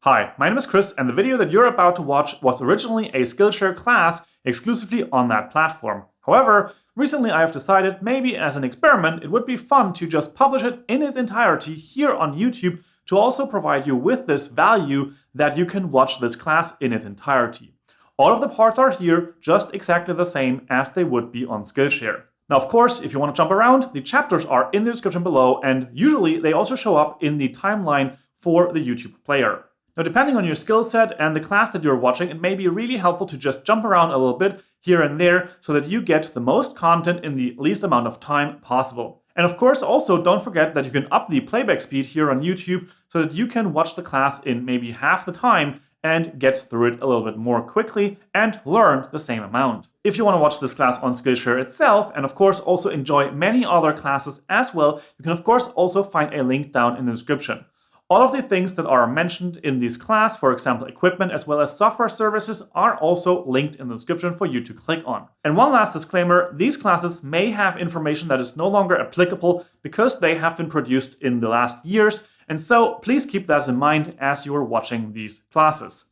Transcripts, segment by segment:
Hi, my name is Chris, and the video that you're about to watch was originally a Skillshare class exclusively on that platform. However, recently I have decided maybe as an experiment it would be fun to just publish it in its entirety here on YouTube to also provide you with this value that you can watch this class in its entirety. All of the parts are here just exactly the same as they would be on Skillshare. Now, of course, if you want to jump around, the chapters are in the description below, and usually they also show up in the timeline for the YouTube player. Now, depending on your skill set and the class that you're watching, it may be really helpful to just jump around a little bit here and there so that you get the most content in the least amount of time possible. And of course, also don't forget that you can up the playback speed here on YouTube so that you can watch the class in maybe half the time and get through it a little bit more quickly and learn the same amount. If you want to watch this class on Skillshare itself, and of course also enjoy many other classes as well, you can of course also find a link down in the description. All of the things that are mentioned in this class, for example equipment as well as software services, are also linked in the description for you to click on. And one last disclaimer, these classes may have information that is no longer applicable because they have been produced in the last years, and so please keep that in mind as you are watching these classes.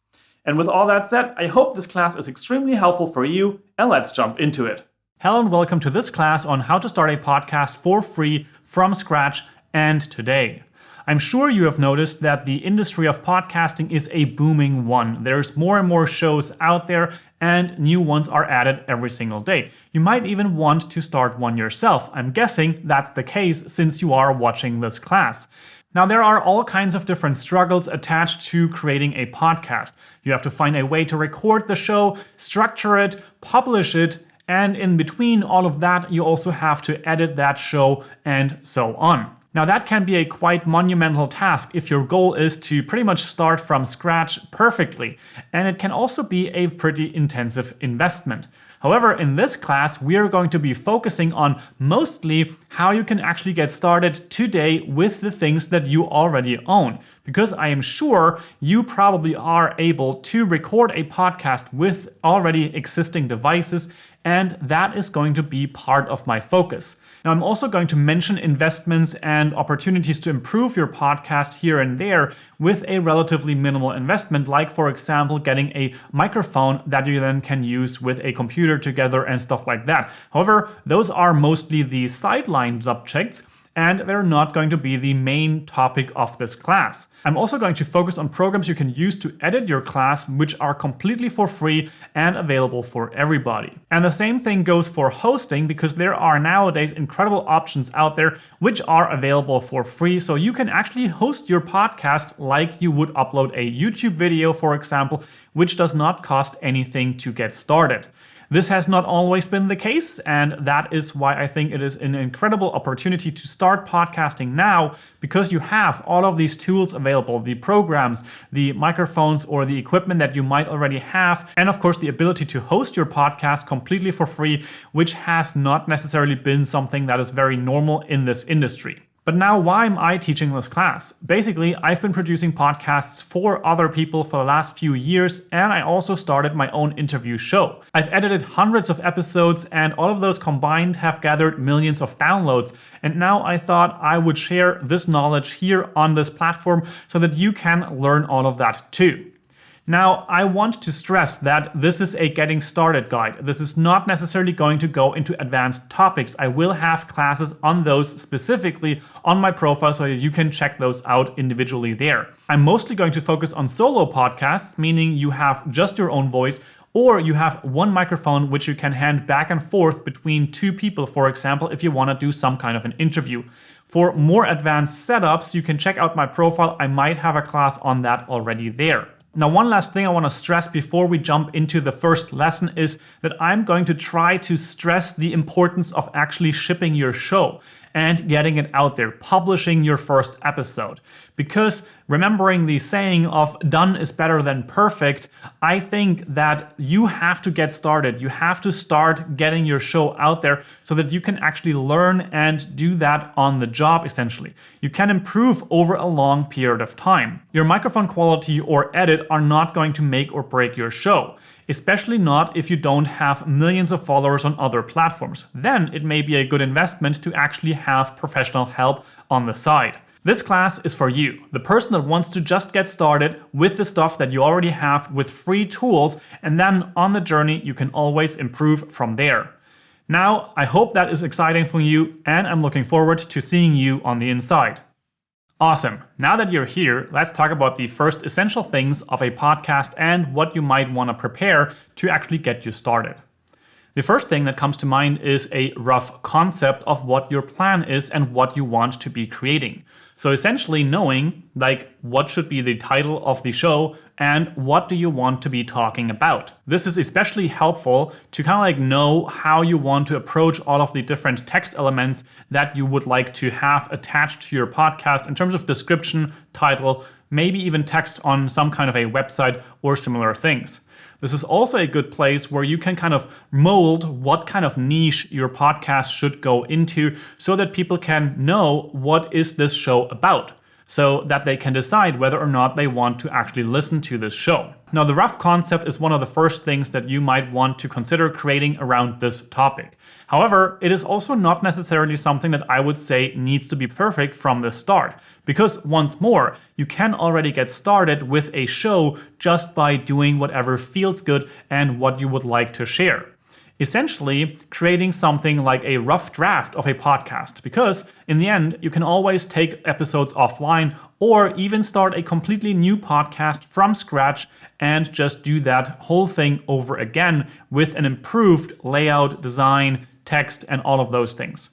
And with all that said, I hope this class is extremely helpful for you, and let's jump into it. Hello and welcome to this class on how to start a podcast for free from scratch and today. I'm sure you have noticed that the industry of podcasting is a booming one. There's more and more shows out there and new ones are added every single day. You might even want to start one yourself. I'm guessing that's the case since you are watching this class. Now, there are all kinds of different struggles attached to creating a podcast. You have to find a way to record the show, structure it, publish it, and in between all of that, you also have to edit that show and so on. Now, that can be a quite monumental task if your goal is to pretty much start from scratch perfectly, and it can also be a pretty intensive investment. However, in this class, we are going to be focusing on mostly how you can actually get started today with the things that you already own. Because I am sure you probably are able to record a podcast with already existing devices, and that is going to be part of my focus. Now, I'm also going to mention investments and opportunities to improve your podcast here and there with a relatively minimal investment, like, for example, getting a microphone that you then can use with a computer together and stuff like that. However, those are mostly the sideline subjects, and they're not going to be the main topic of this class. I'm also going to focus on programs you can use to edit your class, which are completely for free and available for everybody. And the same thing goes for hosting, because there are nowadays incredible options out there which are available for free. So you can actually host your podcast like you would upload a YouTube video, for example, which does not cost anything to get started. This has not always been the case, and that is why I think it is an incredible opportunity to start podcasting now, because you have all of these tools available, the programs, the microphones, or the equipment that you might already have, and of course the ability to host your podcast completely for free, which has not necessarily been something that is very normal in this industry. But now, why am I teaching this class? Basically, I've been producing podcasts for other people for the last few years, and I also started my own interview show. I've edited hundreds of episodes, and all of those combined have gathered millions of downloads. And now I thought I would share this knowledge here on this platform so that you can learn all of that too. Now, I want to stress that this is a getting started guide. This is not necessarily going to go into advanced topics. I will have classes on those specifically on my profile so that you can check those out individually there. I'm mostly going to focus on solo podcasts, meaning you have just your own voice, or you have one microphone which you can hand back and forth between two people, for example, if you want to do some kind of an interview. For more advanced setups, you can check out my profile. I might have a class on that already there. Now, one last thing I want to stress before we jump into the first lesson is that I'm going to try to stress the importance of actually shipping your show and getting it out there, publishing your first episode. Because remembering the saying of done is better than perfect, I think that you have to get started. You have to start getting your show out there so that you can actually learn and do that on the job, essentially. You can improve over a long period of time. Your microphone quality or edit are not going to make or break your show. Especially not if you don't have millions of followers on other platforms. Then it may be a good investment to actually have professional help on the side. This class is for you, the person that wants to just get started with the stuff that you already have with free tools, and then on the journey you can always improve from there. Now, I hope that is exciting for you, and I'm looking forward to seeing you on the inside. Awesome. Now that you're here, let's talk about the first essential things of a podcast and what you might want to prepare to actually get you started. The first thing that comes to mind is a rough concept of what your plan is and what you want to be creating. So essentially knowing what should be the title of the show and what do you want to be talking about. This is especially helpful to know how you want to approach all of the different text elements that you would like to have attached to your podcast in terms of description, title, maybe even text on some kind of a website or similar things. This is also a good place where you can mold what kind of niche your podcast should go into so that people can know what is this show about, so that they can decide whether or not they want to actually listen to this show. Now, the rough concept is one of the first things that you might want to consider creating around this topic. However, it is also not necessarily something that I would say needs to be perfect from the start, because once more, you can already get started with a show just by doing whatever feels good and what you would like to share. Essentially, creating something like a rough draft of a podcast, because in the end, you can always take episodes offline or even start a completely new podcast from scratch and just do that whole thing over again with an improved layout, design, text, and all of those things.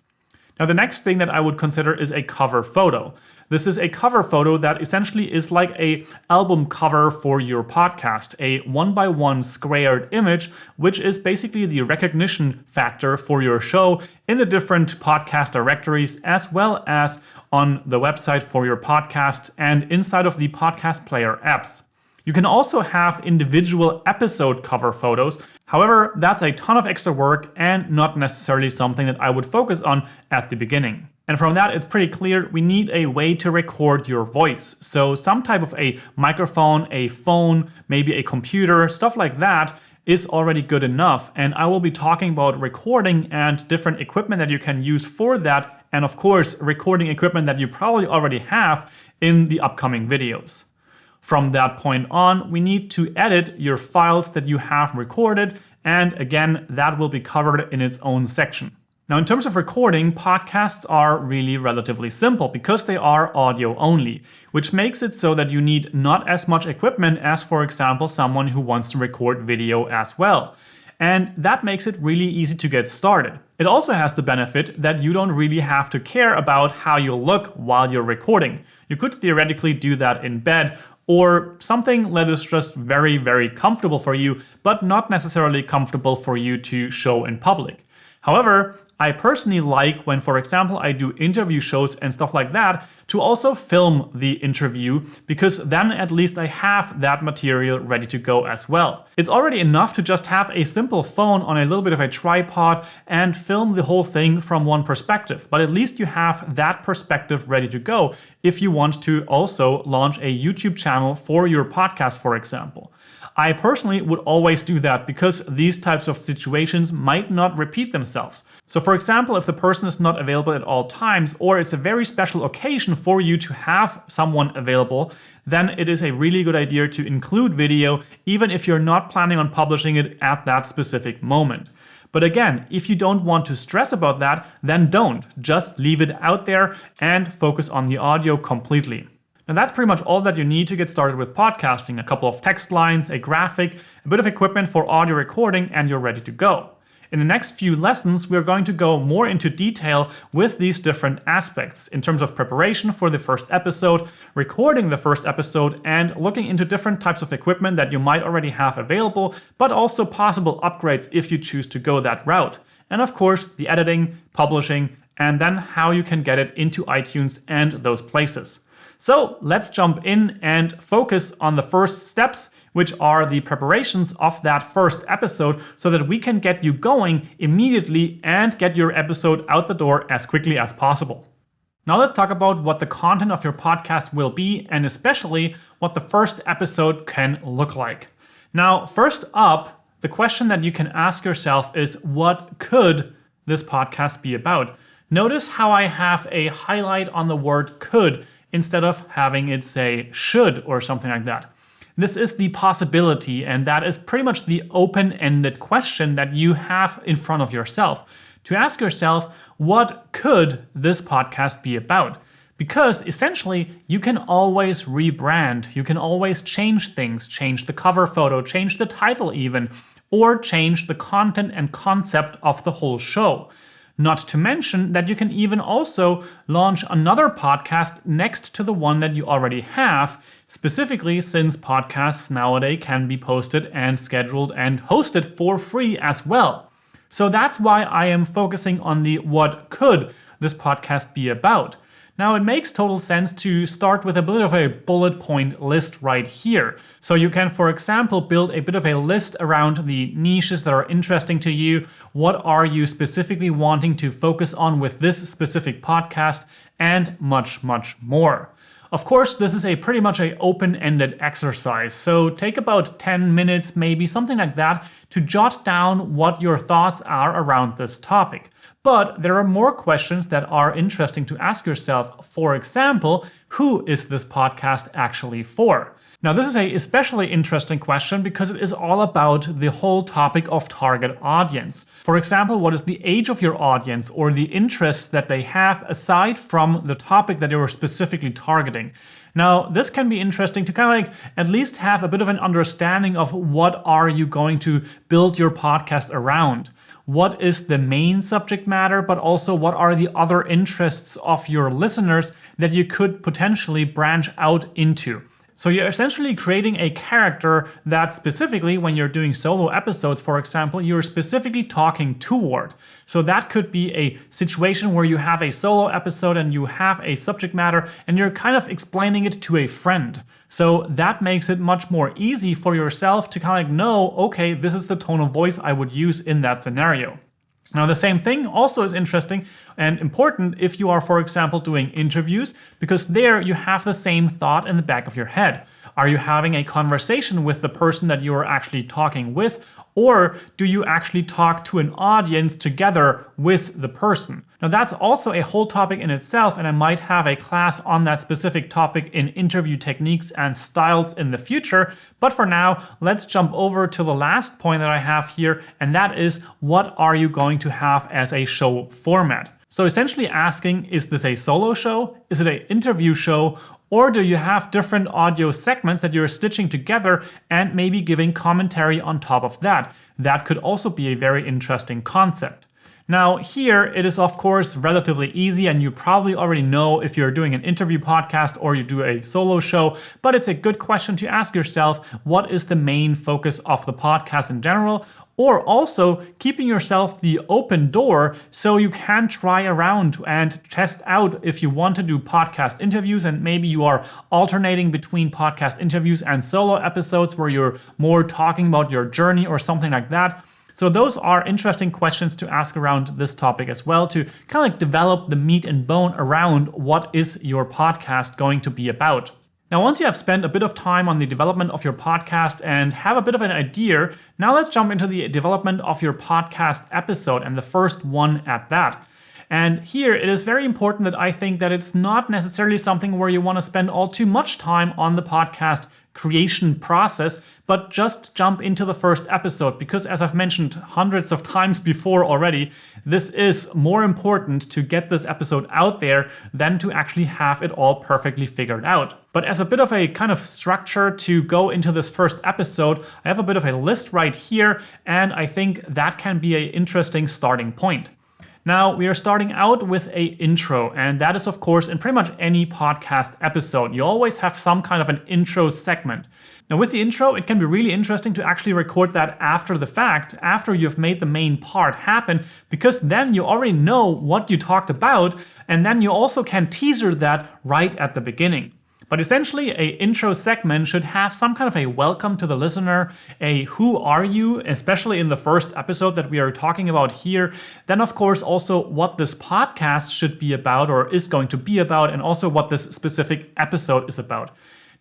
Now, the next thing that I would consider is a cover photo. This is a cover photo that essentially is like an album cover for your podcast, a 1x1 squared image, which is basically the recognition factor for your show in the different podcast directories, as well as on the website for your podcast and inside of the podcast player apps. You can also have individual episode cover photos. However, that's a ton of extra work and not necessarily something that I would focus on at the beginning. And from that, it's pretty clear we need a way to record your voice. So some type of a microphone, a phone, maybe a computer, stuff like that is already good enough. And I will be talking about recording and different equipment that you can use for that. And of course, recording equipment that you probably already have in the upcoming videos. From that point on, we need to edit your files that you have recorded. And again, that will be covered in its own section. Now, in terms of recording, podcasts are really relatively simple because they are audio only, which makes it so that you need not as much equipment as, for example, someone who wants to record video as well. And that makes it really easy to get started. It also has the benefit that you don't really have to care about how you look while you're recording. You could theoretically do that in bed or something that is just very, very comfortable for you, but not necessarily comfortable for you to show in public. However, I personally like when, for example, I do interview shows and stuff like that, to also film the interview, because then at least I have that material ready to go as well. It's already enough to just have a simple phone on a little bit of a tripod and film the whole thing from one perspective, but at least you have that perspective ready to go if you want to also launch a YouTube channel for your podcast, for example. I personally would always do that because these types of situations might not repeat themselves. So for example, if the person is not available at all times, or it's a very special occasion for you to have someone available, then it is a really good idea to include video, even if you're not planning on publishing it at that specific moment. But again, if you don't want to stress about that, then don't. Just leave it out there and focus on the audio completely. Now that's pretty much all that you need to get started with podcasting. A couple of text lines, a graphic, a bit of equipment for audio recording, and you're ready to go. In the next few lessons, we're going to go more into detail with these different aspects in terms of preparation for the first episode, recording the first episode, and looking into different types of equipment that you might already have available, but also possible upgrades if you choose to go that route. And of course, the editing, publishing, and then how you can get it into iTunes and those places. So let's jump in and focus on the first steps, which are the preparations of that first episode, so that we can get you going immediately and get your episode out the door as quickly as possible. Now let's talk about what the content of your podcast will be, and especially what the first episode can look like. Now, first up, the question that you can ask yourself is, what could this podcast be about? Notice how I have a highlight on the word could instead of having it say should or something like that. This is the possibility, and that is pretty much the open-ended question that you have in front of yourself. To ask yourself, what could this podcast be about? Because essentially, you can always rebrand, you can always change things, change the cover photo, change the title even, or change the content and concept of the whole show. Not to mention that you can even also launch another podcast next to the one that you already have, specifically since podcasts nowadays can be posted and scheduled and hosted for free as well. So that's why I am focusing on the what could this podcast be about. Now, it makes total sense to start with a bit of a bullet point list right here. So you can, for example, build a bit of a list around the niches that are interesting to you. What are you specifically wanting to focus on with this specific podcast, and much, much more. Of course, this is a pretty much an open-ended exercise, so take about 10 minutes, maybe something like that, to jot down what your thoughts are around this topic. But there are more questions that are interesting to ask yourself. For example, who is this podcast actually for? Now, this is an especially interesting question because it is all about the whole topic of target audience. For example, what is the age of your audience or the interests that they have aside from the topic that you're specifically targeting? Now, this can be interesting to kind of like at least have a bit of an understanding of what are you going to build your podcast around. What is the main subject matter, but also what are the other interests of your listeners that you could potentially branch out into? So you're essentially creating a character that specifically, when you're doing solo episodes, for example, you're specifically talking toward. So that could be a situation where you have a solo episode and you have a subject matter and you're kind of explaining it to a friend. So that makes it much more easy for yourself to kind of like know, okay, this is the tone of voice I would use in that scenario. Now, the same thing also is interesting and important if you are, for example, doing interviews, because there you have the same thought in the back of your head. Are you having a conversation with the person that you are actually talking with, or do you actually talk to an audience together with the person? Now, that's also a whole topic in itself, and I might have a class on that specific topic in interview techniques and styles in the future. But for now, let's jump over to the last point that I have here, and that is, what are you going to have as a show format? So essentially asking, is this a solo show? Is it an interview show? Or do you have different audio segments that you're stitching together and maybe giving commentary on top of that? That could also be a very interesting concept. Now, here it is, of course, relatively easy, and you probably already know if you're doing an interview podcast or you do a solo show, but it's a good question to ask yourself, what is the main focus of the podcast in general? Or also keeping yourself the open door so you can try around and test out if you want to do podcast interviews, and maybe you are alternating between podcast interviews and solo episodes where you're more talking about your journey or something like that. So those are interesting questions to ask around this topic as well, to kind of like develop the meat and bone around what is your podcast going to be about. Now, once you have spent a bit of time on the development of your podcast and have a bit of an idea, now let's jump into the development of your podcast episode, and the first one at that. And here it is very important that I think that it's not necessarily something where you want to spend all too much time on the podcast creation process, but just jump into the first episode, because as I've mentioned hundreds of times before already, this is more important to get this episode out there than to actually have it all perfectly figured out. But as a bit of a kind of structure to go into this first episode, I have a bit of a list right here, and I think that can be an interesting starting point. Now, we are starting out with an intro, and that is, of course, in pretty much any podcast episode. You always have some kind of an intro segment. Now, with the intro, it can be really interesting to actually record that after the fact, after you've made the main part happen, because then you already know what you talked about, and then you also can teaser that right at the beginning. But essentially, an intro segment should have some kind of a welcome to the listener, a who are you, especially in the first episode that we are talking about here. Then, of course, also what this podcast should be about or is going to be about, and also what this specific episode is about.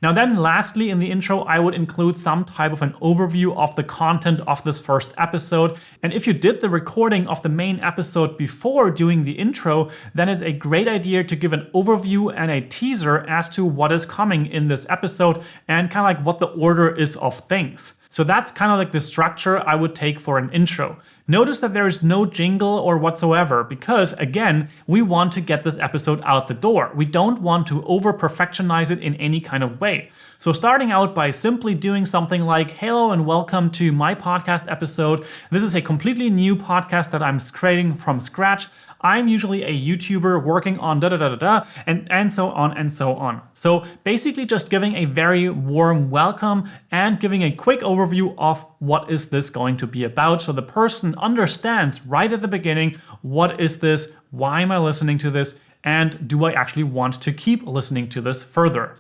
Now then, lastly, in the intro, I would include some type of an overview of the content of this first episode. And if you did the recording of the main episode before doing the intro, then it's a great idea to give an overview and a teaser as to what is coming in this episode and kind of like what the order is of things. So that's kind of like the structure I would take for an intro. Notice that there is no jingle or whatsoever because, again, we want to get this episode out the door. We don't want to over-perfectionize it in any kind of way. So starting out by simply doing something like, hello and welcome to my podcast episode. This is a completely new podcast that I'm creating from scratch. I'm usually a YouTuber working on and so on and so on. So basically just giving a very warm welcome and giving a quick overview of what is this going to be about so the person understands right at the beginning, what is this, why am I listening to this, and do I actually want to keep listening to this further?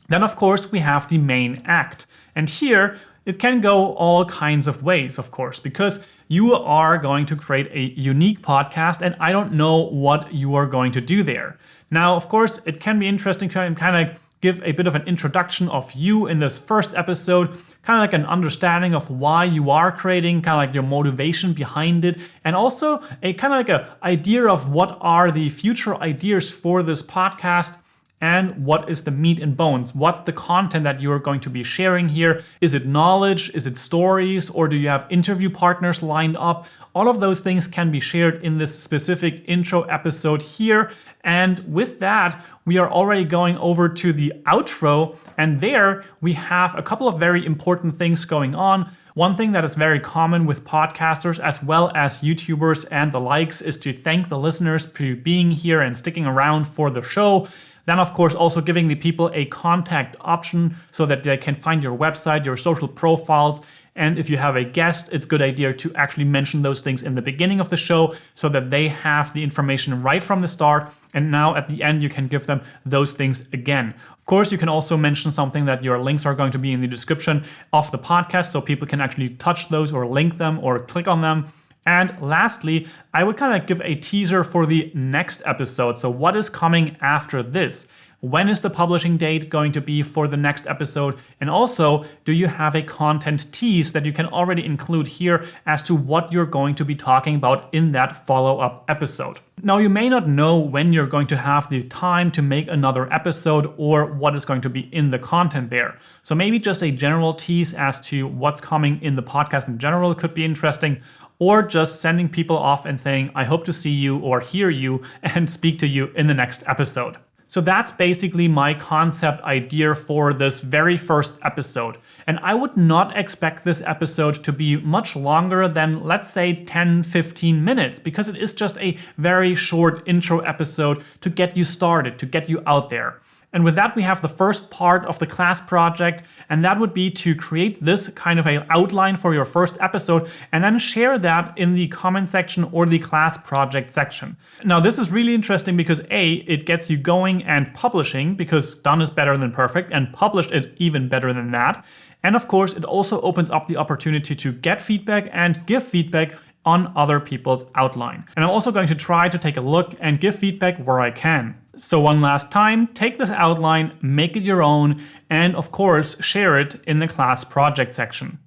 Then of course we have the main act. And here it can go all kinds of ways, of course, because you are going to create a unique podcast and I don't know what you are going to do there. Now, of course, it can be interesting to kind of give a bit of an introduction of you in this first episode, kind of like an understanding of why you are creating, kind of like your motivation behind it, and also a kind of like an idea of what are the future ideas for this podcast. And what is the meat and bones? What's the content that you're going to be sharing here? Is it knowledge? Is it stories? Or do you have interview partners lined up? All of those things can be shared in this specific intro episode here. And with that, we are already going over to the outro. And there we have a couple of very important things going on. One thing that is very common with podcasters as well as YouTubers and the likes is to thank the listeners for being here and sticking around for the show. Then, of course, also giving the people a contact option so that they can find your website, your social profiles. And if you have a guest, it's a good idea to actually mention those things in the beginning of the show so that they have the information right from the start. And now at the end, you can give them those things again. Of course, you can also mention something that your links are going to be in the description of the podcast so people can actually touch those or link them or click on them. And lastly, I would kind of give a teaser for the next episode. So what is coming after this? When is the publishing date going to be for the next episode? And also, do you have a content tease that you can already include here as to what you're going to be talking about in that follow-up episode? Now, you may not know when you're going to have the time to make another episode or what is going to be in the content there. So maybe just a general tease as to what's coming in the podcast in general could be interesting. Or just sending people off and saying, I hope to see you or hear you and speak to you in the next episode. So that's basically my concept idea for this very first episode. And I would not expect this episode to be much longer than, let's say, 10-15 minutes, because it is just a very short intro episode to get you started, to get you out there. And with that, we have the first part of the class project, and that would be to create this kind of an outline for your first episode and then share that in the comment section or the class project section. Now, this is really interesting because A, it gets you going and publishing, because done is better than perfect, and published is even better than that. And of course, it also opens up the opportunity to get feedback and give feedback on other people's outline. And I'm also going to try to take a look and give feedback where I can. So one last time, take this outline, make it your own, and of course, share it in the class project section.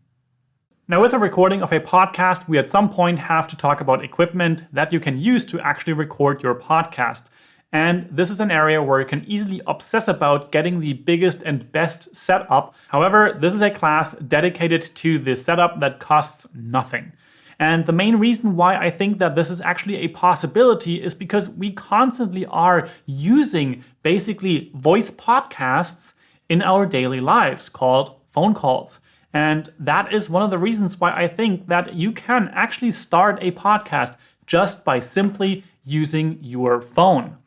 Now, with a recording of a podcast, we at some point have to talk about equipment that you can use to actually record your podcast. And this is an area where you can easily obsess about getting the biggest and best setup. However, this is a class dedicated to the setup that costs nothing. And the main reason why I think that this is actually a possibility is because we constantly are using basically voice podcasts in our daily lives called phone calls. And that is one of the reasons why I think that you can actually start a podcast just by simply using your phone.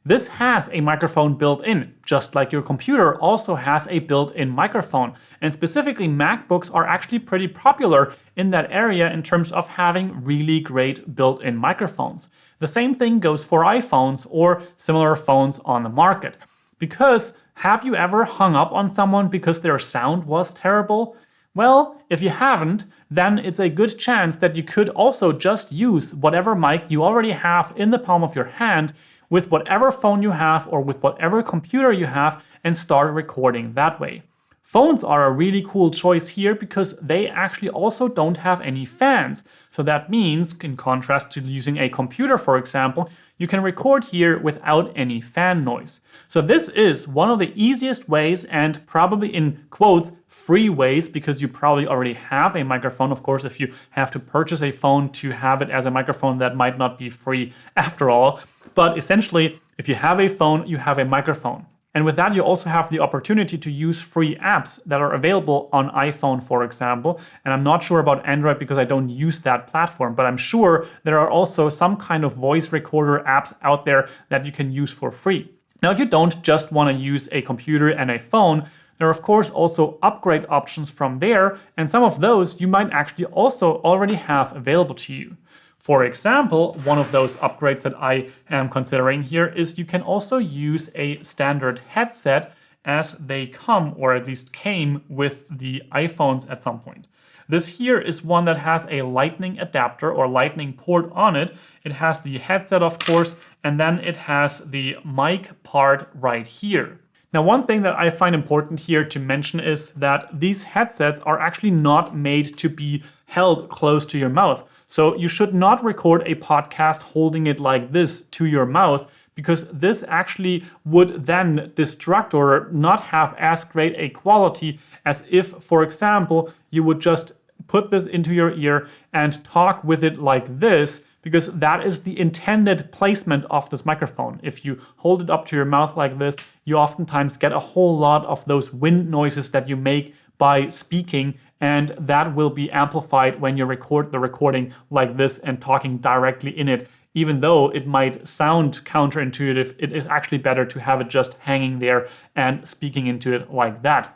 This has a microphone built in, just like your computer also has a built-in microphone. And specifically, MacBooks are actually pretty popular in that area in terms of having really great built-in microphones. The same thing goes for iPhones or similar phones on the market. Because have you ever hung up on someone because their sound was terrible? Well, if you haven't, then it's a good chance that you could also just use whatever mic you already have in the palm of your hand, with whatever phone you have or with whatever computer you have and start recording that way. Phones are a really cool choice here because they actually also don't have any fans. So that means, in contrast to using a computer, for example, you can record here without any fan noise. So this is one of the easiest ways, and probably in quotes, free ways, because you probably already have a microphone. Of course, if you have to purchase a phone to have it as a microphone, that might not be free after all. But essentially, if you have a phone, you have a microphone. And with that, you also have the opportunity to use free apps that are available on iPhone, for example. And I'm not sure about Android because I don't use that platform, but I'm sure there are also some kind of voice recorder apps out there that you can use for free. Now, if you don't just want to use a computer and a phone, there are of course also upgrade options from there, and some of those you might actually also already have available to you. For example, one of those upgrades that I am considering here is you can also use a standard headset as they come, or at least came, with the iPhones at some point. This here is one that has a lightning adapter or lightning port on it. It has the headset, of course, and then it has the mic part right here. Now, one thing that I find important here to mention is that these headsets are actually not made to be held close to your mouth. So you should not record a podcast holding it like this to your mouth, because this actually would then destruct or not have as great a quality as if, for example, you would just put this into your ear and talk with it like this, because that is the intended placement of this microphone. If you hold it up to your mouth like this, you oftentimes get a whole lot of those wind noises that you make by speaking, and that will be amplified when you record the recording like this and talking directly in it. Even though it might sound counterintuitive, it is actually better to have it just hanging there and speaking into it like that.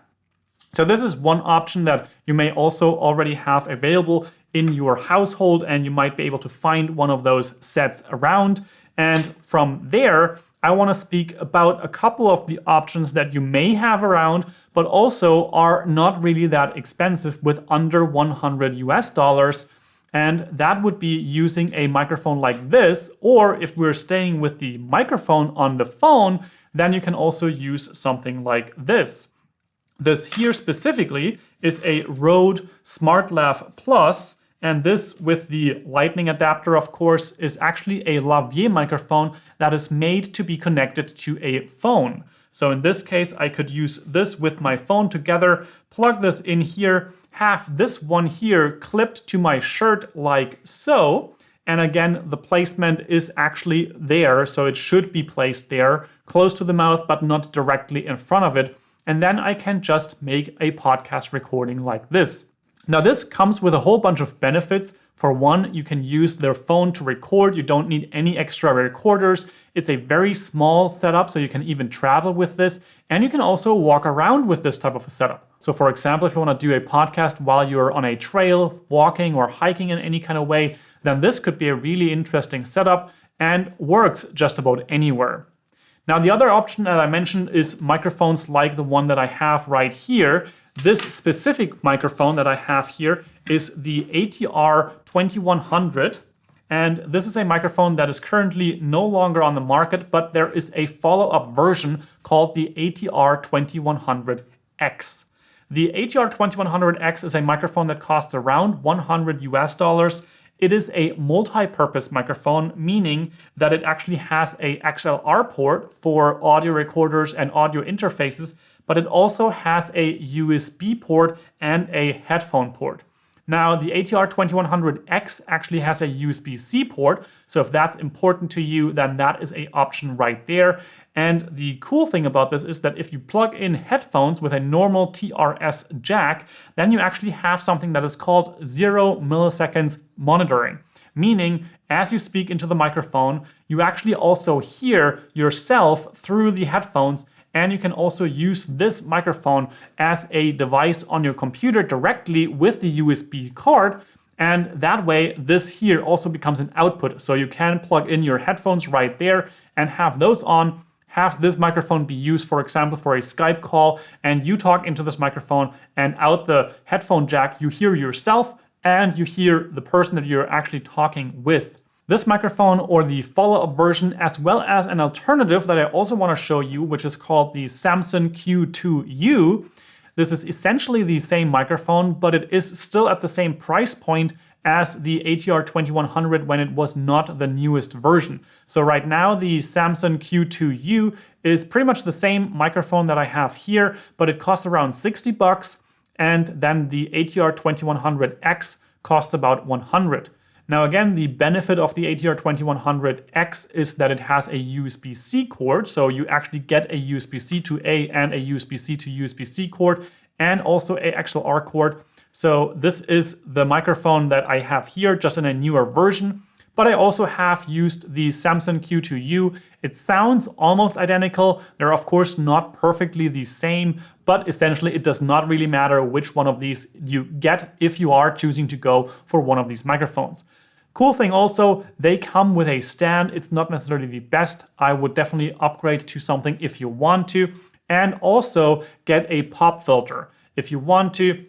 So this is one option that you may also already have available in your household, and you might be able to find one of those sets around. And from there, I want to speak about a couple of the options that you may have around, but also are not really that expensive, with under $100. And that would be using a microphone like this, or if we're staying with the microphone on the phone, then you can also use something like this. This here specifically is a Rode SmartLav Plus, and this, with the lightning adapter, of course, is actually a lavalier microphone that is made to be connected to a phone. So in this case, I could use this with my phone together, plug this in here, have this one here clipped to my shirt like so. And again, the placement is actually there, so it should be placed there, close to the mouth, but not directly in front of it. And then I can just make a podcast recording like this. Now, this comes with a whole bunch of benefits. For one, you can use their phone to record. You don't need any extra recorders. It's a very small setup, so you can even travel with this. And you can also walk around with this type of a setup. So for example, if you want to do a podcast while you're on a trail, walking or hiking in any kind of way, then this could be a really interesting setup and works just about anywhere. Now, the other option that I mentioned is microphones like the one that I have right here. This specific microphone that I have here is the ATR 2100, and this is a microphone that is currently no longer on the market, but there is a follow-up version called the ATR 2100X. The ATR 2100X is a microphone that costs around $100. It is a multi-purpose microphone, meaning that it actually has a XLR port for audio recorders and audio interfaces, but it also has a USB port and a headphone port. Now, the ATR 2100X actually has a USB-C port, so if that's important to you, then that is an option right there. And the cool thing about this is that if you plug in headphones with a normal TRS jack, then you actually have something that is called 0 milliseconds monitoring. Meaning, as you speak into the microphone, you actually also hear yourself through the headphones, and you can also use this microphone as a device on your computer directly with the USB card. And that way, this here also becomes an output. So you can plug in your headphones right there and have those on, have this microphone be used, for example, for a Skype call, and you talk into this microphone, and out the headphone jack, you hear yourself and you hear the person that you're actually talking with. This microphone or the follow-up version, as well as an alternative that I also want to show you, which is called the Samson Q2U. This is essentially the same microphone, but it is still at the same price point as the ATR 2100 when it was not the newest version. So right now the Samson Q2U is pretty much the same microphone that I have here, but it costs around 60 bucks, and then the ATR 2100X costs about 100. Now again, the benefit of the ATR 2100X is that it has a USB-C cord, so you actually get a USB-C to A and a USB-C to USB-C cord, and also a XLR cord. So this is the microphone that I have here, just in a newer version. But I also have used the Samson Q2U. It sounds almost identical. They're of course not perfectly the same, but essentially it does not really matter which one of these you get if you are choosing to go for one of these microphones. Cool thing also, they come with a stand. It's not necessarily the best. I would definitely upgrade to something if you want to, and also get a pop filter if you want to.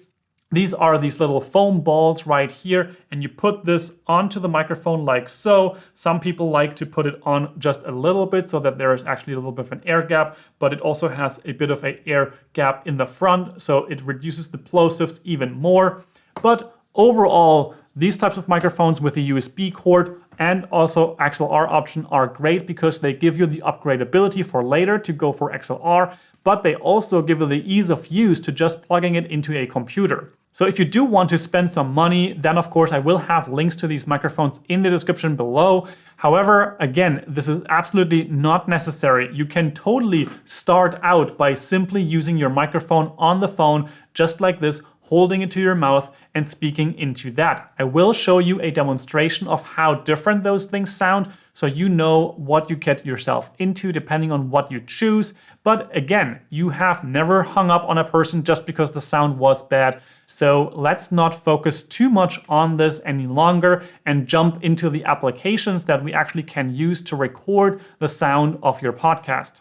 These are these little foam balls right here, and you put this onto the microphone like so. Some people like to put it on just a little bit so that there is actually a little bit of an air gap, but it also has a bit of an air gap in the front, so it reduces the plosives even more. But overall, these types of microphones with the USB cord and also XLR option are great because they give you the upgradability for later to go for XLR, but they also give you the ease of use to just plugging it into a computer. So if you do want to spend some money, then of course I will have links to these microphones in the description below. However, again, this is absolutely not necessary. You can totally start out by simply using your microphone on the phone, just like this, holding it to your mouth and speaking into that. I will show you a demonstration of how different those things sound, so you know what you get yourself into depending on what you choose. But again, you have never hung up on a person just because the sound was bad. So let's not focus too much on this any longer and jump into the applications that we actually can use to record the sound of your podcast.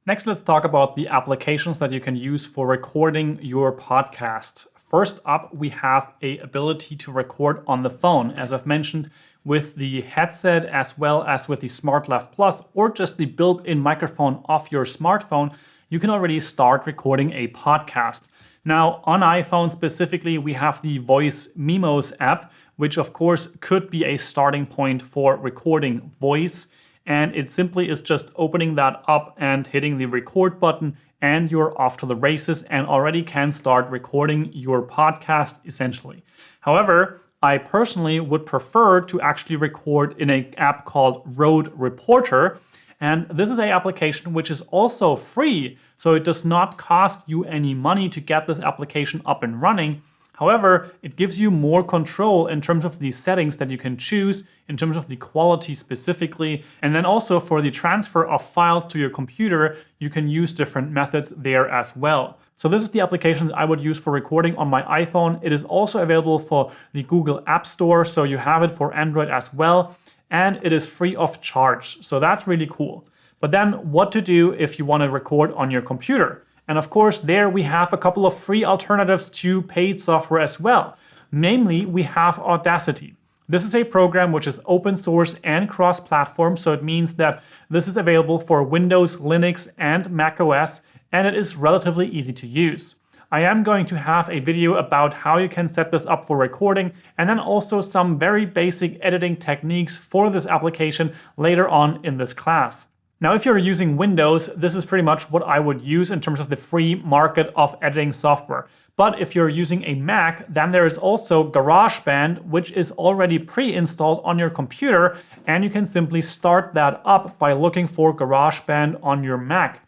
Next, let's talk about the applications that you can use for recording your podcast. First up, we have an ability to record on the phone, as I've mentioned, with the headset as well as with the SmartLav Plus or just the built-in microphone of your smartphone. You can already start recording a podcast. Now, on iPhone specifically, we have the Voice Memos app, which of course could be a starting point for recording voice. And it simply is just opening that up and hitting the record button, and you're off to the races and already can start recording your podcast essentially. However, I personally would prefer to actually record in an app called Rode Reporter. And this is an application which is also free, so it does not cost you any money to get this application up and running. However, it gives you more control in terms of the settings that you can choose, in terms of the quality specifically, and then also for the transfer of files to your computer, you can use different methods there as well. So this is the application that I would use for recording on my iPhone. It is also available for the Google App Store, so you have it for Android as well, and it is free of charge. So that's really cool. But then what to do if you want to record on your computer? And of course, there we have a couple of free alternatives to paid software as well. Namely, we have Audacity. This is a program which is open source and cross-platform, so it means that this is available for Windows, Linux, and Mac OS, and it is relatively easy to use. I am going to have a video about how you can set this up for recording, and then also some very basic editing techniques for this application later on in this class. Now, if you're using Windows, this is pretty much what I would use in terms of the free market of editing software. But if you're using a Mac, then there is also Garageband, which is already pre-installed on your computer, and you can simply start that up by looking for Garageband on your Mac.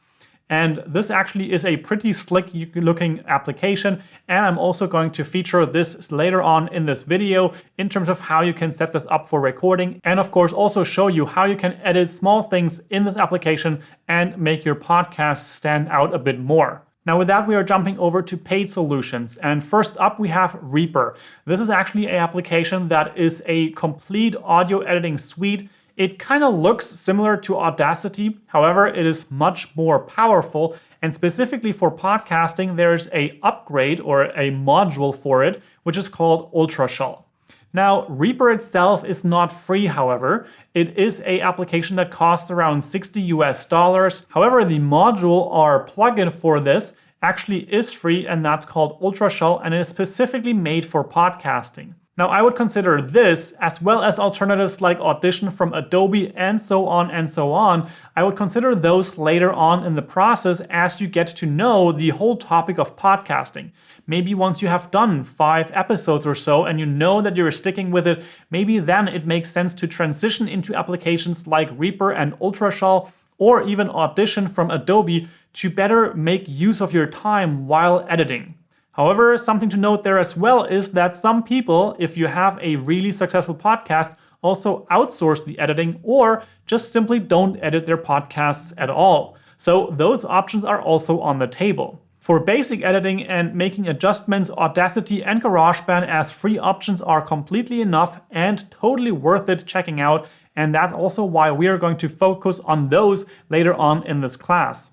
And this actually is a pretty slick looking application, and I'm also going to feature this later on in this video in terms of how you can set this up for recording, and of course also show you how you can edit small things in this application and make your podcast stand out a bit more. Now with that, we are jumping over to paid solutions, and first up we have Reaper. This is actually an application that is a complete audio editing suite. It kind of looks similar to Audacity, however, it is much more powerful, and specifically for podcasting, there's an upgrade or a module for it, which is called Ultraschall. Now, Reaper itself is not free, however. It is an application that costs around $60 US. However, the module or plugin for this actually is free, and that's called Ultrashell, and it is specifically made for podcasting. Now, I would consider this, as well as alternatives like Audition from Adobe and so on and so on, I would consider those later on in the process as you get to know the whole topic of podcasting. Maybe once you have done 5 episodes or so and you know that you're sticking with it, maybe then it makes sense to transition into applications like Reaper and Ultrashell, or even Audition from Adobe to better make use of your time while editing. However, something to note there as well is that some people, if you have a really successful podcast, also outsource the editing or just simply don't edit their podcasts at all. So those options are also on the table. For basic editing and making adjustments, Audacity and Garageband as free options are completely enough and totally worth it checking out, and that's also why we are going to focus on those later on in this class.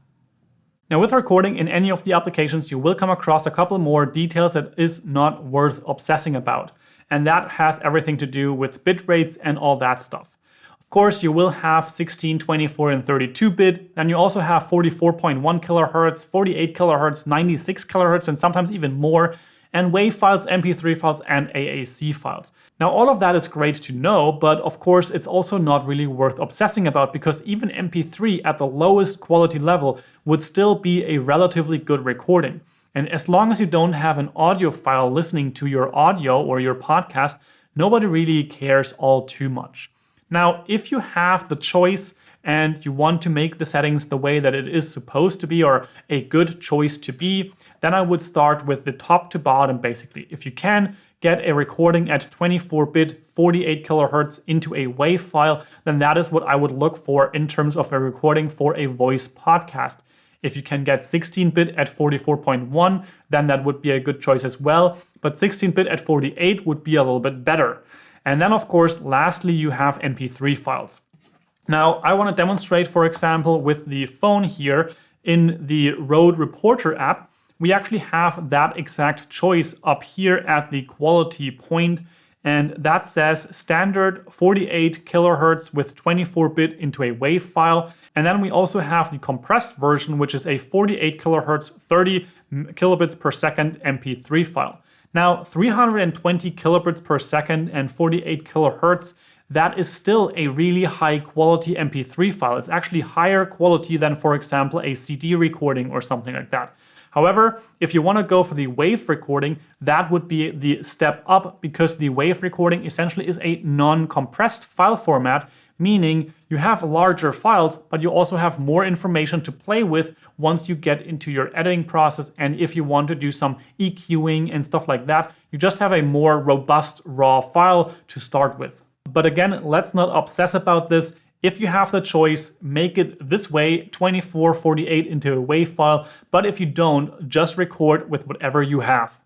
Now, with recording in any of the applications, you will come across a couple more details that is not worth obsessing about. And that has everything to do with bit rates and all that stuff. Of course, you will have 16, 24, and 32-bit. Then you also have 44.1 kilohertz, 48 kilohertz, 96 kilohertz, and sometimes even more, and WAV files, MP3 files, and AAC files. Now, all of that is great to know, but of course, it's also not really worth obsessing about, because even MP3 at the lowest quality level would still be a relatively good recording. And as long as you don't have an audio file listening to your audio or your podcast, nobody really cares all too much. Now, if you have the choice and you want to make the settings the way that it is supposed to be, or a good choice to be, then I would start with the top to bottom basically. If you can get a recording at 24-bit, 48 kilohertz into a WAV file, then that is what I would look for in terms of a recording for a voice podcast. If you can get 16-bit at 44.1, then that would be a good choice as well. But 16-bit at 48 would be a little bit better. And then, of course, lastly, you have MP3 files. Now, I want to demonstrate, for example, with the phone here in the Rode Reporter app, we actually have that exact choice up here at the quality point. And that says standard 48 kilohertz with 24-bit into a WAV file. And then we also have the compressed version, which is a 48 kilohertz, 30 kilobits per second MP3 file. Now, 320 kilobits per second and 48 kilohertz, that is still a really high quality MP3 file. It's actually higher quality than, for example, a CD recording or something like that. However, if you want to go for the WAV recording, that would be the step up, because the WAV recording essentially is a non-compressed file format, meaning you have larger files, but you also have more information to play with once you get into your editing process. And if you want to do some EQing and stuff like that, you just have a more robust raw file to start with. But again, let's not obsess about this. If you have the choice, make it this way, 2448 into a WAV file. But if you don't, just record with whatever you have.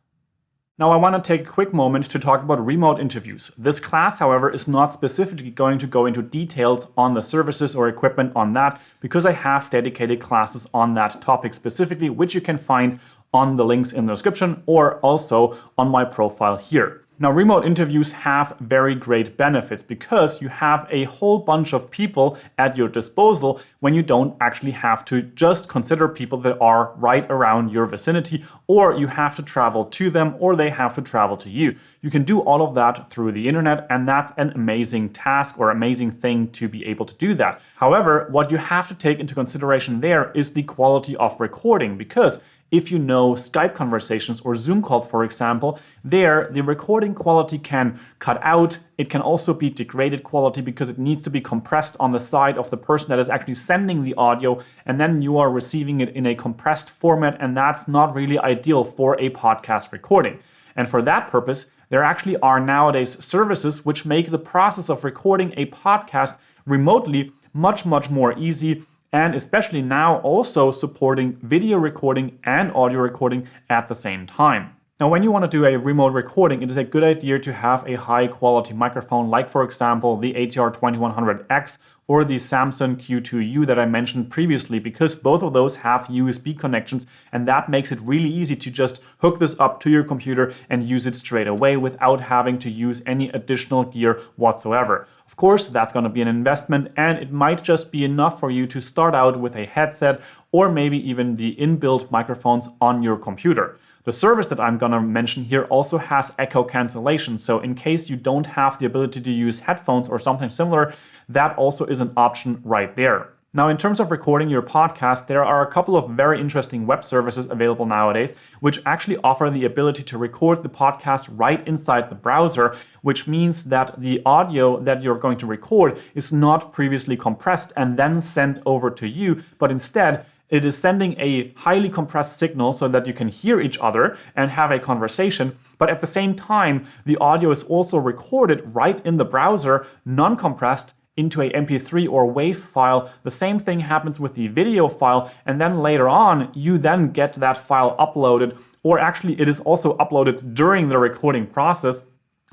Now I want to take a quick moment to talk about remote interviews. This class, however, is not specifically going to go into details on the services or equipment on that, because I have dedicated classes on that topic specifically, which you can find on the links in the description or also on my profile here. Now, remote interviews have very great benefits because you have a whole bunch of people at your disposal when you don't actually have to just consider people that are right around your vicinity, or you have to travel to them, or they have to travel to you. You can do all of that through the internet, and that's an amazing task or amazing thing to be able to do that. However, what you have to take into consideration there is the quality of recording, because if you know Skype conversations or Zoom calls, for example, there the recording quality can cut out. It can also be degraded quality because it needs to be compressed on the side of the person that is actually sending the audio, and then you are receiving it in a compressed format, and that's not really ideal for a podcast recording. And for that purpose, there actually are nowadays services which make the process of recording a podcast remotely much more easy, and especially now also supporting video recording and audio recording at the same time. Now, when you want to do a remote recording, it is a good idea to have a high quality microphone, like for example, the ATR 2100X or the Samsung Q2U that I mentioned previously, because both of those have USB connections, and that makes it really easy to just hook this up to your computer and use it straight away without having to use any additional gear whatsoever. Of course, that's going to be an investment, and it might just be enough for you to start out with a headset or maybe even the inbuilt microphones on your computer. The service that I'm going to mention here also has echo cancellation, so in case you don't have the ability to use headphones or something similar, that also is an option right there. Now, in terms of recording your podcast, there are a couple of very interesting web services available nowadays, which actually offer the ability to record the podcast right inside the browser, which means that the audio that you're going to record is not previously compressed and then sent over to you, but instead, it is sending a highly compressed signal so that you can hear each other and have a conversation. But at the same time, the audio is also recorded right in the browser, non-compressed, into a MP3 or WAV file. The same thing happens with the video file. And then later on, you then get that file uploaded, or actually it is also uploaded during the recording process,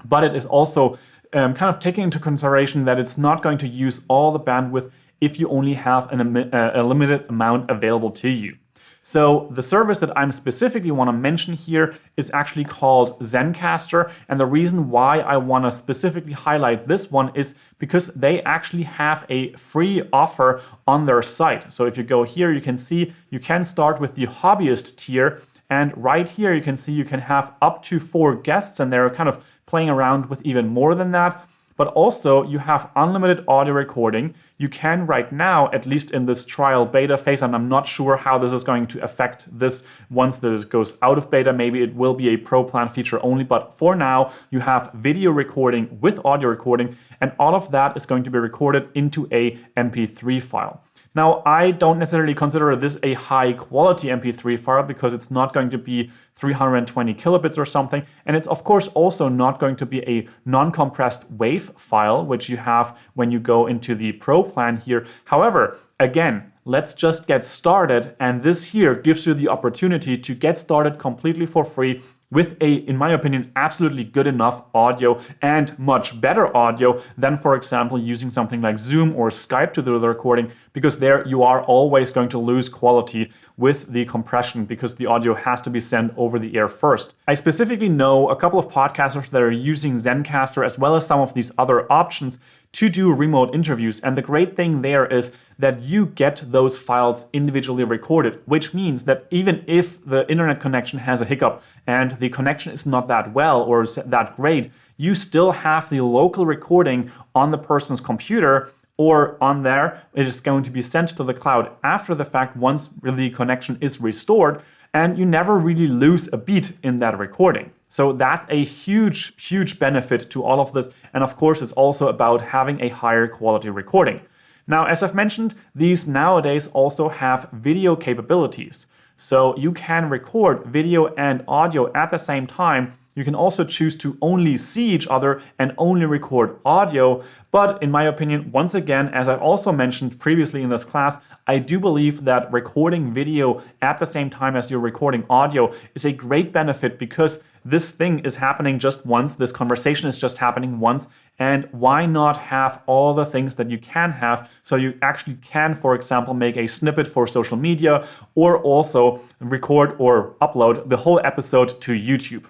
but it is also kind of taking into consideration that it's not going to use all the bandwidth if you only have a limited amount available to you. So the service that I'm specifically want to mention here is actually called Zencastr, and the reason why I want to specifically highlight this one is because they actually have a free offer on their site. So if you go here, you can see you can start with the hobbyist tier, and right here you can see you can have up to 4 guests, and they're kind of playing around with even more than that. But also you have unlimited audio recording. You can right now, at least in this trial beta phase, and I'm not sure how this is going to affect this once this goes out of beta, maybe it will be a pro plan feature only, but for now you have video recording with audio recording, and all of that is going to be recorded into a MP3 file. Now, I don't necessarily consider this a high quality MP3 file because it's not going to be 320 kilobits or something. And it's of course also not going to be a non-compressed WAV file, which you have when you go into the Pro plan here. However, again, let's just get started. And this here gives you the opportunity to get started completely for free with a, in my opinion, absolutely good enough audio and much better audio than, for example, using something like Zoom or Skype to do the recording, because there you are always going to lose quality with the compression because the audio has to be sent over the air first. I specifically know a couple of podcasters that are using Zencastr as well as some of these other options to do remote interviews. And the great thing there is that you get those files individually recorded, which means that even if the internet connection has a hiccup and the connection is not that well or that great, you still have the local recording on the person's computer or on there. It is going to be sent to the cloud after the fact once the connection is restored, and you never really lose a beat in that recording. So that's a huge, huge benefit to all of this. And of course, it's also about having a higher quality recording. Now, as I've mentioned, these nowadays also have video capabilities. So you can record video and audio at the same time. You can also choose to only see each other and only record audio. But in my opinion, once again, as I've also mentioned previously in this class, I do believe that recording video at the same time as you're recording audio is a great benefit because this thing is happening just once, this conversation is just happening once, and why not have all the things that you can have so you actually can, for example, make a snippet for social media or also record or upload the whole episode to YouTube.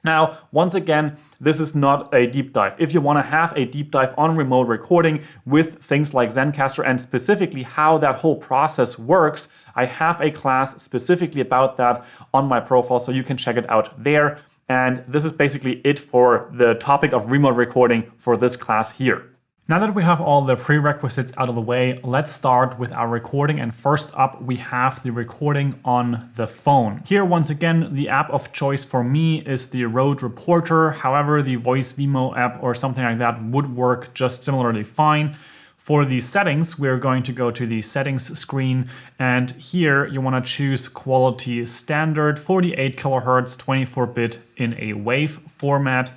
Now, once again, this is not a deep dive. If you want to have a deep dive on remote recording with things like Zencastr and specifically how that whole process works, I have a class specifically about that on my profile, so you can check it out there. And this is basically it for the topic of remote recording for this class here. Now that we have all the prerequisites out of the way, let's start with our recording. And first up, we have the recording on the phone. Here, once again, the app of choice for me is the Rode Reporter. However, the Voice Vimo app or something like that would work just similarly fine. For the settings, we're going to go to the settings screen, and here you want to choose quality standard, 48 kilohertz, 24-bit in a WAV format.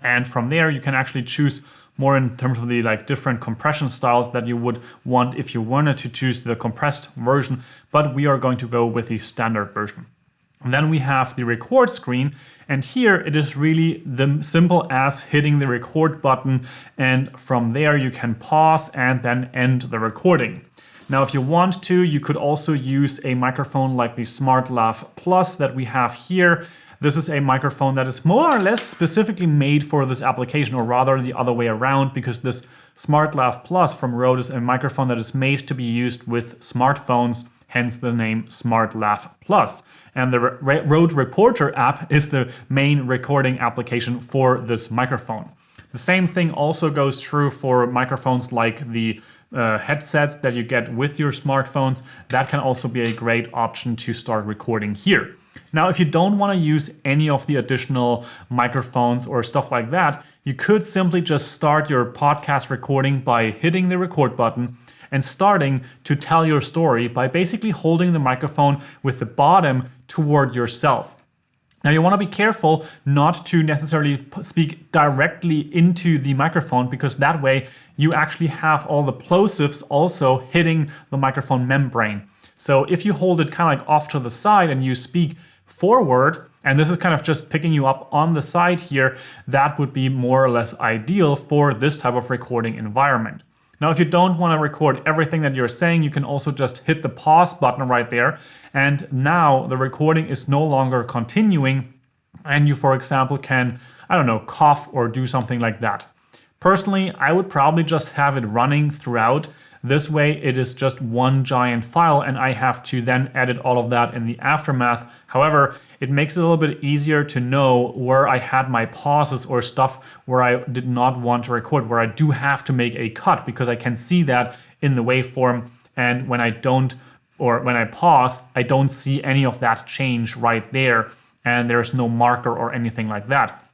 And from there, you can actually choose more in terms of the different compression styles that you would want if you wanted to choose the compressed version, but we are going to go with the standard version. And then we have the record screen, and here it is really the simple as hitting the record button, and from there you can pause and then end the recording. Now if you want to, you could also use a microphone like the SmartLav Plus that we have here. This is a microphone that is more or less specifically made for this application, or rather the other way around, because this SmartLav Plus from Rode is a microphone that is made to be used with smartphones, hence the name SmartLav Plus. And the Rode Reporter app is the main recording application for this microphone. The same thing also goes true for microphones like the headsets that you get with your smartphones. That can also be a great option to start recording here. Now, if you don't want to use any of the additional microphones or stuff like that, you could simply just start your podcast recording by hitting the record button and starting to tell your story by basically holding the microphone with the bottom toward yourself. Now you want to be careful not to necessarily speak directly into the microphone, because that way you actually have all the plosives also hitting the microphone membrane. So if you hold it kind of like off to the side and you speak forward, and this is kind of just picking you up on the side here, that would be more or less ideal for this type of recording environment. Now, if you don't want to record everything that you're saying, you can also just hit the pause button right there. And now the recording is no longer continuing. And you, for example, can, I don't know, cough or do something like that. Personally, I would probably just have it running throughout. This way it is just one giant file and I have to then edit all of that in the aftermath. However, it makes it a little bit easier to know where I had my pauses or stuff where I did not want to record, where I do have to make a cut, because I can see that in the waveform. And when I don't, or when I pause, I don't see any of that change right there. And there's no marker or anything like that.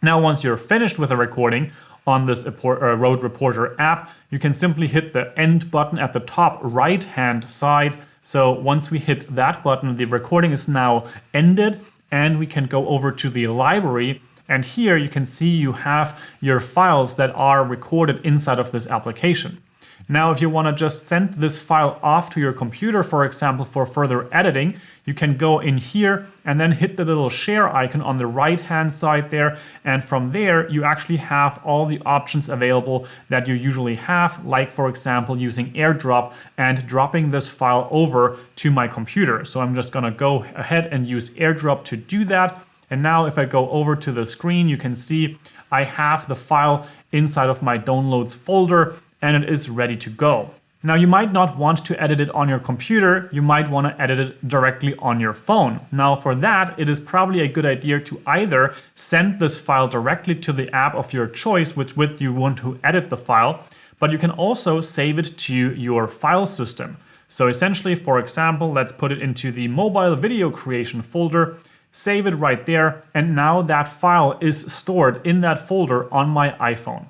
Now, once you're finished with the recording, on this Rode Reporter app, you can simply hit the end button at the top right hand side. So once we hit that button, the recording is now ended, and we can go over to the library. And here you can see you have your files that are recorded inside of this application. Now, if you want to just send this file off to your computer, for example, for further editing, you can go in here and then hit the little share icon on the right-hand side there. And from there, you actually have all the options available that you usually have, like, for example, using AirDrop and dropping this file over to my computer. So I'm just going to go ahead and use AirDrop to do that. And now if I go over to the screen, you can see I have the file inside of my downloads folder, and it is ready to go. Now, you might not want to edit it on your computer, you might want to edit it directly on your phone. Now, for that, it is probably a good idea to either send this file directly to the app of your choice with which you want to edit the file, but you can also save it to your file system. So essentially, for example, let's put it into the mobile video creation folder, save it right there, and now that file is stored in that folder on my iPhone.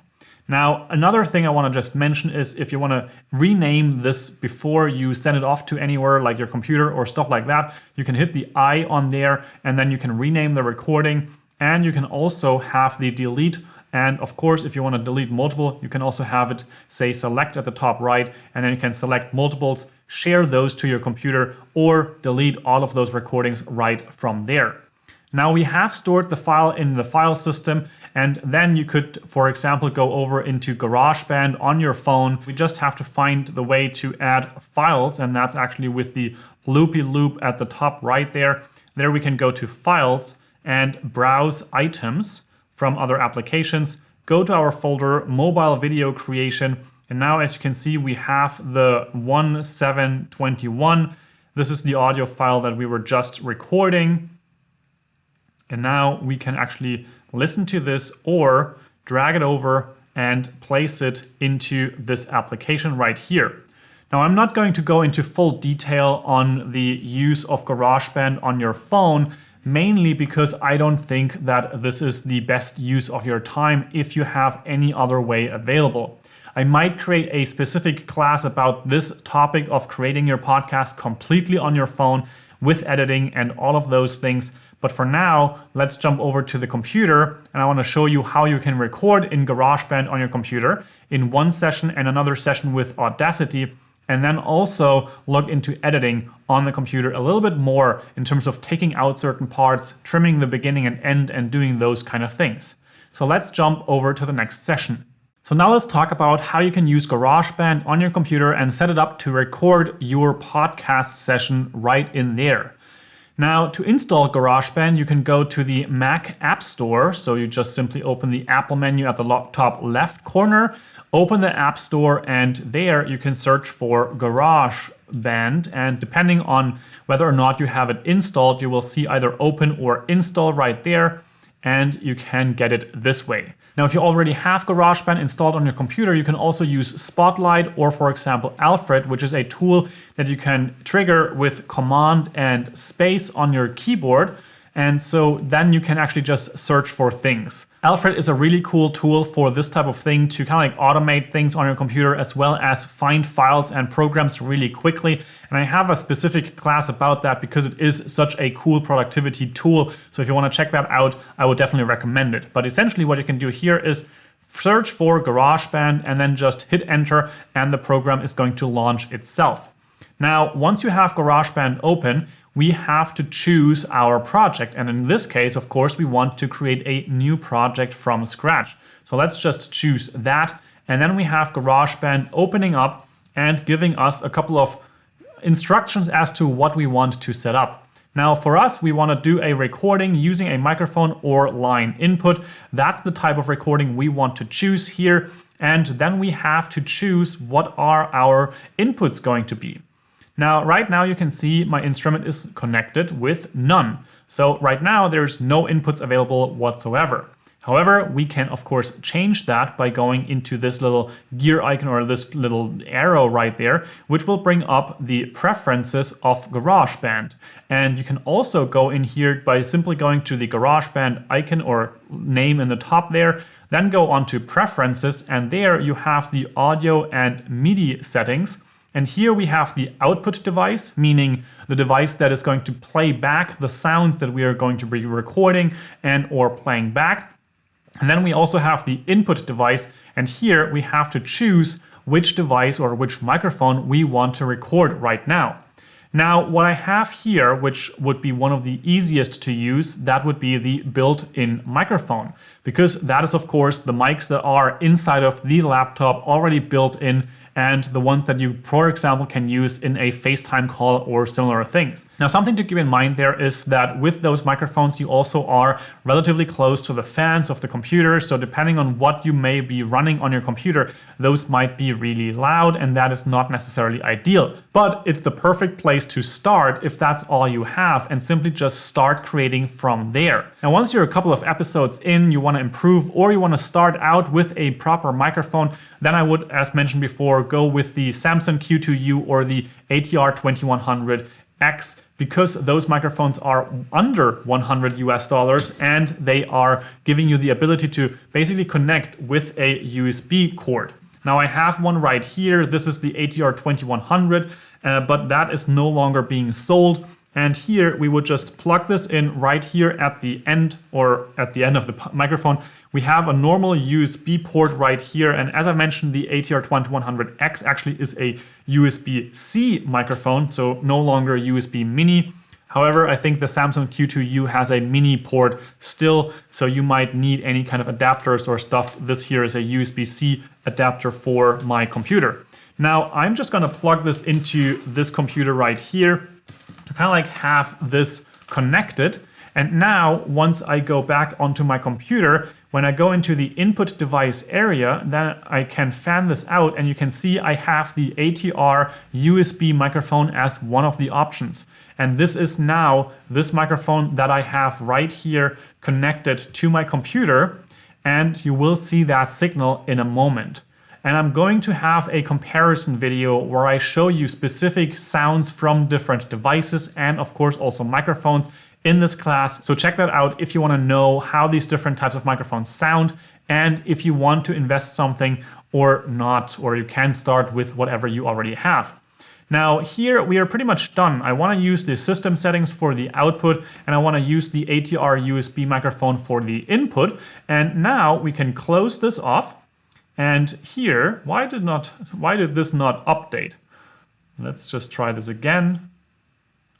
Now, another thing I want to just mention is if you want to rename this before you send it off to anywhere like your computer or stuff like that, you can hit the I on there and then you can rename the recording, and you can also have the delete. And of course, if you want to delete multiple, you can also have it say select at the top right, and then you can select multiples, share those to your computer, or delete all of those recordings right from there. Now we have stored the file in the file system, and then you could, for example, go over into Garageband on your phone. We just have to find the way to add files, and that's actually with the loopy loop at the top right there. There we can go to Files and Browse Items from other applications. Go to our folder, Mobile Video Creation, and now as you can see, we have the 1721. This is the audio file that we were just recording. And now we can actually listen to this or drag it over and place it into this application right here. Now, I'm not going to go into full detail on the use of Garageband on your phone, mainly because I don't think that this is the best use of your time if you have any other way available. I might create a specific class about this topic of creating your podcast completely on your phone with editing and all of those things. But for now, let's jump over to the computer, and I want to show you how you can record in GarageBand on your computer in one session and another session with Audacity. and then also look into editing on the computer a little bit more in terms of taking out certain parts, trimming the beginning and end, and doing those kind of things. So let's jump over to the next session. So now let's talk about how you can use GarageBand on your computer and set it up to record your podcast session right in there. Now, to install GarageBand, you can go to the Mac App Store. So you just simply open the Apple menu at the top left corner, open the App Store, and there you can search for GarageBand. And depending on whether or not you have it installed, you will see either open or install right there, and you can get it this way. Now, if you already have GarageBand installed on your computer, you can also use Spotlight or, for example, Alfred, which is a tool that you can trigger with Command and space on your keyboard. And so then you can actually just search for things. Alfred is a really cool tool for this type of thing to kind of like automate things on your computer as well as find files and programs really quickly. And I have a specific class about that because it is such a cool productivity tool. So if you want to check that out, I would definitely recommend it. But essentially what you can do here is search for GarageBand and then just hit enter, and the program is going to launch itself. Now, once you have GarageBand open, we have to choose our project. And in this case, of course, we want to create a new project from scratch. So let's just choose that. And then we have GarageBand opening up and giving us a couple of instructions as to what we want to set up. Now, for us, we want to do a recording using a microphone or line input. That's the type of recording we want to choose here. And then we have to choose what are our inputs going to be. Now, right now you can see my instrument is connected with none. So right now there's no inputs available whatsoever. However, we can of course change that by going into this little gear icon or this little arrow right there, which will bring up the preferences of GarageBand. And you can also go in here by simply going to the GarageBand icon or name in the top there, then go on to preferences, and there you have the audio and MIDI settings. And here we have the output device, meaning the device that is going to play back the sounds that we are going to be recording and or playing back. And then we also have the input device, and here we have to choose which device or which microphone we want to record right now. Now, what I have here, which would be one of the easiest to use, that would be the built-in microphone, because that is of course the mics that are inside of the laptop already built in, and the ones that you, for example, can use in a FaceTime call or similar things. Now, something to keep in mind there is that with those microphones, you also are relatively close to the fans of the computer. So depending on what you may be running on your computer, those might be really loud, and that is not necessarily ideal. But it's the perfect place to start if that's all you have, and simply just start creating from there. Now, once you're a couple of episodes in, you want to improve, or you want to start out with a proper microphone, then I would, as mentioned before, go with the Samson Q2U or the ATR 2100X, because those microphones are under $100 and they are giving you the ability to basically connect with a USB cord. Now, I have one right here. This is the ATR 2100, but that is no longer being sold. And here we would just plug this in right here at the end, or at the end of the microphone. We have a normal USB port right here. And as I mentioned, the ATR 2100X actually is a USB-C microphone, so no longer USB mini. However, I think the Samsung Q2U has a mini port still, so you might need any kind of adapters or stuff. This here is a USB-C adapter for my computer. Now, I'm just gonna plug this into this computer right here to kind of like have this connected. And now, once I go back onto my computer, when I go into the input device area, then I can fan this out, and you can see I have the ATR USB microphone as one of the options. And this is now this microphone that I have right here connected to my computer, and you will see that signal in a moment. And I'm going to have a comparison video where I show you specific sounds from different devices and of course also microphones in this class. So check that out if you want to know how these different types of microphones sound, and if you want to invest something or not, or you can start with whatever you already have. Now here we are pretty much done. I want to use the system settings for the output, and I want to use the ATR USB microphone for the input. And now we can close this off. And here, why did this not update? Let's just try this again.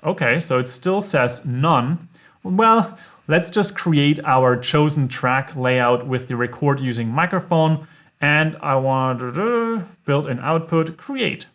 Okay, so it still says none. Well, let's just create our chosen track layout with the record using microphone. And I want to build an output, create.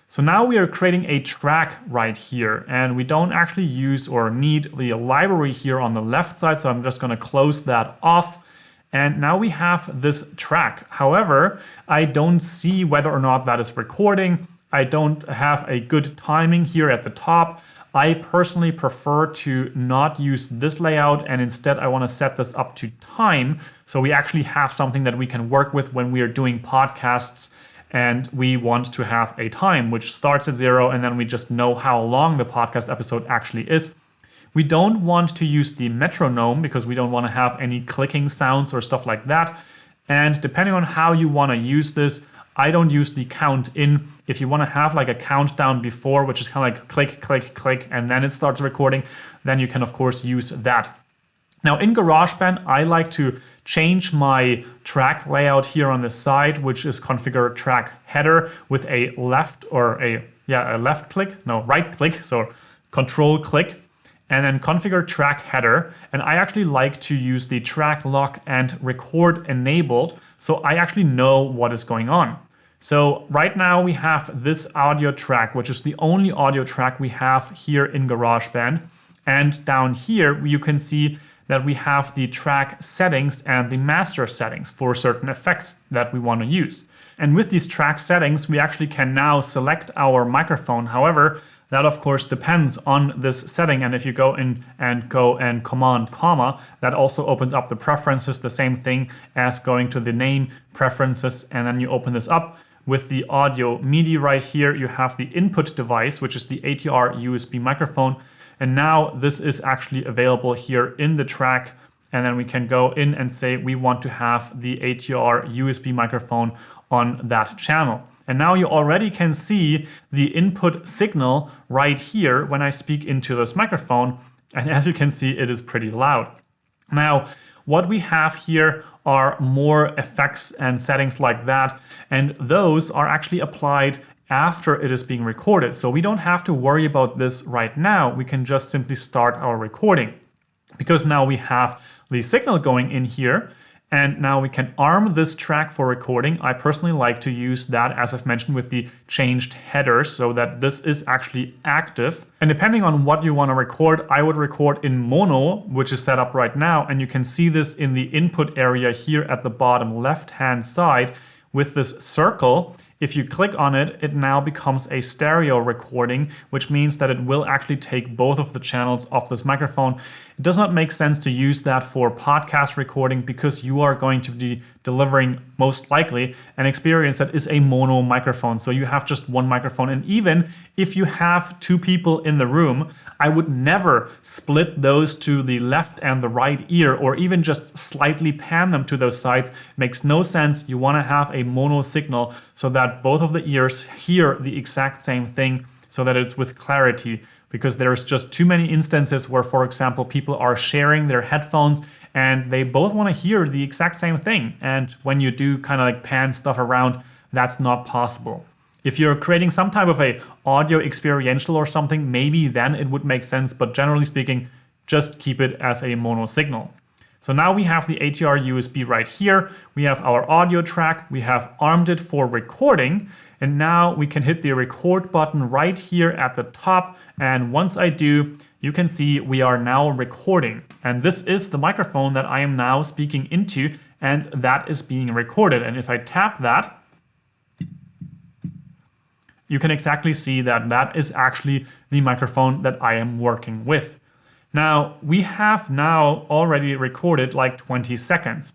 So now we are creating a track right here, and we don't actually use or need the library here on the left side. So I'm just going to close that off. And now we have this track. However, I don't see whether or not that is recording. I don't have a good timing here at the top. I personally prefer to not use this layout, and instead I want to set this up to time. So we actually have something that we can work with when we are doing podcasts, and we want to have a time which starts at 0, and then we just know how long the podcast episode actually is. We don't want to use the metronome because we don't want to have any clicking sounds or stuff like that. And depending on how you want to use this, I don't use the count in. If you want to have like a countdown before, which is kind of like click, click, click, and then it starts recording, then you can of course use that. Now in GarageBand, I like to change my track layout here on the side, which is configure track header with a right click, so control click, and then configure track header. And I actually like to use the track lock and record enabled, so I actually know what is going on. So right now we have this audio track, which is the only audio track we have here in GarageBand. And down here, you can see that we have the track settings and the master settings for certain effects that we want to use. And with these track settings, we actually can now select our microphone. However, that of course depends on this setting. And if you go in and command comma, that also opens up the preferences, the same thing as going to the name preferences. And then you open this up. With the audio MIDI right here, you have the input device, which is the ATR USB microphone. And now this is actually available here in the track. And then we can go in and say we want to have the ATR USB microphone on that channel. And now you already can see the input signal right here when I speak into this microphone. And as you can see, it is pretty loud. Now, what we have here are more effects and settings like that. And those are actually applied after it is being recorded. So we don't have to worry about this right now. We can just simply start our recording because now we have the signal going in here. And now we can arm this track for recording. I personally like to use that, as I've mentioned, with the changed headers so that this is actually active. And depending on what you want to record, I would record in mono, which is set up right now. And you can see this in the input area here at the bottom left-hand side with this circle. If you click on it, it now becomes a stereo recording, which means that it will actually take both of the channels off this microphone. It does not make sense to use that for podcast recording because you are going to be delivering most likely an experience that is a mono microphone. So you have just one microphone. And even if you have two people in the room, I would never split those to the left and the right ear or even just slightly pan them to those sides. It makes no sense. You want to have a mono signal so that both of the ears hear the exact same thing so that it's with clarity, because there's just too many instances where, for example, people are sharing their headphones and they both want to hear the exact same thing. And when you do kind of like pan stuff around, that's not possible. If you're creating some type of a audio experiential or something, maybe then it would make sense. But generally speaking, just keep it as a mono signal. So now we have the ATR USB right here. We have our audio track. We have armed it for recording. And now we can hit the record button right here at the top. And once I do, you can see we are now recording. And this is the microphone that I am now speaking into, and that is being recorded. And if I tap that, you can exactly see that that is actually the microphone that I am working with. Now, we have now already recorded like 20 seconds.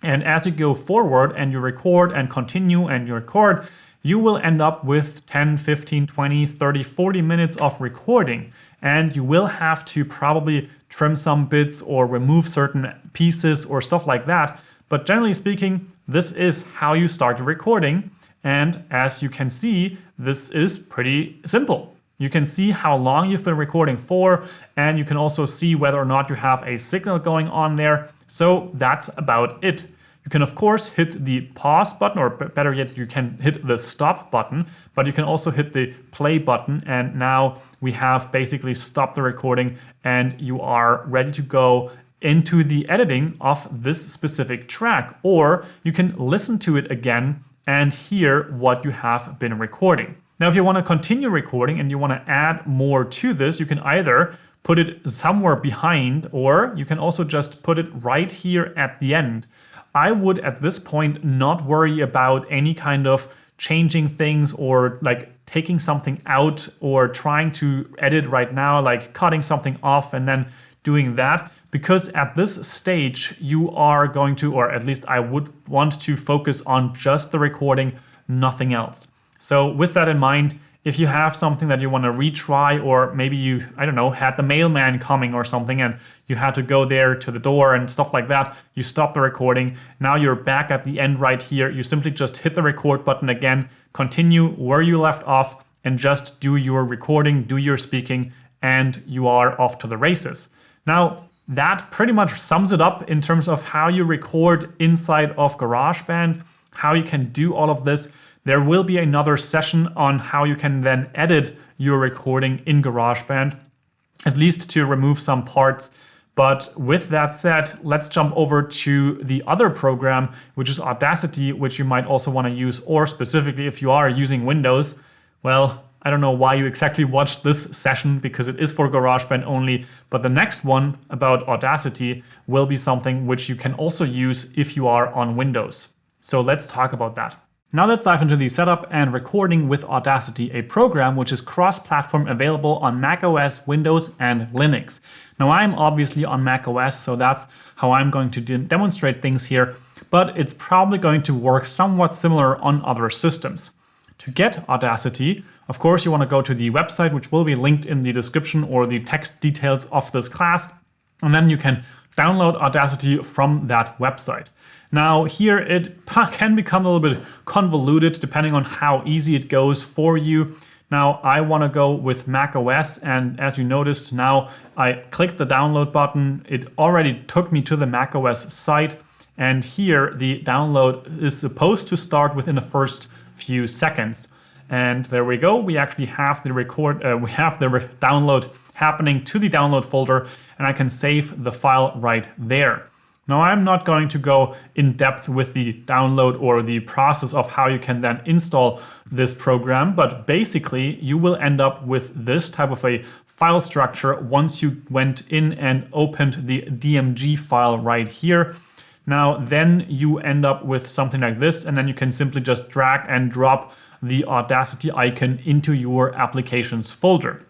And as you go forward and you record and continue and you record, you will end up with 10, 15, 20, 30, 40 minutes of recording. And you will have to probably trim some bits or remove certain pieces or stuff like that. But generally speaking, this is how you start recording. And as you can see, this is pretty simple. You can see how long you've been recording for, and you can also see whether or not you have a signal going on there. So that's about it. You can of course hit the pause button, or better yet, you can hit the stop button, but you can also hit the play button, and now we have basically stopped the recording and you are ready to go into the editing of this specific track. Or you can listen to it again and hear what you have been recording. Now, if you want to continue recording and you want to add more to this, you can either put it somewhere behind, or you can also just put it right here at the end. I would at this point not worry about any kind of changing things or like taking something out or trying to edit right now, like cutting something off and then doing that, because at this stage you are going to, or at least I would want to focus on just the recording, nothing else. So with that in mind, if you have something that you want to retry, or maybe you, I don't know, had the mailman coming or something and you had to go there to the door and stuff like that, you stop the recording. Now you're back at the end right here. You simply just hit the record button again, continue where you left off, and just do your recording, do your speaking, and you are off to the races. Now, that pretty much sums it up in terms of how you record inside of GarageBand, how you can do all of this. There will be another session on how you can then edit your recording in GarageBand, at least to remove some parts. But with that said, let's jump over to the other program, which is Audacity, which you might also want to use, or specifically if you are using Windows. Well, I don't know why you exactly watched this session, because it is for GarageBand only, but the next one about Audacity will be something which you can also use if you are on Windows. So let's talk about that. Now let's dive into the setup and recording with Audacity, a program which is cross-platform, available on macOS, Windows, and Linux. Now I'm obviously on macOS, so that's how I'm going to demonstrate things here, but it's probably going to work somewhat similar on other systems. To get Audacity, of course, you want to go to the website, which will be linked in the description or the text details of this class, and then you can download Audacity from that website. Now here it can become a little bit convoluted depending on how easy it goes for you. Now I want to go with macOS, and as you noticed, now I clicked the download button. It already took me to the macOS site, and here the download is supposed to start within the first few seconds. And there we go. We actually have the download happening to the download folder, and I can save the file right there. Now I'm not going to go in depth with the download or the process of how you can then install this program, but basically you will end up with this type of a file structure once you went in and opened the DMG file right here. Now then you end up with something like this, and then you can simply just drag and drop the Audacity icon into your applications folder.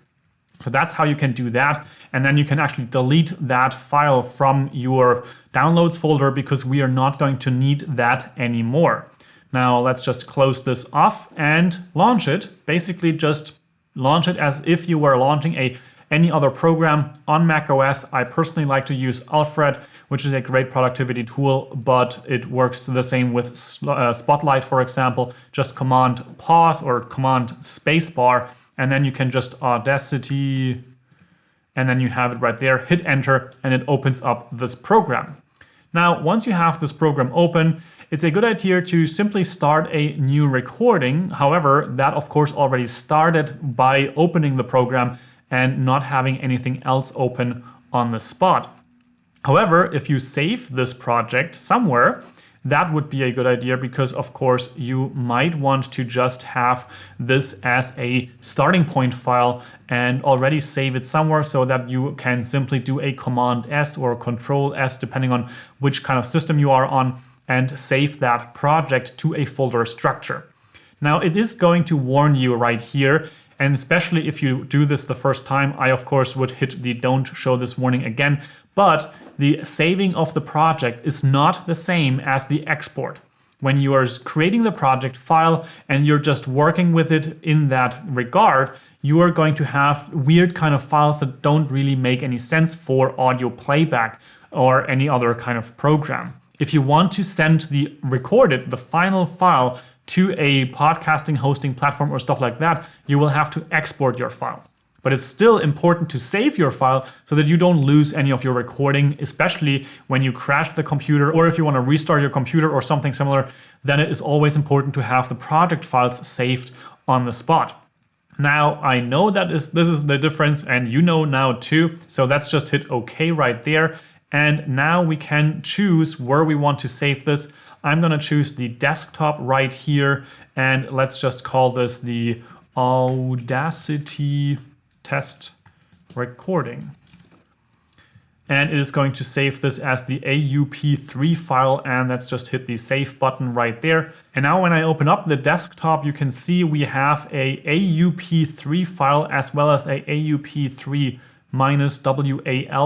So that's how you can do that. And then you can actually delete that file from your downloads folder, because we are not going to need that anymore. Now let's just close this off and launch it. Basically just launch it as if you were launching any other program on macOS. I personally like to use Alfred, which is a great productivity tool, but it works the same with Spotlight, for example. Just Command pause or Command spacebar, and then you can just Audacity, and then you have it right there, hit enter, and it opens up this program. Now, once you have this program open, it's a good idea to simply start a new recording. However, that of course already started by opening the program and not having anything else open on the spot. However, if you save this project somewhere, that would be a good idea, because of course you might want to just have this as a starting point file and already save it somewhere, so that you can simply do a Command S or Control S, depending on which kind of system you are on, and save that project to a folder structure. Now it is going to warn you right here, and especially if you do this the first time, I of course would hit the don't show this warning again, but the saving of the project is not the same as the export. When you are creating the project file and you're just working with it in that regard, you are going to have weird kind of files that don't really make any sense for audio playback or any other kind of program. If you want to send the final file to a podcasting hosting platform or stuff like that, you will have to export your file. But it's still important to save your file so that you don't lose any of your recording, especially when you crash the computer, or if you want to restart your computer or something similar, then it is always important to have the project files saved on the spot. Now, I know that this is the difference, and you know now too, so let's just hit OK right there. And now we can choose where we want to save this. I'm going to choose the desktop right here, and let's just call this the Audacity test recording. And it is going to save this as the AUP3 file, and let's just hit the save button right there. And now when I open up the desktop, you can see we have a AUP3 file as well as a AUP3-WAL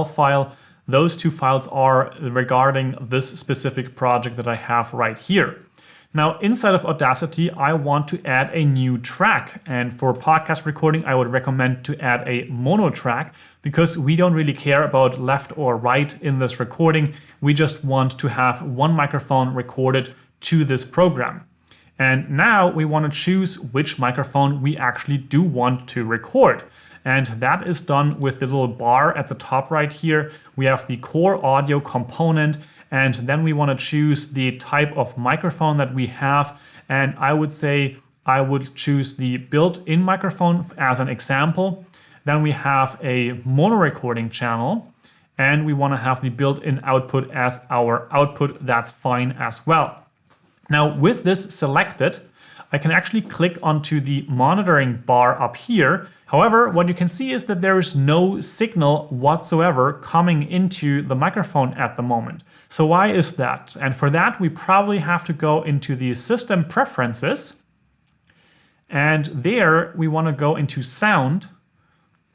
file. Those two files are regarding this specific project that I have right here. Now, inside of Audacity, I want to add a new track. And for podcast recording, I would recommend to add a mono track because we don't really care about left or right in this recording. We just want to have one microphone recorded to this program. And now we want to choose which microphone we actually do want to record. And that is done with the little bar at the top right here. We have the core audio component, and then we want to choose the type of microphone that we have. And I would say I would choose the built-in microphone as an example. Then we have a mono recording channel, and we want to have the built-in output as our output. That's fine as well. Now with this selected, I can actually click onto the monitoring bar up here. However, what you can see is that there is no signal whatsoever coming into the microphone at the moment. So why is that? And for that, we probably have to go into the system preferences. And there we want to go into sound.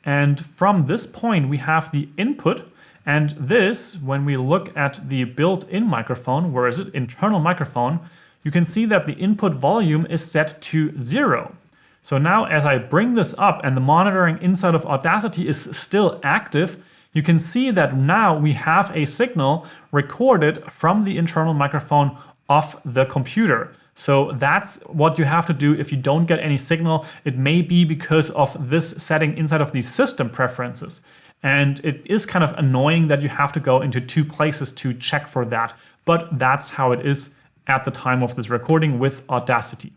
And from this point, we have the input. And this, when we look at the built-in microphone, where is it? Internal microphone, you can see that the input volume is set to 0. So now as I bring this up and the monitoring inside of Audacity is still active, you can see that now we have a signal recorded from the internal microphone of the computer. So that's what you have to do if you don't get any signal. It may be because of this setting inside of these system preferences. And it is kind of annoying that you have to go into two places to check for that. But that's how it is at the time of this recording with Audacity.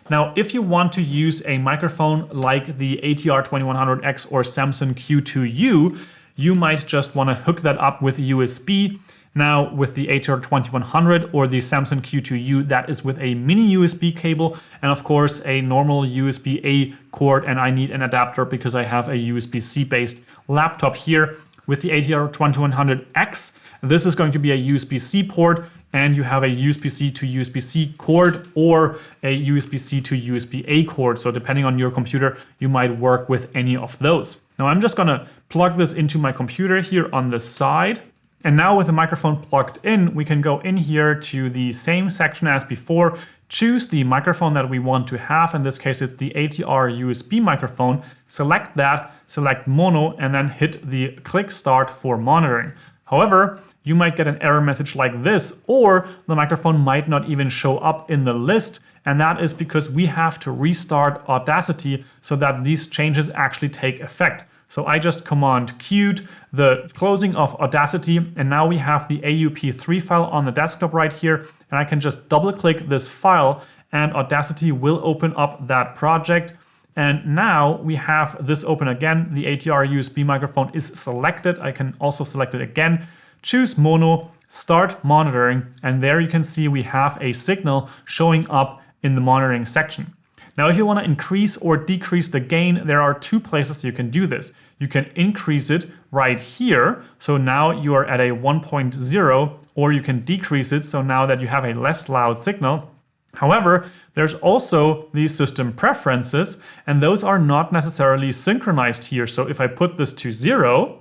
Now, if you want to use a microphone like the ATR2100X or Samson Q2U, you might just want to hook that up with USB. Now, with the ATR2100 or the Samson Q2U, that is with a mini USB cable and of course a normal USB-A cord, and I need an adapter because I have a USB-C based laptop here. With the ATR2100X, this is going to be a USB-C port, and you have a USB-C to USB-C cord or a USB-C to USB-A cord. So depending on your computer, you might work with any of those. Now I'm just gonna plug this into my computer here on the side. And now with the microphone plugged in, we can go in here to the same section as before, choose the microphone that we want to have. In this case, it's the ATR USB microphone. Select that, select mono, and then hit the click start for monitoring. However, you might get an error message like this, or the microphone might not even show up in the list. And that is because we have to restart Audacity so that these changes actually take effect. So I just command Q'd the closing of Audacity, and now we have the AUP3 file on the desktop right here. And I can just double click this file and Audacity will open up that project. And now we have this open again. The ATR USB microphone is selected. I can also select it again. Choose mono, start monitoring, and there you can see we have a signal showing up in the monitoring section. Now, if you want to increase or decrease the gain, there are two places you can do this. You can increase it right here. So now you are at a 1.0, or you can decrease it. So now that you have a less loud signal. However, there's also these system preferences, and those are not necessarily synchronized here. So if I put this to 0,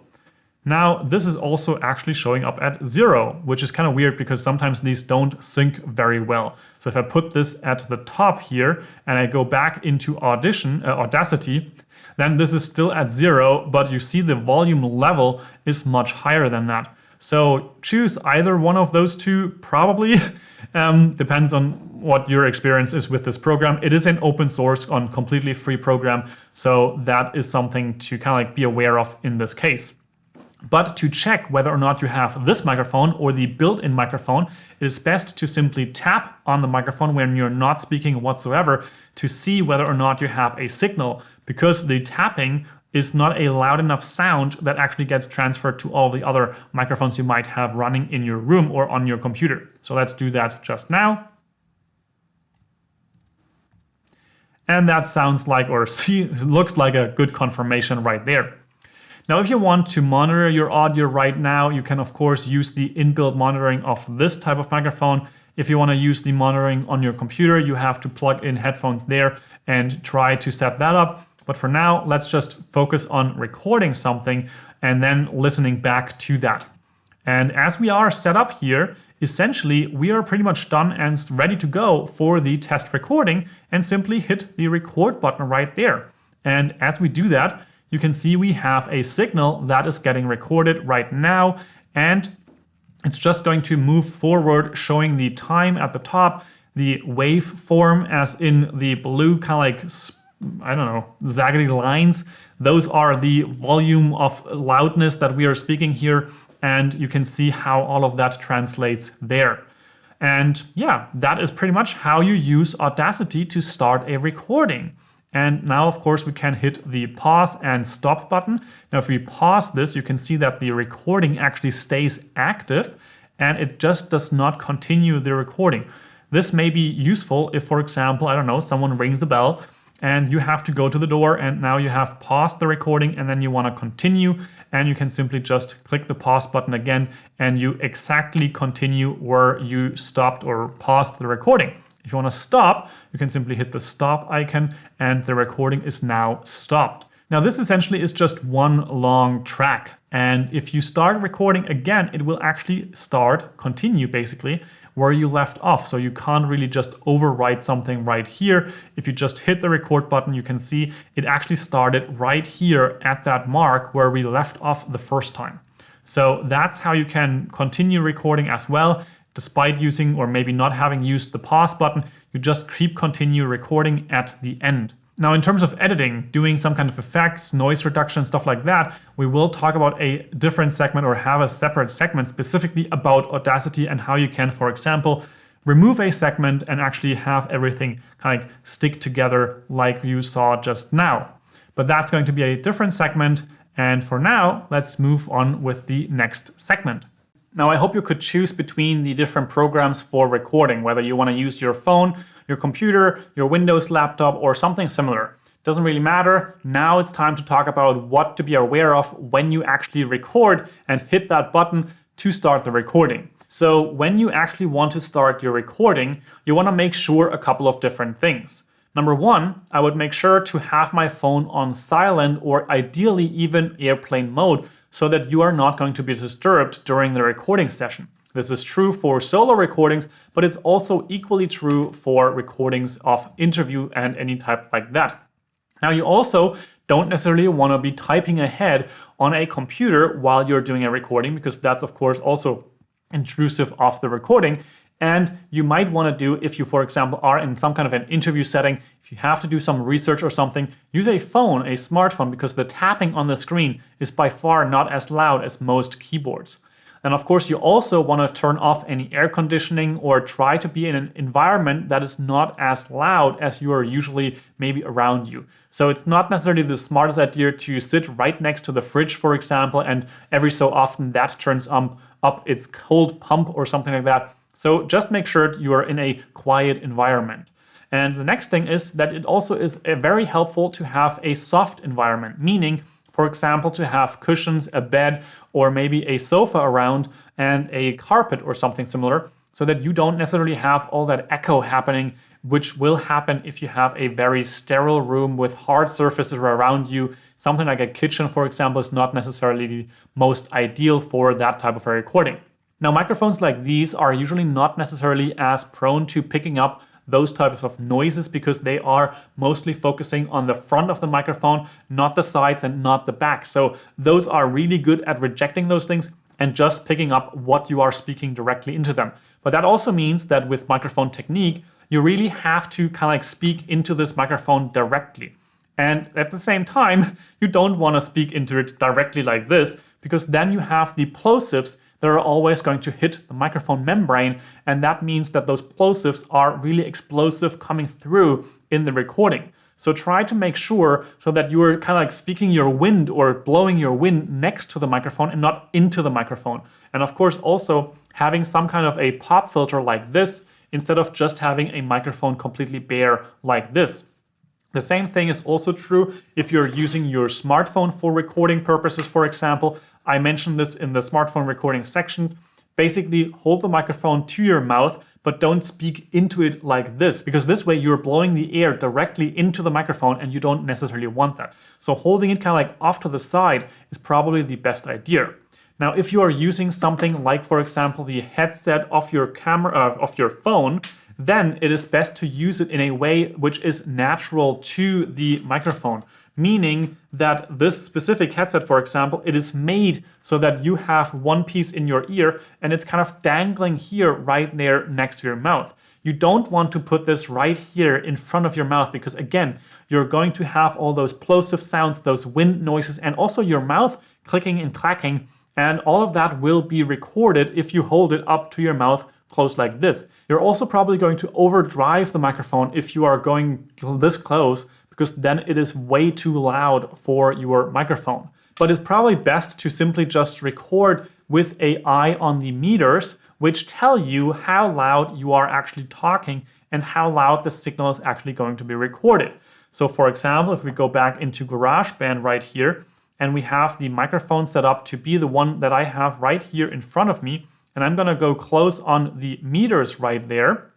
now this is also actually showing up at 0, which is kind of weird because sometimes these don't sync very well. So if I put this at the top here and I go back into Audacity, then this is still at 0, but you see the volume level is much higher than that. So choose either one of those two, probably. Depends on what your experience is with this program. It is an open source on completely free program, so that is something to kind of like be aware of in this case. But to check whether or not you have this microphone or the built-in microphone, it is best to simply tap on the microphone when you're not speaking whatsoever to see whether or not you have a signal, because the tapping is not a loud enough sound that actually gets transferred to all the other microphones you might have running in your room or on your computer. So let's do that just now. And that sounds like, or looks like a good confirmation right there. Now, if you want to monitor your audio right now, you can of course use the inbuilt monitoring of this type of microphone. If you want to use the monitoring on your computer, you have to plug in headphones there and try to set that up. But for now, let's just focus on recording something and then listening back to that. And as we are set up here, essentially we are pretty much done and ready to go for the test recording, and simply hit the record button right there. And as we do that, you can see we have a signal that is getting recorded right now, and it's just going to move forward, showing the time at the top, the waveform as in the blue kind of like, I don't know, zaggedy lines. Those are the volume of loudness that we are speaking here, and you can see how all of that translates there. And yeah, that is pretty much how you use Audacity to start a recording. And now, of course, we can hit the pause and stop button. Now, if we pause this, you can see that the recording actually stays active and it just does not continue the recording. This may be useful if, for example, I don't know, someone rings the bell and you have to go to the door, and now you have paused the recording and then you want to continue, and you can simply just click the pause button again and you exactly continue where you stopped or paused the recording. If you want to stop, you can simply hit the stop icon and the recording is now stopped. Now this essentially is just one long track, and if you start recording again, it will actually continue basically where you left off. So you can't really just overwrite something right here. If you just hit the record button, you can see it actually started right here at that mark where we left off the first time. So that's how you can continue recording as well. Despite using or maybe not having used the pause button, you just keep continue recording at the end. Now, in terms of editing, doing some kind of effects, noise reduction, stuff like that, we will talk about a different segment or have a separate segment specifically about Audacity and how you can, for example, remove a segment and actually have everything kind of stick together like you saw just now. But that's going to be a different segment. And for now, let's move on with the next segment. Now, I hope you could choose between the different programs for recording, whether you want to use your phone, your computer, your Windows laptop, or something similar. Doesn't really matter. Now it's time to talk about what to be aware of when you actually record and hit that button to start the recording. So when you actually want to start your recording, you want to make sure a couple of different things. Number one, I would make sure to have my phone on silent or ideally even airplane mode, so that you are not going to be disturbed during the recording session. This is true for solo recordings, but it's also equally true for recordings of interview and any type like that. Now, you also don't necessarily want to be typing ahead on a computer while you're doing a recording, because that's of course also intrusive of the recording. And you might want to do, if you, for example, are in some kind of an interview setting, if you have to do some research or something, use a phone, a smartphone, because the tapping on the screen is by far not as loud as most keyboards. And of course, you also want to turn off any air conditioning or try to be in an environment that is not as loud as you are usually maybe around you. So it's not necessarily the smartest idea to sit right next to the fridge, for example, and every so often that turns up its cold pump or something like that. So just make sure you are in a quiet environment. And the next thing is that it also is very helpful to have a soft environment, meaning, for example, to have cushions, a bed, or maybe a sofa around and a carpet or something similar, so that you don't necessarily have all that echo happening, which will happen if you have a very sterile room with hard surfaces around you. Something like a kitchen, for example, is not necessarily the most ideal for that type of a recording. Now, microphones like these are usually not necessarily as prone to picking up those types of noises, because they are mostly focusing on the front of the microphone, not the sides and not the back. So those are really good at rejecting those things and just picking up what you are speaking directly into them. But that also means that with microphone technique, you really have to kind of like speak into this microphone directly. And at the same time, you don't want to speak into it directly like this, because then you have the plosives that are always going to hit the microphone membrane. And that means that those plosives are really explosive coming through in the recording. So try to make sure so that you're kind of like speaking your wind or blowing your wind next to the microphone and not into the microphone. And of course, also having some kind of a pop filter like this, instead of just having a microphone completely bare like this. The same thing is also true if you're using your smartphone for recording purposes, for example. I mentioned this in the smartphone recording section. Basically, hold the microphone to your mouth, but don't speak into it like this, because this way you're blowing the air directly into the microphone and you don't necessarily want that. So holding it kind of like off to the side is probably the best idea. Now, if you are using something like, for example, the headset of your camera, of your phone, then it is best to use it in a way which is natural to the microphone. Meaning that this specific headset, for example, it is made so that you have one piece in your ear and it's kind of dangling here right there next to your mouth. You don't want to put this right here in front of your mouth, because again, you're going to have all those plosive sounds, those wind noises, and also your mouth clicking and clacking. And all of that will be recorded if you hold it up to your mouth close like this. You're also probably going to overdrive the microphone if you are going this close, because then it is way too loud for your microphone. But it's probably best to simply just record with an eye on the meters, which tell you how loud you are actually talking and how loud the signal is actually going to be recorded. So for example, if we go back into Garageband right here, and we have the microphone set up to be the one that I have right here in front of me, and I'm gonna go close on the meters right there.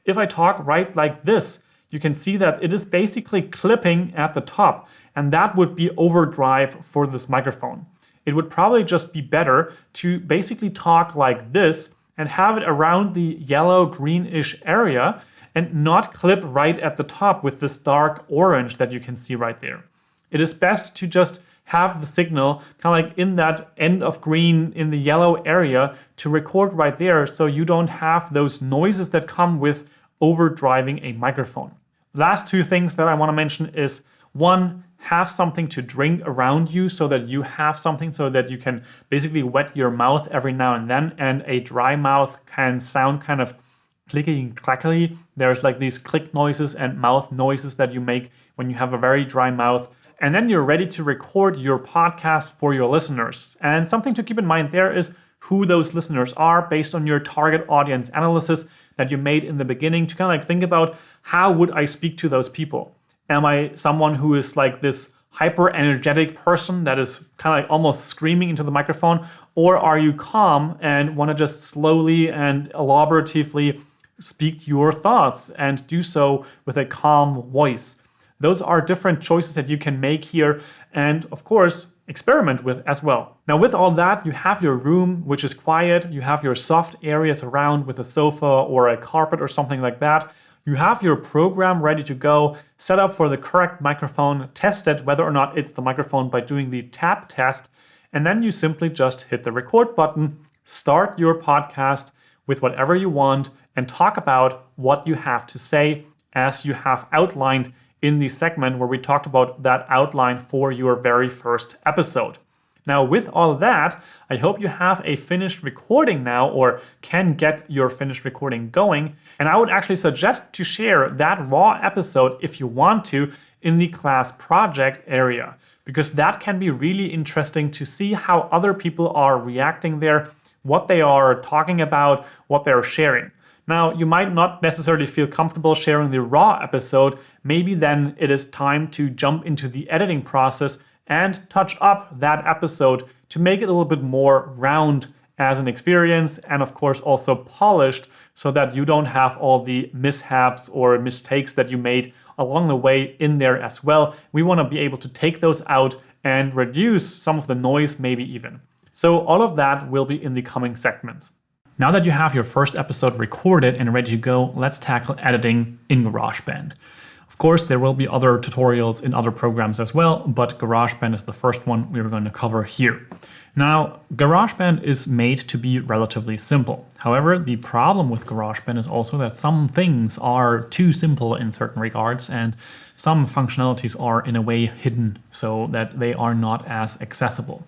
If I talk right like this, you can see that it is basically clipping at the top, and that would be overdrive for this microphone. It would probably just be better to basically talk like this and have it around the yellow greenish area and not clip right at the top with this dark orange that you can see right there. It is best to just have the signal kind of like in that end of green in the yellow area to record right there, so you don't have those noises that come with overdriving a microphone. Last two things that I want to mention is, one, have something to drink around you so that you have something so that you can basically wet your mouth every now and then, and a dry mouth can sound kind of clicky and clackly. There's like these click noises and mouth noises that you make when you have a very dry mouth. And then you're ready to record your podcast for your listeners. And something to keep in mind there is who those listeners are based on your target audience analysis that you made in the beginning, to kind of like think about, how would I speak to those people? Am I someone who is like this hyper energetic person that is kind of like almost screaming into the microphone? Or are you calm and want to just slowly and elaboratively speak your thoughts and do so with a calm voice? Those are different choices that you can make here, and of course, experiment with as well. Now with all that, you have your room, which is quiet. You have your soft areas around with a sofa or a carpet or something like that. You have your program ready to go, set up for the correct microphone, test it whether or not it's the microphone by doing the tap test, and then you simply just hit the record button, start your podcast with whatever you want, and talk about what you have to say as you have outlined in the segment where we talked about that outline for your very first episode. Now, with all that, I hope you have a finished recording now, or can get your finished recording going. And I would actually suggest to share that raw episode, if you want to, in the class project area, because that can be really interesting to see how other people are reacting there, what they are talking about, what they're sharing. Now, you might not necessarily feel comfortable sharing the raw episode. Maybe then it is time to jump into the editing process and touch up that episode to make it a little bit more round as an experience, and of course also polished, so that you don't have all the mishaps or mistakes that you made along the way in there as well. We want to be able to take those out and reduce some of the noise maybe even. So all of that will be in the coming segments. Now that you have your first episode recorded and ready to go, let's tackle editing in Garageband. Of course, there will be other tutorials in other programs as well, but GarageBand is the first one we're going to cover here. Now, GarageBand is made to be relatively simple. However, the problem with GarageBand is also that some things are too simple in certain regards, and some functionalities are in a way hidden so that they are not as accessible.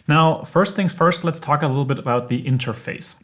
Now, first things first, let's talk a little bit about the interface.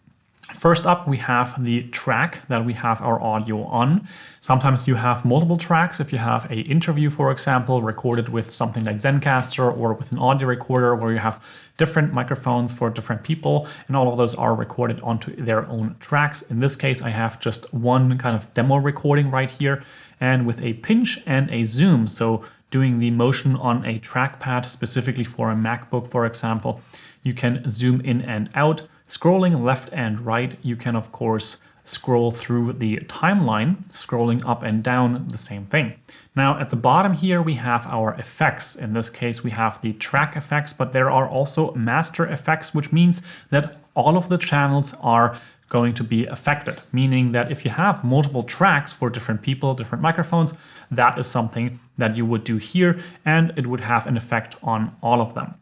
First up, we have the track that we have our audio on. Sometimes you have multiple tracks. If you have an interview, for example, recorded with something like Zencastr or with an audio recorder where you have different microphones for different people, and all of those are recorded onto their own tracks. In this case, I have just one kind of demo recording right here, and with a pinch and a zoom. So doing the motion on a trackpad specifically for a MacBook, for example, you can zoom in and out. Scrolling left and right, you can of course scroll through the timeline. Scrolling up and down, the same thing. Now at the bottom here we have our effects. In this case we have the track effects, but there are also master effects, which means that all of the channels are going to be affected, meaning that if you have multiple tracks for different people, different microphones, that is something that you would do here, and it would have an effect on all of them.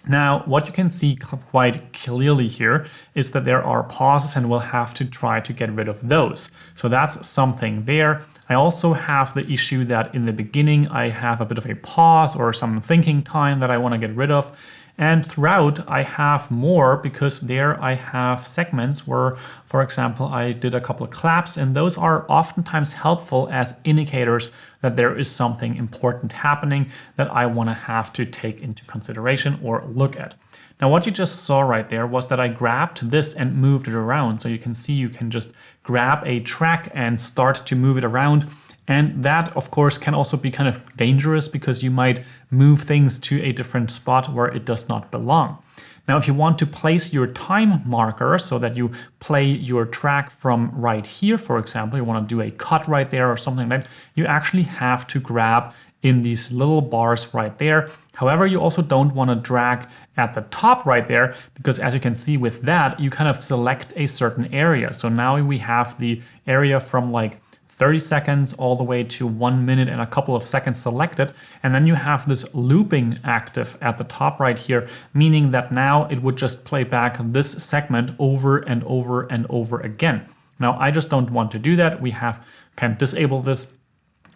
Now, what you can see quite clearly here is that there are pauses, and we'll have to try to get rid of those. So that's something there. I also have the issue that in the beginning I have a bit of a pause or some thinking time that I want to get rid of. And throughout I have more, because there I have segments where, for example, I did a couple of claps, and those are oftentimes helpful as indicators that there is something important happening that I want to have to take into consideration or look at. Now, what you just saw right there was that I grabbed this and moved it around. So you can see you can just grab a track and start to move it around. And that, of course, can also be kind of dangerous because you might move things to a different spot where it does not belong. Now, if you want to place your time marker so that you play your track from right here, for example, you want to do a cut right there or something like that, you actually have to grab in these little bars right there. However, you also don't want to drag at the top right there, because as you can see with that, you kind of select a certain area. So now we have the area from like 30 seconds all the way to 1 minute and a couple of seconds selected. And then you have this looping active at the top right here, meaning that now it would just play back this segment over and over and over again. Now, I just don't want to do that. We can disable this.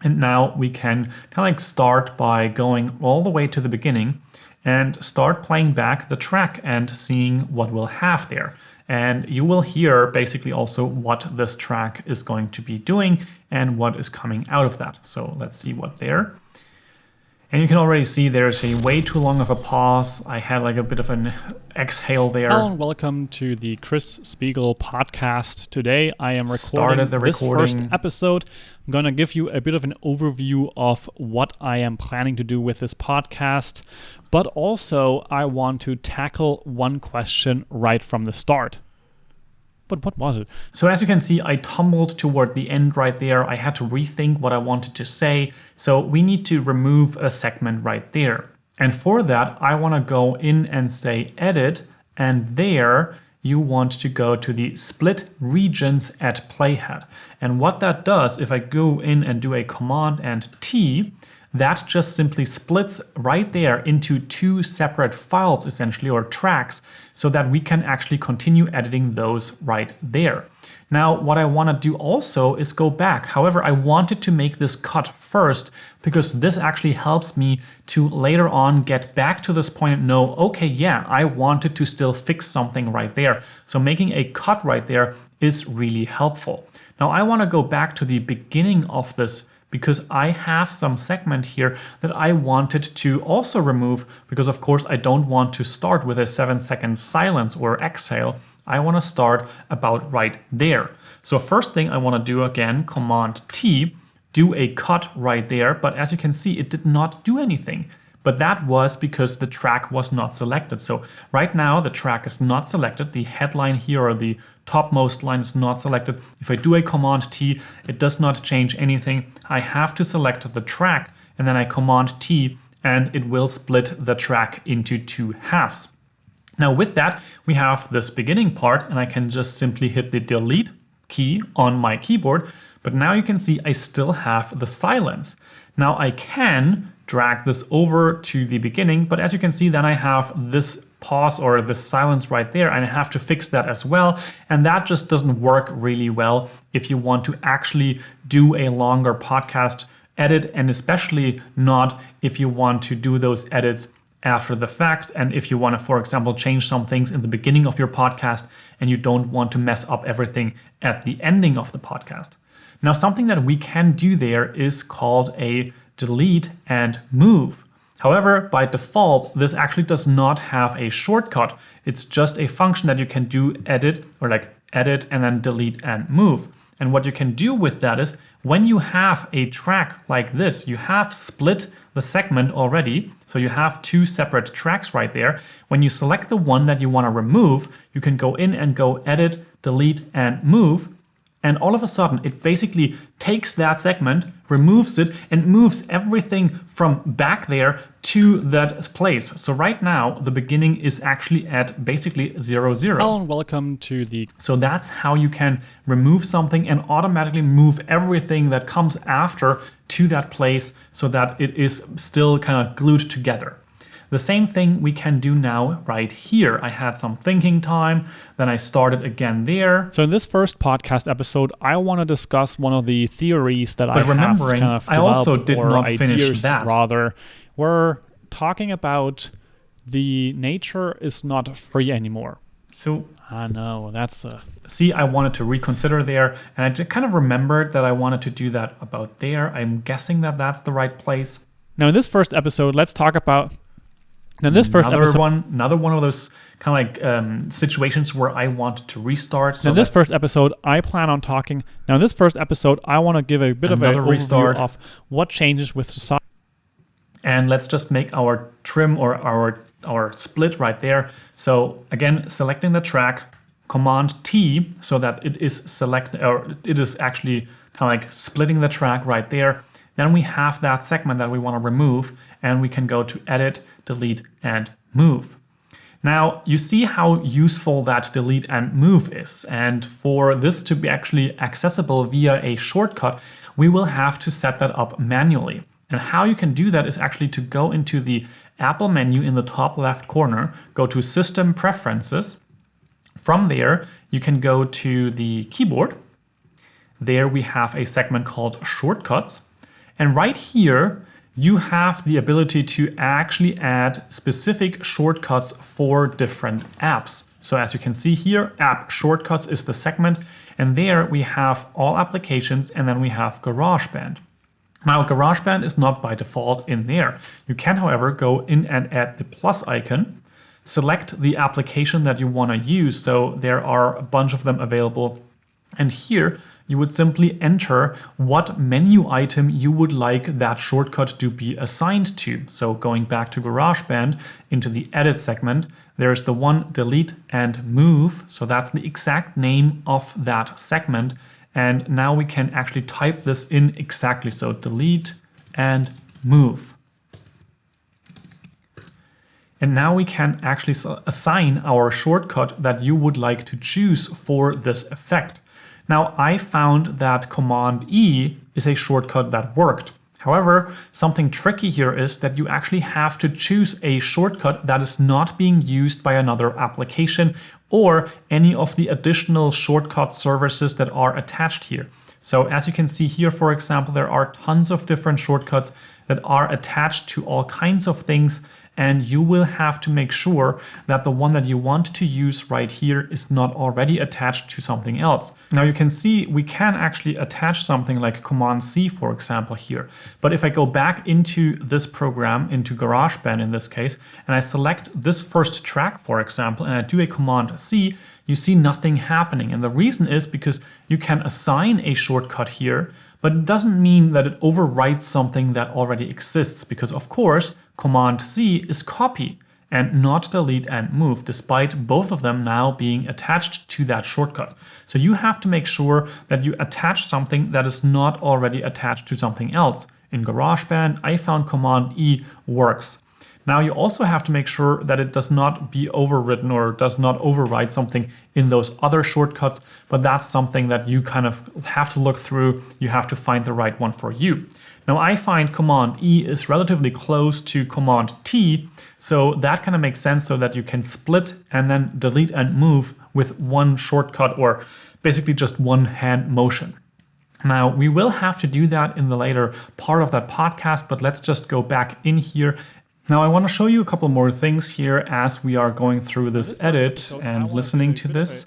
And now we can kind of like start by going all the way to the beginning and start playing back the track and seeing what we'll have there. And you will hear basically also what this track is going to be doing and what is coming out of that. So let's see what there. And you can already see there's a way too long of a pause. I had like a bit of an exhale there. Hello and welcome to the Chris Spiegel podcast. Today I am recording this first episode. I'm going to give you a bit of an overview of what I am planning to do with this podcast. But also I want to tackle one question right from the start. But what was it? So as you can see, I tumbled toward the end right there. I had to rethink what I wanted to say. So we need to remove a segment right there. And for that, I want to go in and say edit. And there you want to go to the split regions at playhead. And what that does, if I go in and do a command and T, that just simply splits right there into two separate files, essentially, or tracks, so that we can actually continue editing those right there. Now, what I want to do also is go back. However, I wanted to make this cut first because this actually helps me to later on get back to this point and know, okay, yeah, I wanted to still fix something right there. So making a cut right there is really helpful. Now, I want to go back to the beginning of this because I have some segment here that I wanted to also remove, because of course I don't want to start with a 7-second silence or exhale. I want to start about right there. So first thing I want to do, again, Command T, do a cut right there. But as you can see, it did not do anything. But that was because the track was not selected. So right now the track is not selected. The headline here, or the topmost line, is not selected. If I do a Command T, it does not change anything. I have to select the track, and then I Command T, and it will split the track into two halves. Now with that, we have this beginning part, and I can just simply hit the delete key on my keyboard. But now you can see I still have the silence. Now I can drag this over to the beginning, but as you can see, then I have this pause or this silence right there, and I have to fix that as well. And that just doesn't work really well if you want to actually do a longer podcast edit, and especially not if you want to do those edits after the fact. And if you want to, for example, change some things in the beginning of your podcast and you don't want to mess up everything at the ending of the podcast. Now, something that we can do there is called a delete and move. However, by default, this actually does not have a shortcut. It's just a function that you can do edit and then delete and move. And what you can do with that is when you have a track like this, you have split the segment already. So you have two separate tracks right there. When you select the one that you want to remove, you can go in and go edit, delete, and move. And all of a sudden, it basically takes that segment, removes it, and moves everything from back there to that place. So right now, the beginning is actually at basically 0, 0. Hello and welcome to the... So that's how you can remove something and automatically move everything that comes after to that place so that it is still kind of glued together. The same thing we can do now right here. I had some thinking time, then I started again there. So in this first podcast episode, I want to discuss one of the theories that I have kind of I also did not finish that. Rather, we're talking about the nature is not free anymore. So I know that's See, I wanted to reconsider there, and I just kind of remembered that I wanted to do that about there. I'm guessing that that's the right place. Now in this first episode, let's talk about Another one of those kind of like situations where I want to restart. So in this first episode, I plan on talking. Now in this first episode, I want to give a bit of an overview of what changes with society. And let's just make our trim or our split right there. So again, selecting the track, Command T, so that it is actually kind of like splitting the track right there. Then we have that segment that we want to remove, and we can go to edit, delete, and move. Now, you see how useful that delete and move is. And for this to be actually accessible via a shortcut, we will have to set that up manually. And how you can do that is actually to go into the Apple menu in the top left corner, go to System Preferences. From there, you can go to the keyboard. There we have a segment called Shortcuts. And right here, you have the ability to actually add specific shortcuts for different apps. So as you can see here, App Shortcuts is the segment. And there we have all applications, and then we have Garageband. Now, Garageband is not by default in there. You can, however, go in and add the plus icon, select the application that you want to use. So there are a bunch of them available. And here, you would simply enter what menu item you would like that shortcut to be assigned to. So going back to GarageBand into the edit segment, there's the one delete and move. So that's the exact name of that segment. And now we can actually type this in exactly. So delete and move. And now we can actually assign our shortcut that you would like to choose for this effect. Now, I found that Command E is a shortcut that worked. However, something tricky here is that you actually have to choose a shortcut that is not being used by another application or any of the additional shortcut services that are attached here. So as you can see here, for example, there are tons of different shortcuts that are attached to all kinds of things, and you will have to make sure that the one that you want to use right here is not already attached to something else. Now you can see we can actually attach something like Command C, for example, here. But if I go back into this program, into GarageBand in this case, and I select this first track, for example, and I do a Command C, you see nothing happening. And the reason is because you can assign a shortcut here, but it doesn't mean that it overwrites something that already exists, because of course, Command C is copy and not delete and move, despite both of them now being attached to that shortcut. So you have to make sure that you attach something that is not already attached to something else. In GarageBand, I found Command E works. Now you also have to make sure that it does not be overwritten or does not override something in those other shortcuts, but that's something that you kind of have to look through. You have to find the right one for you. Now I find Command E is relatively close to Command T, so that kind of makes sense so that you can split and then delete and move with one shortcut or basically just one hand motion. Now, we will have to do that in the later part of that podcast, but let's just go back in here. Now, I want to show you a couple more things here as we are going through this edit and listening to this.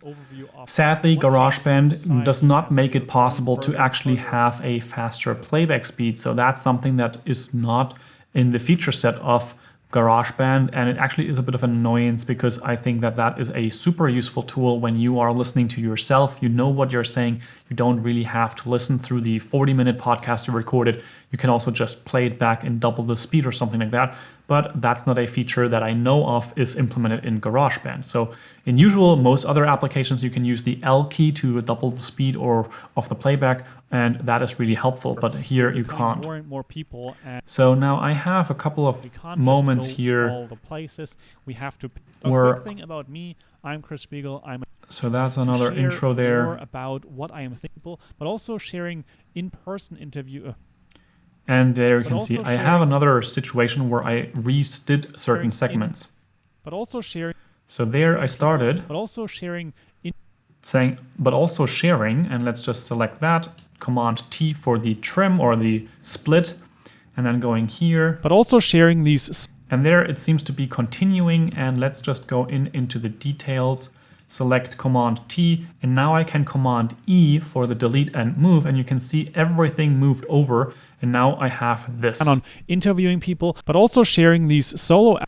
Sadly, Garageband does not make it possible to actually have a faster playback speed, so that's something that is not in the feature set of GarageBand, and it actually is a bit of an annoyance because I think that that is a super useful tool when you are listening to yourself. You know what you're saying. You don't really have to listen through the 40-minute podcast you recorded. You can also just play it back and double the speed or something like that. But that's not a feature that I know of is implemented in GarageBand. So in most other applications, you can use the L key to double the speed or of the playback, and that is really helpful. But here you can't. More people, so now I have a couple of moments here. All the places we have to. Where, quick thing about me, I'm Chris Spiegel. So that's another intro there. More about what I am thinking, but also sharing in-person interview. And there you can see I have another situation where I redid certain segments. But also sharing. So there I started. But also sharing. Saying, but also sharing, and let's just select that. Command T for the trim or the split, and then going here. But also sharing these. And there it seems to be continuing, and let's just go into the details. Select Command T, and now I can Command E for the delete and move, and you can see everything moved over, and now I have this. And on interviewing people, but also sharing these solo.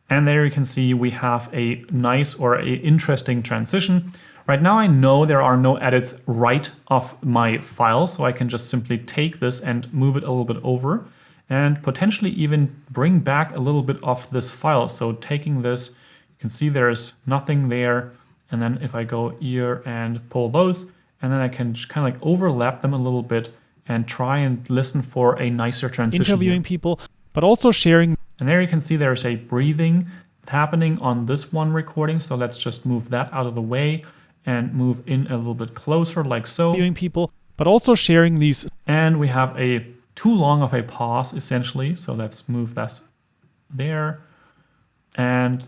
And there you can see we have a nice or a interesting transition. Right now I know there are no edits right of my file, so I can just simply take this and move it a little bit over, and potentially even bring back a little bit of this file. So taking this, you can see there's nothing there. And then if I go here and pull those, and then I can kind of like overlap them a little bit and try and listen for a nicer transition. Interviewing people, but also sharing. And there you can see there's a breathing happening on this one recording. So let's just move that out of the way and move in a little bit closer like so. Interviewing people, but also sharing these. And we have a too long of a pause essentially. So let's move that there. And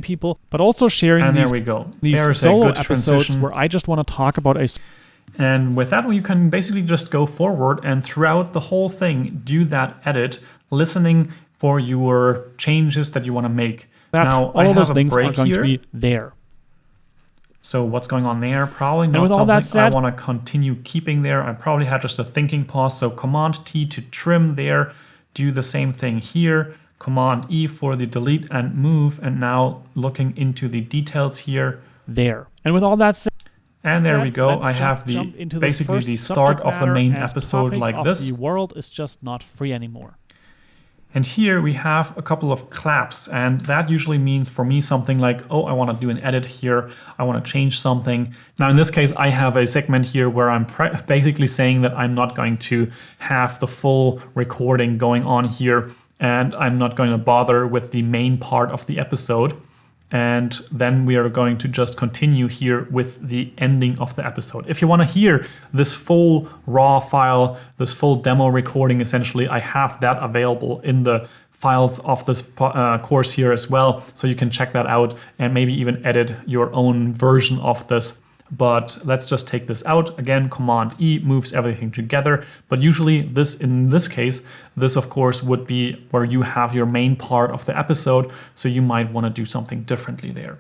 people, but also sharing. And there we go. These There's solo a good episodes transition where I just want to talk about a. And with that, you can basically just go forward and throughout the whole thing, do that edit, listening for your changes that you want to make. Now, all of those have a things break are going here. to be there. So what's going on there? Probably not something I want to continue keeping there. I probably had just a thinking pause. So Command T to trim there. Do the same thing here. Command E for the delete and move. And now looking into the details here. There. And with all that said, and there we go. I have basically the start of the main episode like this. The world is just not free anymore. And here we have a couple of claps, and that usually means for me something like, oh, I want to do an edit here. I want to change something. Now in this case, I have a segment here where I'm basically saying that I'm not going to have the full recording going on here, and I'm not going to bother with the main part of the episode. And then we are going to just continue here with the ending of the episode. If you want to hear this full raw file, this full demo recording, essentially, I have that available in the files of this course here as well. So you can check that out and maybe even edit your own version of this. But let's just take this out. Again, Command E moves everything together. But usually in this case, this of course would be where you have your main part of the episode. So you might want to do something differently there.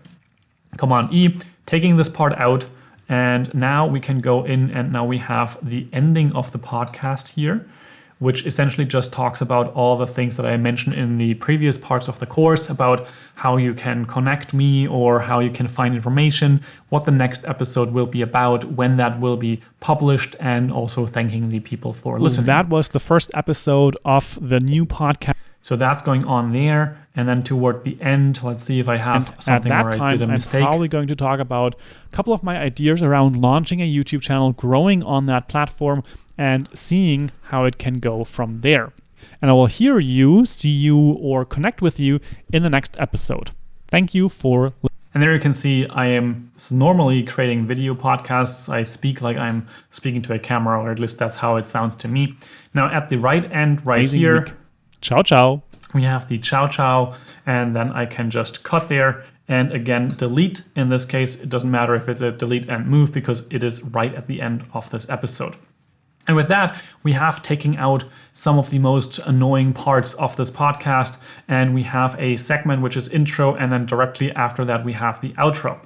Command E, taking this part out. And now we can go in and now we have the ending of the podcast here, which essentially just talks about all the things that I mentioned in the previous parts of the course about how you can connect me or how you can find information, what the next episode will be about, when that will be published, and also thanking the people for listening. That was the first episode of the new podcast. So that's going on there. And then toward the end, let's see if I have something where I did a mistake. I'm probably going to talk about a couple of my ideas around launching a YouTube channel, growing on that platform, and seeing how it can go from there. And I will hear you, see you, or connect with you in the next episode. Thank you for listening. And there you can see I am normally creating video podcasts. I speak like I'm speaking to a camera, or at least that's how it sounds to me. Now at the right end right Amazing here, week. Ciao, ciao. We have the ciao ciao, and then I can just cut there and again delete. In this case, it doesn't matter if it's a delete and move because it is right at the end of this episode. And with that, we have taken out some of the most annoying parts of this podcast, and we have a segment which is intro, and then directly after that we have the outro.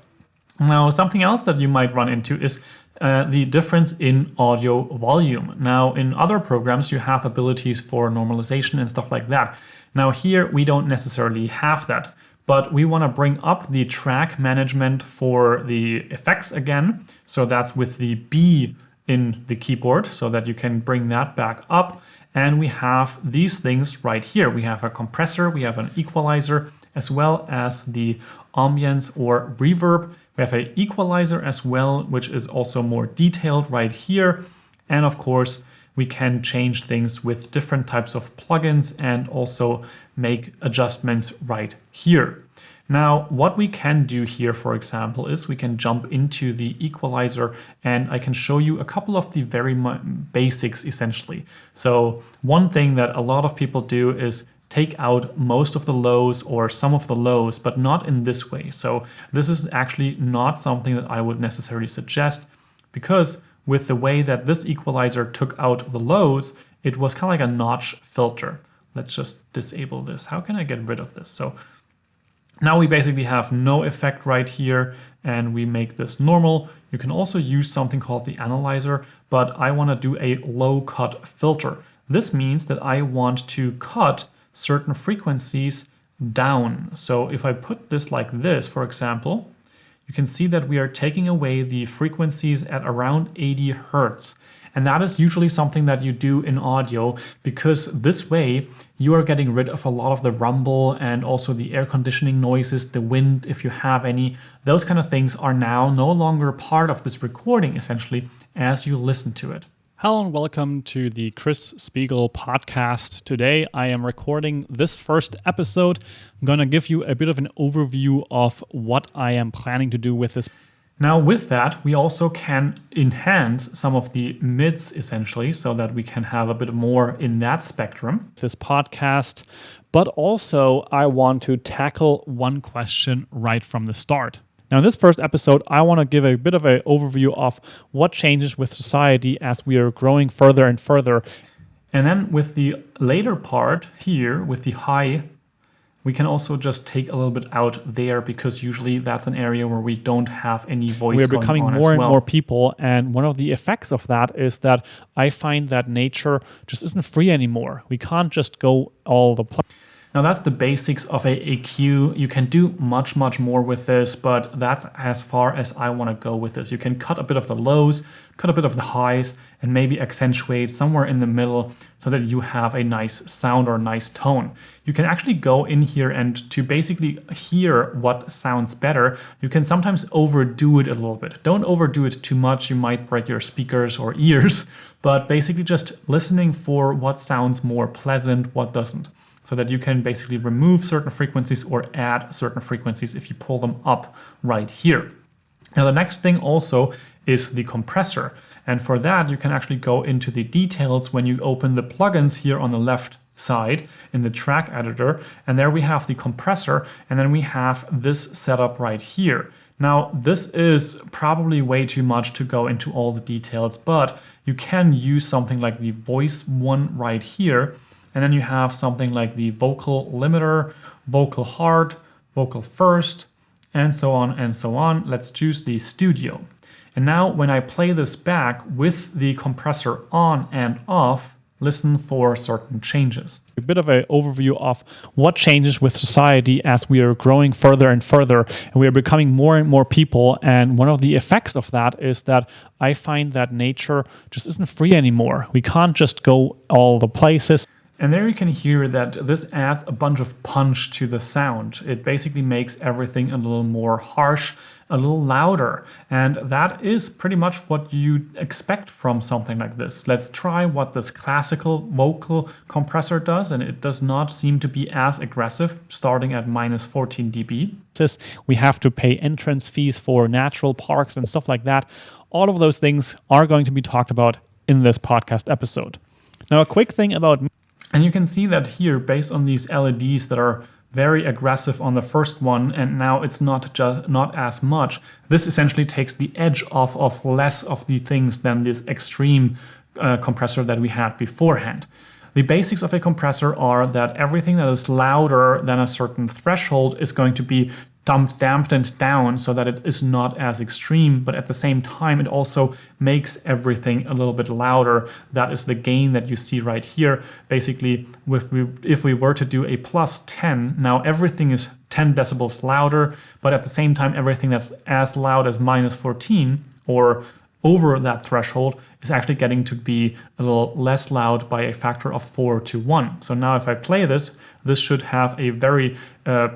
Now, something else that you might run into is the difference in audio volume. Now, in other programs, you have abilities for normalization and stuff like that. Now here, we don't necessarily have that, but we want to bring up the track management for the effects again. So that's with the B in the keyboard, so that you can bring that back up. And we have these things right here. We have a compressor, we have an equalizer, as well as the ambience or reverb. We have an equalizer as well, which is also more detailed right here. And of course, we can change things with different types of plugins and also make adjustments right here. Now, what we can do here, for example, is we can jump into the equalizer and I can show you a couple of the very basics essentially. So one thing that a lot of people do is take out most of the lows or some of the lows, but not in this way. So this is actually not something that I would necessarily suggest, because with the way that this equalizer took out the lows, it was kind of like a notch filter. Let's just disable this. How can I get rid of this? So now we basically have no effect right here, and we make this normal. You can also use something called the analyzer, but I want to do a low cut filter. This means that I want to cut certain frequencies down. So if I put this like this, for example, you can see that we are taking away the frequencies at around 80 Hertz. And that is usually something that you do in audio, because this way you are getting rid of a lot of the rumble and also the air conditioning noises, the wind, if you have any. Those kind of things are now no longer part of this recording, essentially, as you listen to it. Hello and welcome to the Chris Spiegel podcast. Today I am recording this first episode. I'm going to give you a bit of an overview of what I am planning to do with this. Now with that, we also can enhance some of the mids essentially, so that we can have a bit more in that spectrum. This podcast, but also I want to tackle one question right from the start. Now in this first episode, I want to give a bit of an overview of what changes with society as we are growing further and further. And then with the later part here, with the high, we can also just take a little bit out there, because usually that's an area where we don't have any voice going on. We're becoming more and more people, and one of the effects of that is that I find that nature just isn't free anymore. We can't just go all the place. Now that's the basics of a EQ. You can do much more with this, but that's as far as I want to go with this. You can cut a bit of the lows, cut a bit of the highs, and maybe accentuate somewhere in the middle so that you have a nice sound or a nice tone. You can actually go in here, and to basically hear what sounds better, you can sometimes overdo it a little bit. Don't overdo it too much, you might break your speakers or ears, but basically just listening for what sounds more pleasant, what doesn't, so that you can basically remove certain frequencies or add certain frequencies if you pull them up right here. Now the next thing also is the compressor. And for that, you can actually go into the details when you open the plugins here on the left side in the track editor. And there we have the compressor, and then we have this setup right here. Now, this is probably way too much to go into all the details, but you can use something like the voice one right here. And then you have something like the vocal limiter, vocal hard, vocal first, and so on and so on. Let's choose the studio. And now when I play this back with the compressor on and off, listen for certain changes. A bit of an overview of what changes with society as we are growing further and further, and we are becoming more and more people. And one of the effects of that is that I find that nature just isn't free anymore. We can't just go all the places. And there you can hear that this adds a bunch of punch to the sound. It basically makes everything a little more harsh, a little louder. And that is pretty much what you expect from something like this. Let's try what this classical vocal compressor does. And it does not seem to be as aggressive, starting at minus 14 dB. We have to pay entrance fees for natural parks and stuff like that. All of those things are going to be talked about in this podcast episode. Now, a quick thing about... And you can see that here, based on these LEDs that are very aggressive on the first one, and now it's not as much. This essentially takes the edge off of less of the things than this extreme compressor that we had beforehand. The basics of a compressor are that everything that is louder than a certain threshold is going to be dampened down so that it is not as extreme, but at the same time it also makes everything a little bit louder. That is the gain that you see right here. Basically, if we were to do a plus 10, now everything is 10 decibels louder, but at the same time everything that's as loud as minus 14 or over that threshold is actually getting to be a little less loud by a factor of 4 to 1. So now if I play this should have a very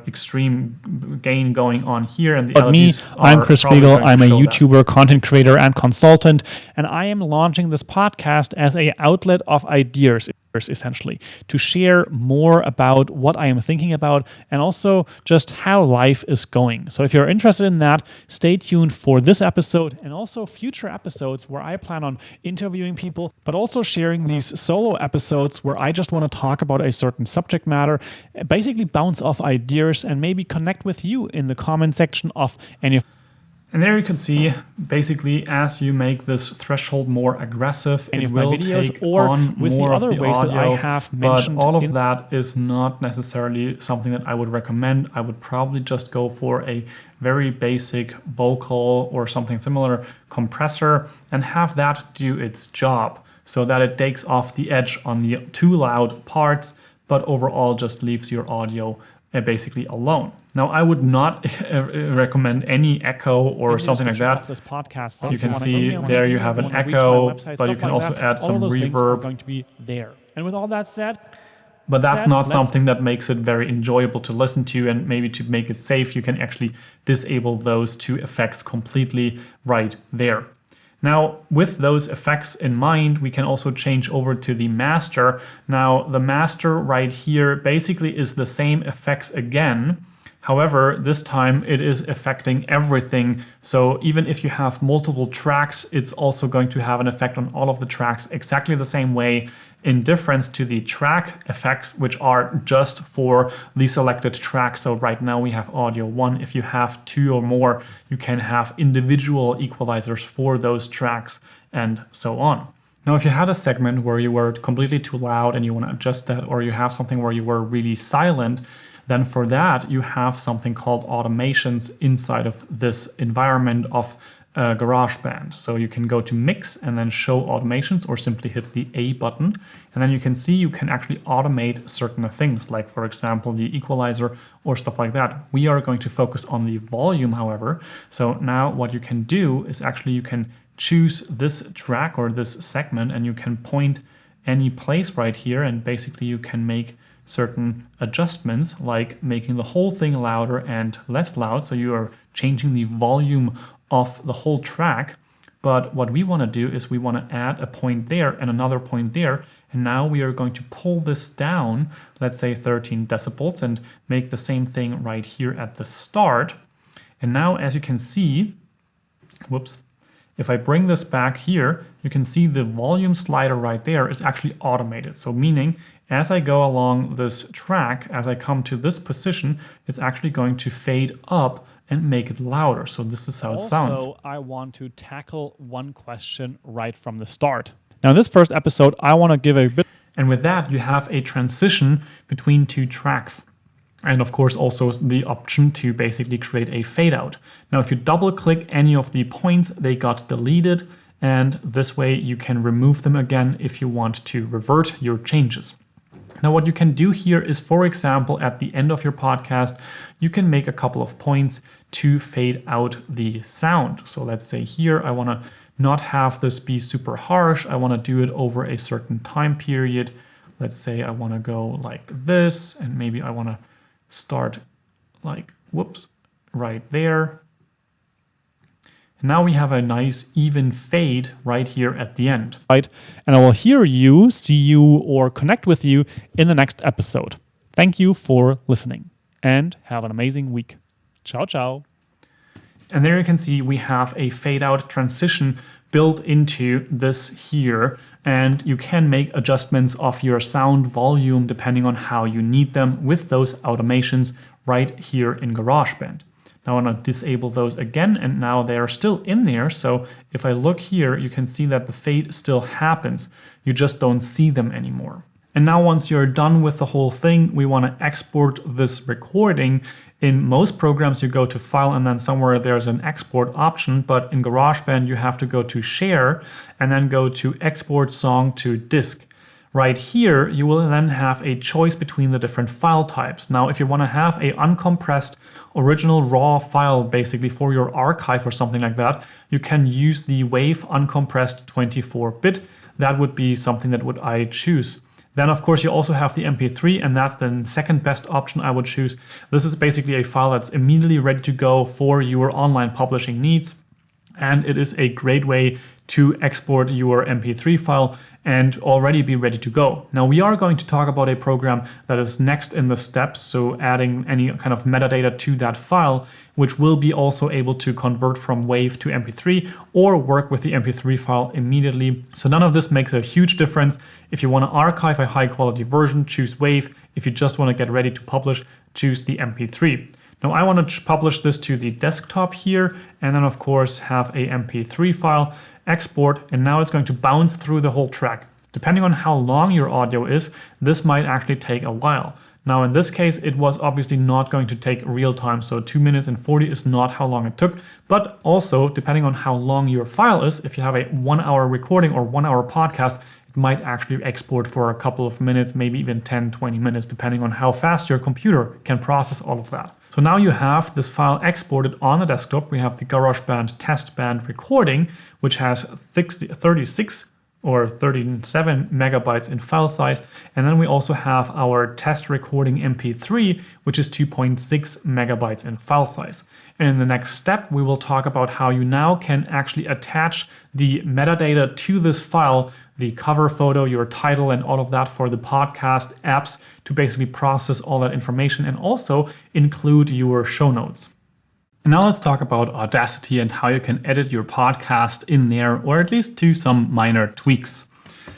extreme gain going on here. And the LEDs I'm Chris Spiegel. I'm a YouTuber, content creator, and consultant, and I am launching this podcast as an outlet of ideas, essentially, to share more about what I am thinking about and also just how life is going. So if you're interested in that, stay tuned for this episode and also future episodes where I plan on interviewing people, but also sharing these solo episodes where I just want to talk about a certain subject matter, basically bounce off ideas and maybe connect with you in the comment section of any of. And there you can see, basically, as you make this threshold more aggressive, it will take on more of the audio, but all of that is not necessarily something that I would recommend. I would probably just go for a very basic vocal or something similar compressor and have that do its job so that it takes off the edge on the too loud parts, but overall just leaves your audio basically alone. Now, I would not recommend any echo or something like that. This podcast, you can see there you have an echo, but you can also add some reverb. Going to be there. And with all that said, but that's not something that makes it very enjoyable to listen to, and maybe to make it safe, you can actually disable those two effects completely right there. Now, with those effects in mind, we can also change over to the master. Now, the master right here basically is the same effects again. However, this time it is affecting everything. So even if you have multiple tracks, it's also going to have an effect on all of the tracks exactly the same way, in difference to the track effects, which are just for the selected track. So right now we have audio 1. If you have 2 or more, you can have individual equalizers for those tracks and so on. Now, if you had a segment where you were completely too loud and you want to adjust that, or you have something where you were really silent, then for that you have something called automations inside of this environment of Garageband. So you can go to Mix and then Show Automations, or simply hit the A button. And then you can see you can actually automate certain things, like, for example, the equalizer or stuff like that. We are going to focus on the volume, however. So now what you can do is actually you can choose this track or this segment, and you can point any place right here, and basically you can make certain adjustments, like making the whole thing louder and less loud. So you are changing the volume of the whole track. But what we want to do is we want to add a point there and another point there. And now we are going to pull this down, let's say 13 decibels, and make the same thing right here at the start. And now, as you can see, if I bring this back here, you can see the volume slider right there is actually automated. So meaning, as I go along this track, as I come to this position, it's actually going to fade up and make it louder. So this is how it sounds. Also, I want to tackle one question right from the start. Now, in this first episode, I want to give a bit... And with that, you have a transition between two tracks. And of course, also the option to basically create a fade out. Now, if you double click any of the points, they got deleted. And this way you can remove them again if you want to revert your changes. Now, what you can do here is, for example, at the end of your podcast, you can make a couple of points to fade out the sound. So let's say here, I want to not have this be super harsh. I want to do it over a certain time period. let's say I want to go like this, and maybe I want to start like, whoops, right there. And now we have a nice even fade right here at the end. Right, and I will hear you, see you, or connect with you in the next episode. Thank you for listening, and have an amazing week. Ciao, ciao. And there you can see we have a fade out transition built into this here, and you can make adjustments of your sound volume depending on how you need them with those automations right here in GarageBand. Now I want to disable those again, and now they are still in there. So if I look here, you can see that the fade still happens. You just don't see them anymore. And now once you're done with the whole thing, we want to export this recording. In most programs, you go to File and then somewhere there's an export option, but in GarageBand, you have to go to Share and then go to Export Song to Disk. Right here, you will then have a choice between the different file types. Now, if you want to have a uncompressed original raw file basically for your archive or something like that, you can use the WAV uncompressed 24-bit. That would be something that I choose. Then, of course, you also have the MP3, and that's the second best option I would choose. This is basically a file that's immediately ready to go for your online publishing needs. And it is a great way to export your MP3 file and already be ready to go. Now, we are going to talk about a program that is next in the steps, so adding any kind of metadata to that file, which will be also able to convert from WAV to MP3 or work with the MP3 file immediately. So none of this makes a huge difference. If you want to archive a high quality version, choose WAV. If you just want to get ready to publish, choose the MP3. Now I want to publish this to the desktop here, and then of course have a MP3 file, export, and now it's going to bounce through the whole track. Depending on how long your audio is, this might actually take a while. Now in this case, it was obviously not going to take real time, so 2 minutes and 40 is not how long it took, but also depending on how long your file is, if you have a 1 hour recording or 1 hour podcast, it might actually export for a couple of minutes, maybe even 10-20 minutes, depending on how fast your computer can process all of that. So now you have this file exported on the desktop. We have the GarageBand test band recording, which has 36 or 37 megabytes in file size. And then we also have our test recording MP3, which is 2.6 megabytes in file size. And in the next step, we will talk about how you now can actually attach the metadata to this file, the cover photo, your title, and all of that for the podcast apps to basically process all that information and also include your show notes. And now let's talk about Audacity and how you can edit your podcast in there, or at least do some minor tweaks.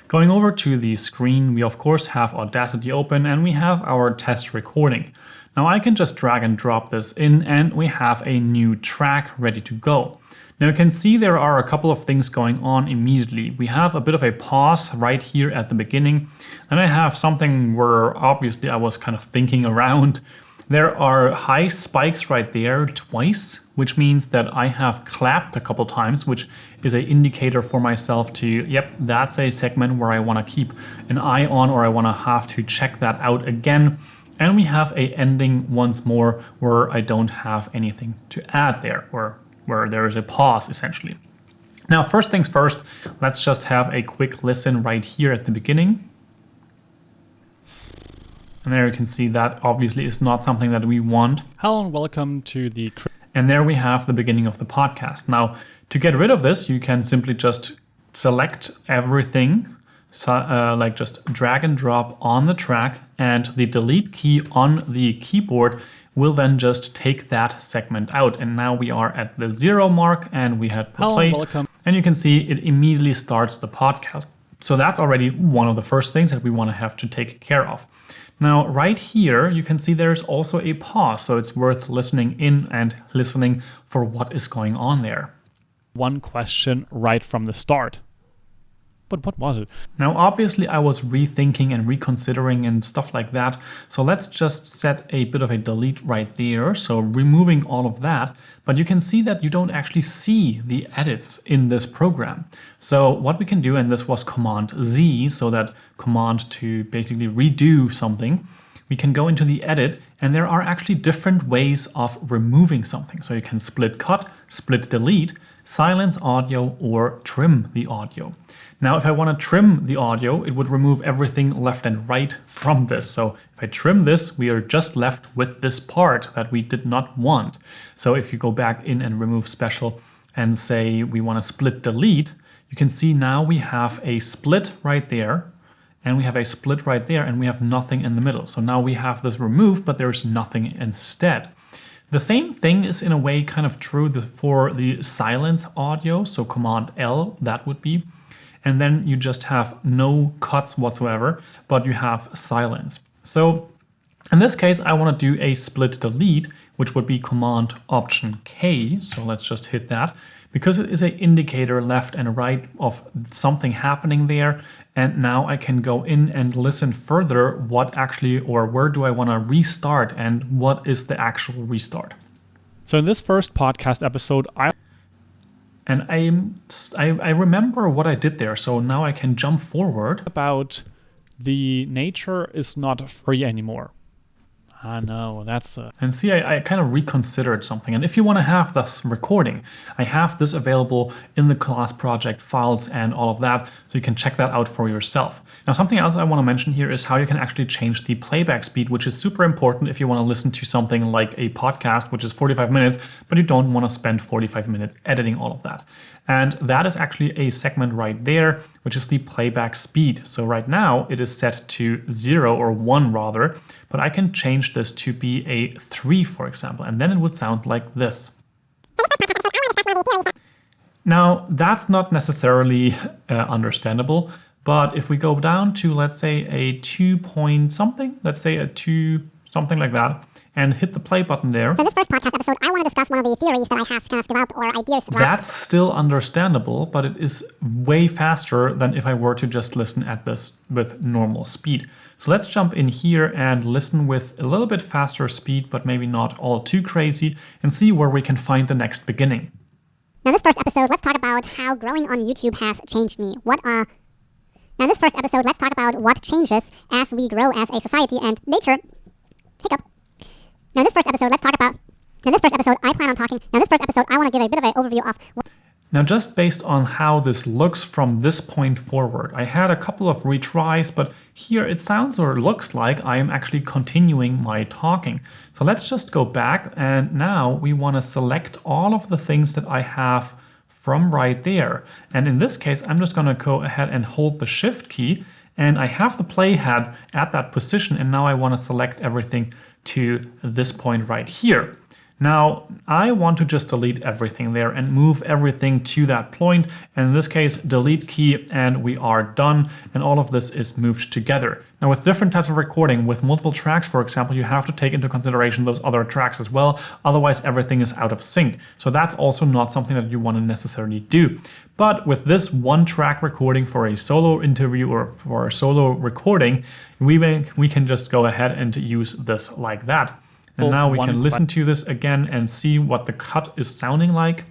Going over to the screen, we of course have Audacity open and we have our test recording. Now I can just drag and drop this in and we have a new track ready to go. Now you can see there are a couple of things going on immediately. We have a bit of a pause right here at the beginning. Then I have something where obviously I was kind of thinking around. There are high spikes right there twice, which means that I have clapped a couple times, which is an indicator for myself to, yep, that's a segment where I want to keep an eye on, or I want to have to check that out again. And we have a ending once more where I don't have anything to add there, or where there is a pause essentially. Now, first things first, let's just have a quick listen right here at the beginning. And there you can see that obviously is not something that we want. Hello and welcome to the... And there we have the beginning of the podcast. Now, to get rid of this, you can simply just select everything, like just drag and drop on the track, and the delete key on the keyboard will then just take that segment out. And now we are at the 0 mark and we had the play. Welcome. And you can see it immediately starts the podcast. So that's already one of the first things that we want to have to take care of. Now, right here, you can see there's also a pause. So it's worth listening in and listening for what is going on there. One question right from the start. But what was it? Now, obviously, I was rethinking and reconsidering and stuff like that. So let's just set a bit of a delete right there. So removing all of that. But you can see that you don't actually see the edits in this program. So what we can do, and this was Command Z, so that command to basically redo something, we can go into the edit, and there are actually different ways of removing something. So you can split cut, split delete, silence audio or trim the audio. Now, if I want to trim the audio, it would remove everything left and right from this. So if I trim this, we are just left with this part that we did not want. So if you go back in and remove special and say we want to split delete, you can see now we have a split right there, and we have a split right there, and we have nothing in the middle. So now we have this removed, but there's nothing instead. The same thing is in a way kind of true for the silence audio. So Command L, that would be. And then you just have no cuts whatsoever, but you have silence. So in this case, I want to do a split delete, which would be Command Option K. So let's just hit that, because it is an indicator left and right of something happening there. And now I can go in and listen further what actually, or where do I want to restart and what is the actual restart. So in this first podcast episode, I remember what I did there, so now I can jump forward. About the nature is not free anymore. I know, that's And see, I kind of reconsidered something. And if you want to have this recording, I have this available in the class project files and all of that, so you can check that out for yourself. Now, something else I want to mention here is how you can actually change the playback speed, which is super important if you want to listen to something like a podcast, which is 45 minutes, but you don't want to spend 45 minutes editing all of that. And that is actually a segment right there, which is the playback speed. So right now it is set to 0 or 1 rather, but I can change this to be a 3, for example, and then it would sound like this. Now, that's not necessarily understandable, but if we go down to, let's say, a 2 point something, let's say a 2 something like that, and hit the play button there. So in this first podcast episode, I want to discuss one of the theories that I have kind of developed or ideas. That's still understandable, but it is way faster than if I were to just listen at this with normal speed. So let's jump in here and listen with a little bit faster speed, but maybe not all too crazy, and see where we can find the next beginning. Now in this first episode, let's talk about how growing on YouTube has changed me. Now in this first episode, let's talk about what changes as we grow as a society and nature. Hiccup. Now in this first episode, I want to give a bit of an overview of what. Now, just based on how this looks from this point forward, I had a couple of retries, but here it sounds or looks like I am actually continuing my talking. So let's just go back, and now we want to select all of the things that I have from right there. And in this case, I'm just going to go ahead and hold the Shift key, and I have the playhead at that position, and now I want to select everything to this point right here. Now, I want to just delete everything there and move everything to that point. And in this case, delete key, and we are done. And all of this is moved together. Now, with different types of recording, with multiple tracks, for example, you have to take into consideration those other tracks as well. Otherwise, everything is out of sync. So that's also not something that you want to necessarily do. But with this one track recording for a solo interview or for a solo recording, we can just go ahead and use this like that. And now we can listen to this again and see what the cut is sounding like.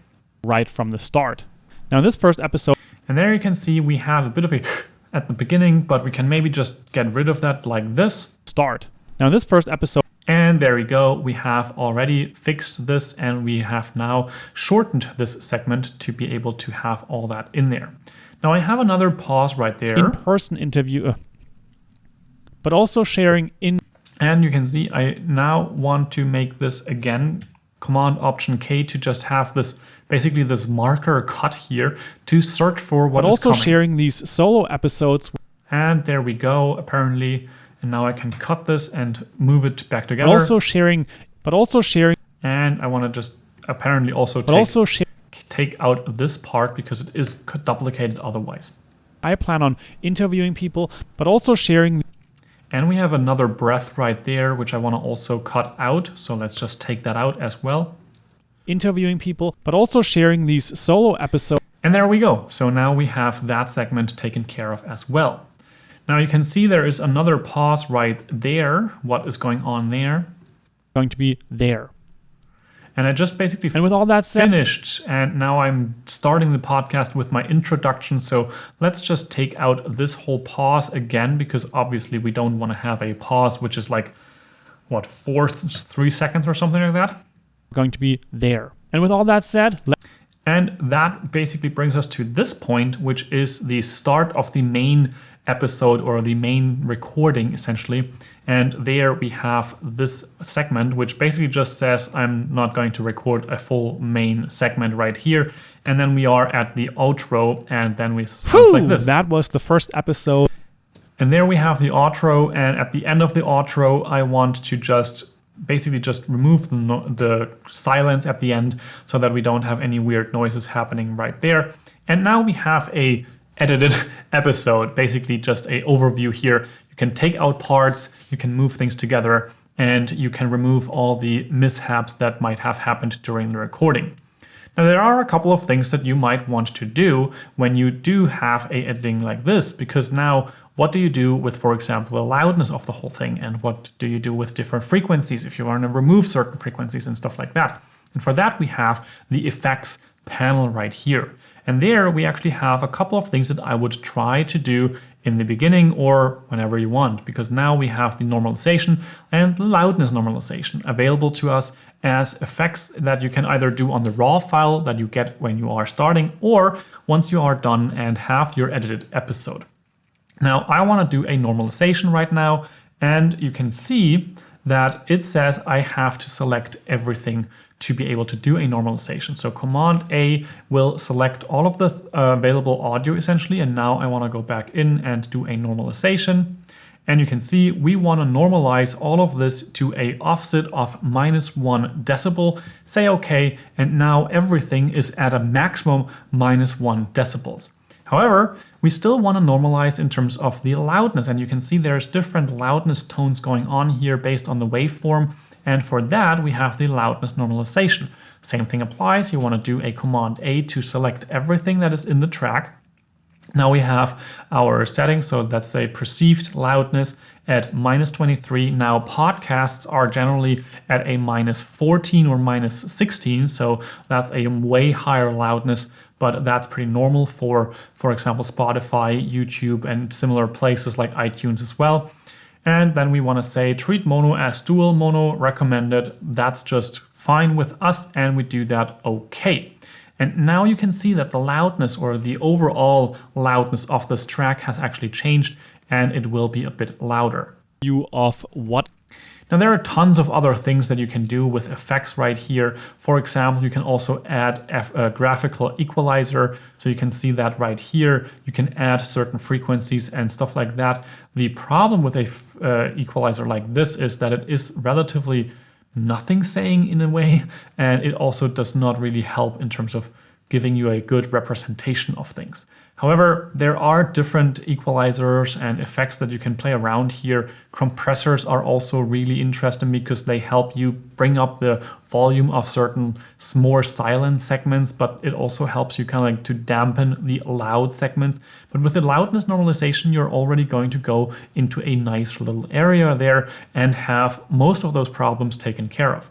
Right from the start. Now in this first episode. And there you can see we have a bit of a at the beginning, but we can maybe just get rid of that like this. Start. Now in this first episode. And there we go. We have already fixed this, and we have now shortened this segment to be able to have all that in there. Now I have another pause right there. In-person interview, but also sharing in. And you can see I now want to make this again, Command Option K, to just have this, basically this marker cut here to search for what is coming. But also sharing these solo episodes. And there we go, apparently. And now I can cut this and move it back together. But also sharing. And I want to just apparently also take out this part because it is duplicated otherwise. I plan on interviewing people, but also sharing. And we have another breath right there, which I want to also cut out. So let's just take that out as well. Interviewing people, but also sharing these solo episodes. And there we go. So now we have that segment taken care of as well. Now you can see there is another pause right there. What is going on there? Going to be there. And I just basically with all that said, finished, and now I'm starting the podcast with my introduction. So let's just take out this whole pause again, because obviously we don't want to have a pause which is like, what, 3 seconds or something like that? Going to be there. And with all that said, And that basically brings us to this point, which is the start of the main episode or the main recording essentially. And there we have this segment, which basically just says I'm not going to record a full main segment right here. And then we are at the outro, and then we sounds like this. That was the first episode. And there we have the outro, and at the end of the outro, I want to just remove the silence at the end so that we don't have any weird noises happening right there. And now we have a edited episode, basically just a overview here. You can take out parts, you can move things together, and you can remove all the mishaps that might have happened during the recording. Now, there are a couple of things that you might want to do when you do have a editing like this, because now what do you do with, for example, the loudness of the whole thing? And what do you do with different frequencies if you want to remove certain frequencies and stuff like that? And for that, we have the effects panel right here. And there we actually have a couple of things that I would try to do in the beginning or whenever you want, because now we have the normalization and loudness normalization available to us as effects that you can either do on the raw file that you get when you are starting or once you are done and have your edited episode. Now, I want to do a normalization right now, and you can see that it says I have to select everything to be able to do a normalization. So Command A will select all of the available audio essentially, and now I want to go back in and do a normalization. And you can see we want to normalize all of this to a offset of -1 decibel. Say OK, and now everything is at a maximum -1 decibels. However, we still want to normalize in terms of the loudness, and you can see there's different loudness tones going on here based on the waveform, and for that we have the loudness normalization. Same thing applies. You want to do a Command A to select everything that is in the track. Now we have our settings, so let's say perceived loudness at -23. Now podcasts are generally at a -14 or -16, so that's a way higher loudness, but that's pretty normal for example, Spotify, YouTube, and similar places like iTunes as well. And then we want to say treat mono as dual mono recommended. That's just fine with us, and we do that okay. And now you can see that the loudness or the overall loudness of this track has actually changed, and it will be a bit louder. Of what? Now there are tons of other things that you can do with effects right here. For example, you can also add a graphical equalizer. So you can see that right here. You can add certain frequencies and stuff like that. The problem with a equalizer like this is that it is relatively nothing saying in a way, and it also does not really help in terms of giving you a good representation of things. However, there are different equalizers and effects that you can play around here. Compressors are also really interesting because they help you bring up the volume of certain more silent segments, but it also helps you kind of like to dampen the loud segments. But with the loudness normalization, you're already going to go into a nice little area there and have most of those problems taken care of.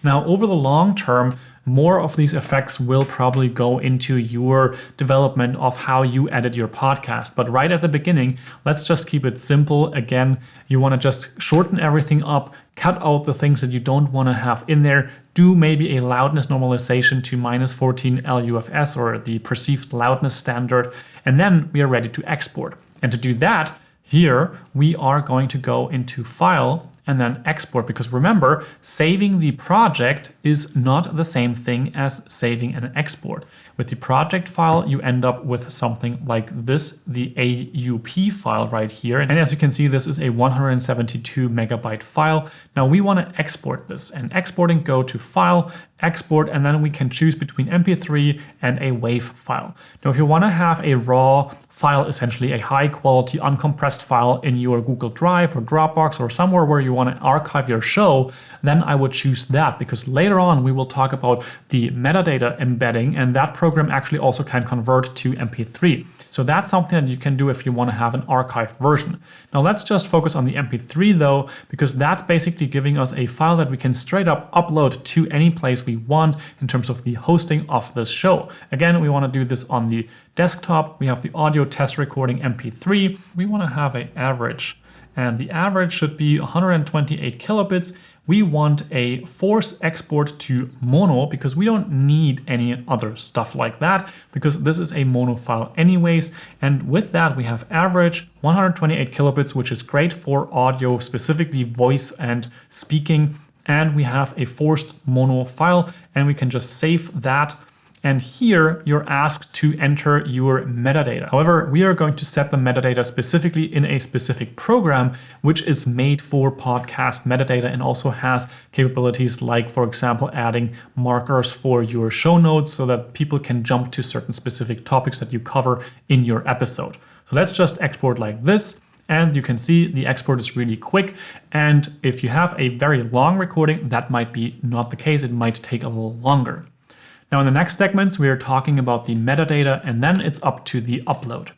Now, over the long term, more of these effects will probably go into your development of how you edit your podcast. But right at the beginning, let's just keep it simple. Again, you want to just shorten everything up, cut out the things that you don't want to have in there, do maybe a loudness normalization to -14 LUFS or the perceived loudness standard, and then we are ready to export. And to do that, here we are going to go into File and then Export, because remember, saving the project is not the same thing as saving an export. With the project file, you end up with something like this, the AUP file right here. And as you can see, this is a 172 megabyte file. Now we want to export this, and exporting, go to File, Export, and then we can choose between MP3 and a WAV file. Now, if you want to have a raw file, essentially a high quality uncompressed file in your Google Drive or Dropbox or somewhere where you want to archive your show, then I would choose that, because later on we will talk about the metadata embedding, and that program actually also can convert to MP3. So that's something that you can do if you want to have an archived version. Now let's just focus on the MP3 though, because that's basically giving us a file that we can straight up upload to any place we want in terms of the hosting of this show. Again, we want to do this on the desktop. We have the audio test recording MP3. We want to have an average, and the average should be 128 kilobits. we want a force export to mono because we don't need any other stuff like that because this is a mono file anyways. And with that, we have average 128 kilobits, which is great for audio, specifically voice and speaking. And we have a forced mono file and we can just save that. And here you're asked to enter your metadata. However, we are going to set the metadata specifically in a specific program, which is made for podcast metadata and also has capabilities like, for example, adding markers for your show notes so that people can jump to certain specific topics that you cover in your episode. So let's just export like this. And you can see the export is really quick. And if you have a very long recording, that might be not the case. It might take a little longer. Now in the next segments, we are talking about the metadata and then it's up to the upload.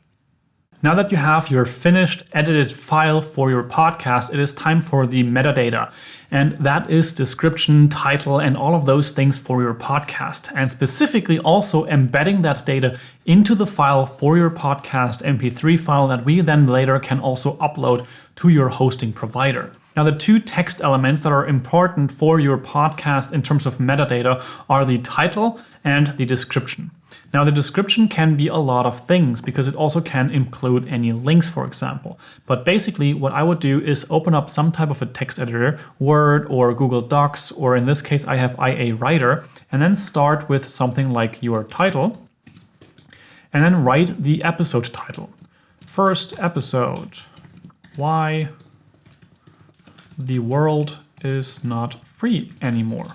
Now that you have your finished edited file for your podcast, it is time for the metadata. And that is description, title, and all of those things for your podcast. And specifically also embedding that data into the file for your podcast MP3 file that we then later can also upload to your hosting provider. Now, the two text elements that are important for your podcast in terms of metadata are the title and the description. Now, the description can be a lot of things because it also can include any links, for example. But basically, what I would do is open up some type of a text editor, Word or Google Docs, or in this case, I have IA Writer, and then start with something like your title, and then write the episode title. First episode, why the world is not free anymore.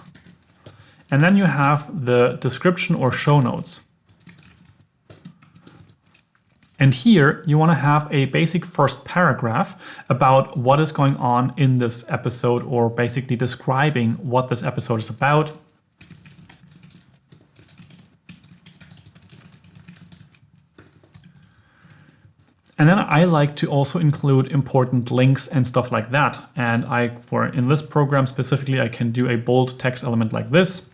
And then you have the description or show notes. And here you want to have a basic first paragraph about what is going on in this episode, or basically describing what this episode is about. And then I like to also include important links and stuff like that. And in this program specifically, I can do a bold text element like this,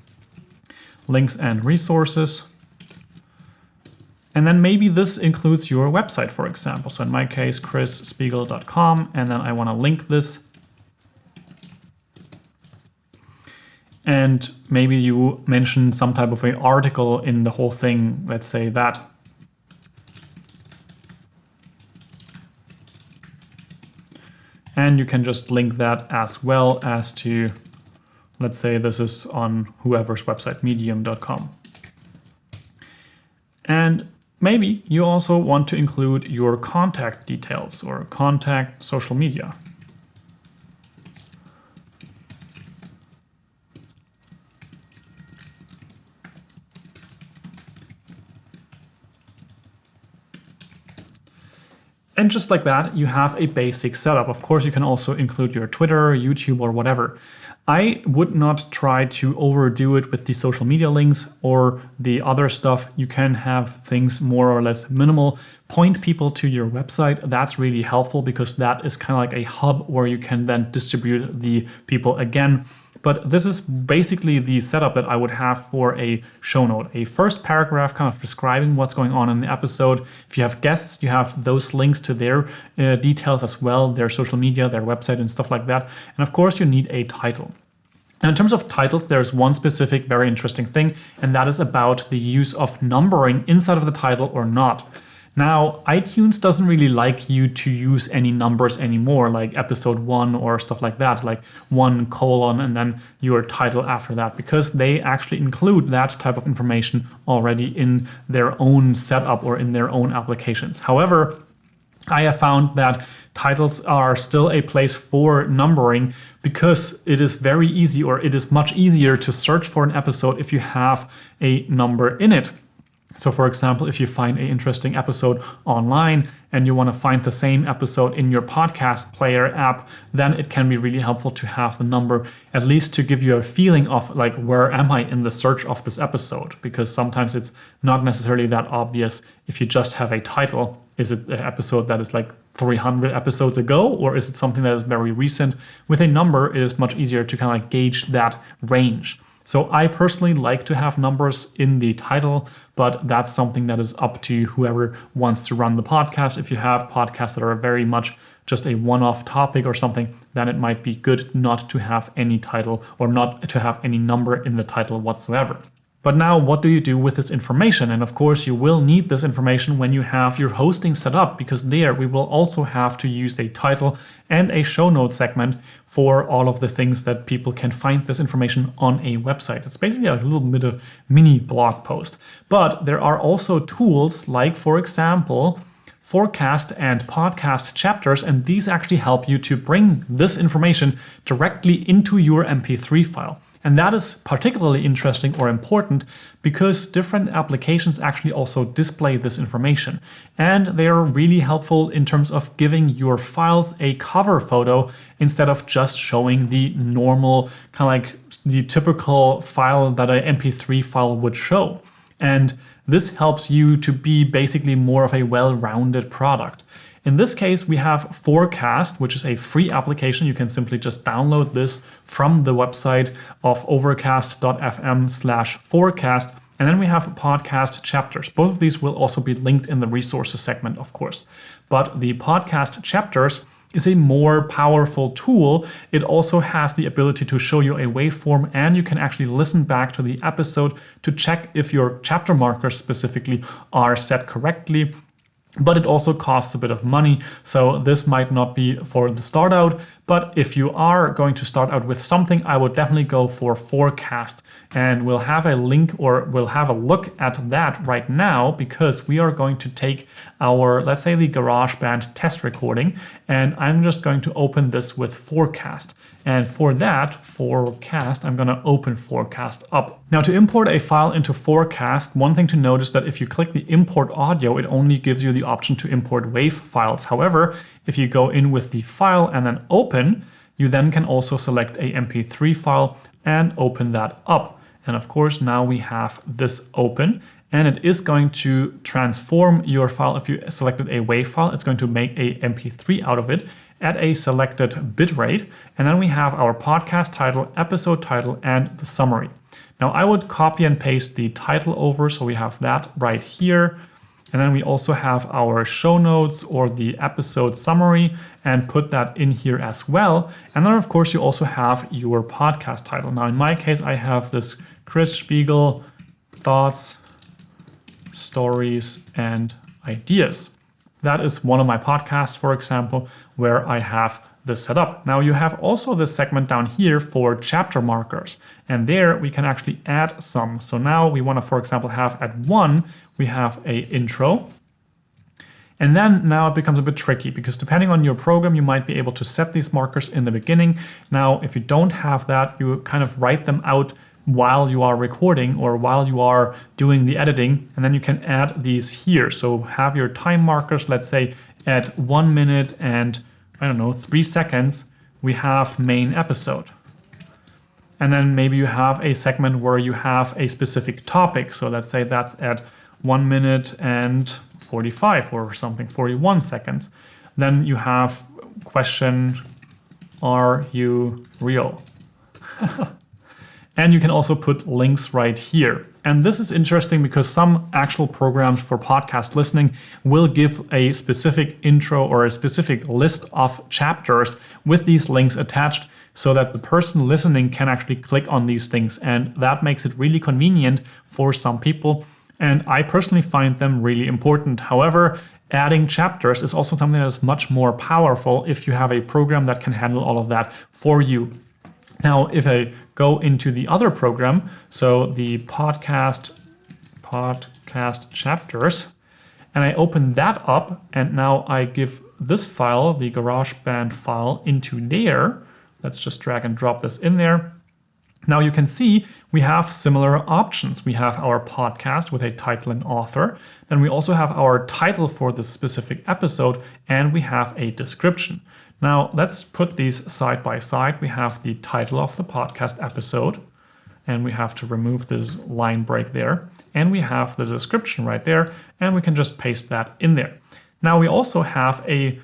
links and resources. And then maybe this includes your website, for example. So in my case, chrisspiegel.com, and then I want to link this. And maybe you mention some type of an article in the whole thing, let's say that. And you can just link that as well as to, let's say this is on whoever's website, medium.com. And maybe you also want to include your contact details or contact social media. And just like that, you have a basic setup. Of course, you can also include your Twitter, YouTube, or whatever. I would not try to overdo it with the social media links or the other stuff. You can have things more or less minimal. Point people to your website. That's really helpful because that is kind of like a hub where you can then distribute the people again. But this is basically the setup that I would have for a show note. A first paragraph kind of describing what's going on in the episode. If you have guests, you have those links to their details as well, their social media, their website and stuff like that. And of course, you need a title. And in terms of titles, there's one specific very interesting thing, and that is about the use of numbering inside of the title or not. Now, iTunes doesn't really like you to use any numbers anymore, like episode 1 or stuff like that, like 1: and then your title after that, because they actually include that type of information already in their own setup or in their own applications. However, I have found that titles are still a place for numbering because it is very easy, or it is much easier to search for an episode if you have a number in it. So for example, if you find an interesting episode online and you want to find the same episode in your podcast player app, then it can be really helpful to have the number, at least to give you a feeling of like, where am I in the search of this episode? Because sometimes it's not necessarily that obvious if you just have a title. Is it an episode that is like 300 episodes ago, or is it something that is very recent? With a number, it is much easier to kind of like gauge that range. So I personally like to have numbers in the title, but that's something that is up to whoever wants to run the podcast. If you have podcasts that are very much just a one-off topic or something, then it might be good not to have any title or not to have any number in the title whatsoever. But now what do you do with this information? And of course you will need this information when you have your hosting set up, because there we will also have to use a title and a show notes segment for all of the things that people can find this information on a website. It's basically a little bit of mini blog post. But there are also tools like, for example, forecast and podcast chapters, and these actually help you to bring this information directly into your MP3 file. And that is particularly interesting or important because different applications actually also display this information. And they are really helpful in terms of giving your files a cover photo instead of just showing the normal, kind of like the typical file that an MP3 file would show. And this helps you to be basically more of a well-rounded product. In this case, we have Forecast, which is a free application. You can simply just download this from the website of overcast.fm/forecast. And then we have podcast chapters. Both of these will also be linked in the resources segment, of course. But the podcast chapters is a more powerful tool. It also has the ability to show you a waveform, and you can actually listen back to the episode to check if your chapter markers specifically are set correctly. But it also costs a bit of money, so this might not be for the start out. But if you are going to start out with something, I would definitely go for Forecast. And we'll have a link, or we'll have a look at that right now, because we are going to take our, let's say, the Garageband test recording, and I'm just going to open this with Forecast. And for that, Forecast, I'm going to open Forecast up. Now, to import a file into Forecast, one thing to note is that if you click the import audio, it only gives you the option to import WAV files. However, if you go in with the file and then open, you then can also select a MP3 file and open that up. And of course, now we have this open, and it is going to transform your file. If you selected a WAV file, it's going to make a MP3 out of it at a selected bitrate. And then we have our podcast title, episode title, and the summary. Now I would copy and paste the title over, so we have that right here. And then we also have our show notes or the episode summary, and put that in here as well. And then of course you also have your podcast title. Now in my case, I have this Chris Spiegel Thoughts, Stories, and Ideas. That is one of my podcasts, for example, where I have this set up. Now you have also this segment down here for chapter markers, and there we can actually add some. So now we want to, for example, have at 1, we have a intro. And then now it becomes a bit tricky, because depending on your program, you might be able to set these markers in the beginning. Now, if you don't have that, you kind of write them out while you are recording or while you are doing the editing, and then you can add these here. So have your time markers, let's say at 1 minute and 3 seconds, we have main episode. And then maybe you have a segment where you have a specific topic. So let's say that's at 1 minute and 45 or something, 41 seconds. Then you have question, are you real? And you can also put links right here. And this is interesting because some actual programs for podcast listening will give a specific intro or a specific list of chapters with these links attached, so that the person listening can actually click on these things. And that makes it really convenient for some people. And I personally find them really important. However, adding chapters is also something that is much more powerful if you have a program that can handle all of that for you. Now, if I go into the other program, so the podcast chapters, and I open that up, and now I give this file, the GarageBand file, into there. Let's just drag and drop this in there. Now you can see we have similar options. We have our podcast with a title and author. Then we also have our title for this specific episode, and we have a description. Now let's put these side by side. We have the title of the podcast episode, and we have to remove this line break there. And we have the description right there, and we can just paste that in there. Now we also have a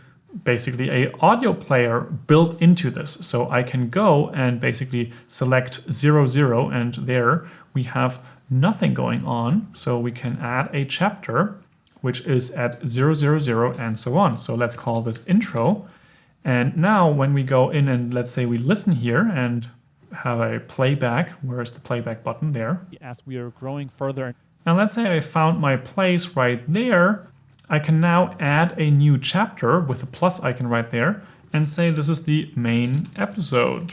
basically a audio player built into this. So I can go and basically select 0, 0, and there we have nothing going on. So we can add a chapter, which is at 0, 0, 0, and so on. So let's call this intro. And now when we go in and let's say we listen here and have a playback, where's the playback button there? As we are growing further. And let's say I found my place right there. I can now add a new chapter with the plus icon right there and say this is the main episode.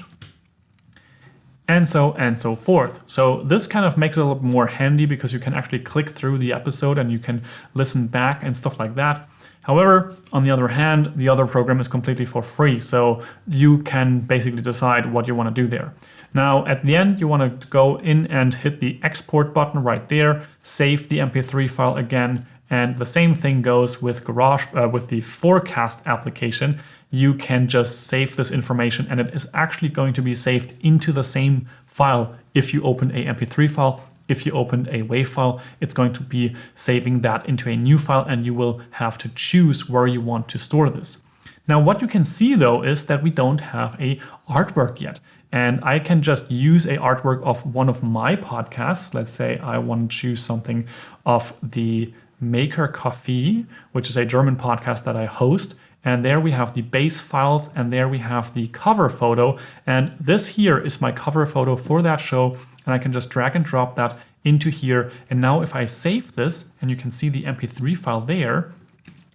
And so forth. So this kind of makes it a little more handy because you can actually click through the episode and you can listen back and stuff like that. However, on the other hand, the other program is completely for free. So you can basically decide what you want to do there. Now, at the end, you want to go in and hit the export button right there, save the MP3 file again. And the same thing goes with with the Forecast application. You can just save this information and it is actually going to be saved into the same file. If you open a MP3 file, if you open a WAV file, it's going to be saving that into a new file and you will have to choose where you want to store this. Now, what you can see though is that we don't have a artwork yet. And I can just use a artwork of one of my podcasts. Let's say I want to choose something of the Maker Coffee, which is a German podcast that I host. And there we have the base files and there we have the cover photo. And this here is my cover photo for that show. And I can just drag and drop that into here. And now if I save this, and you can see the MP3 file there,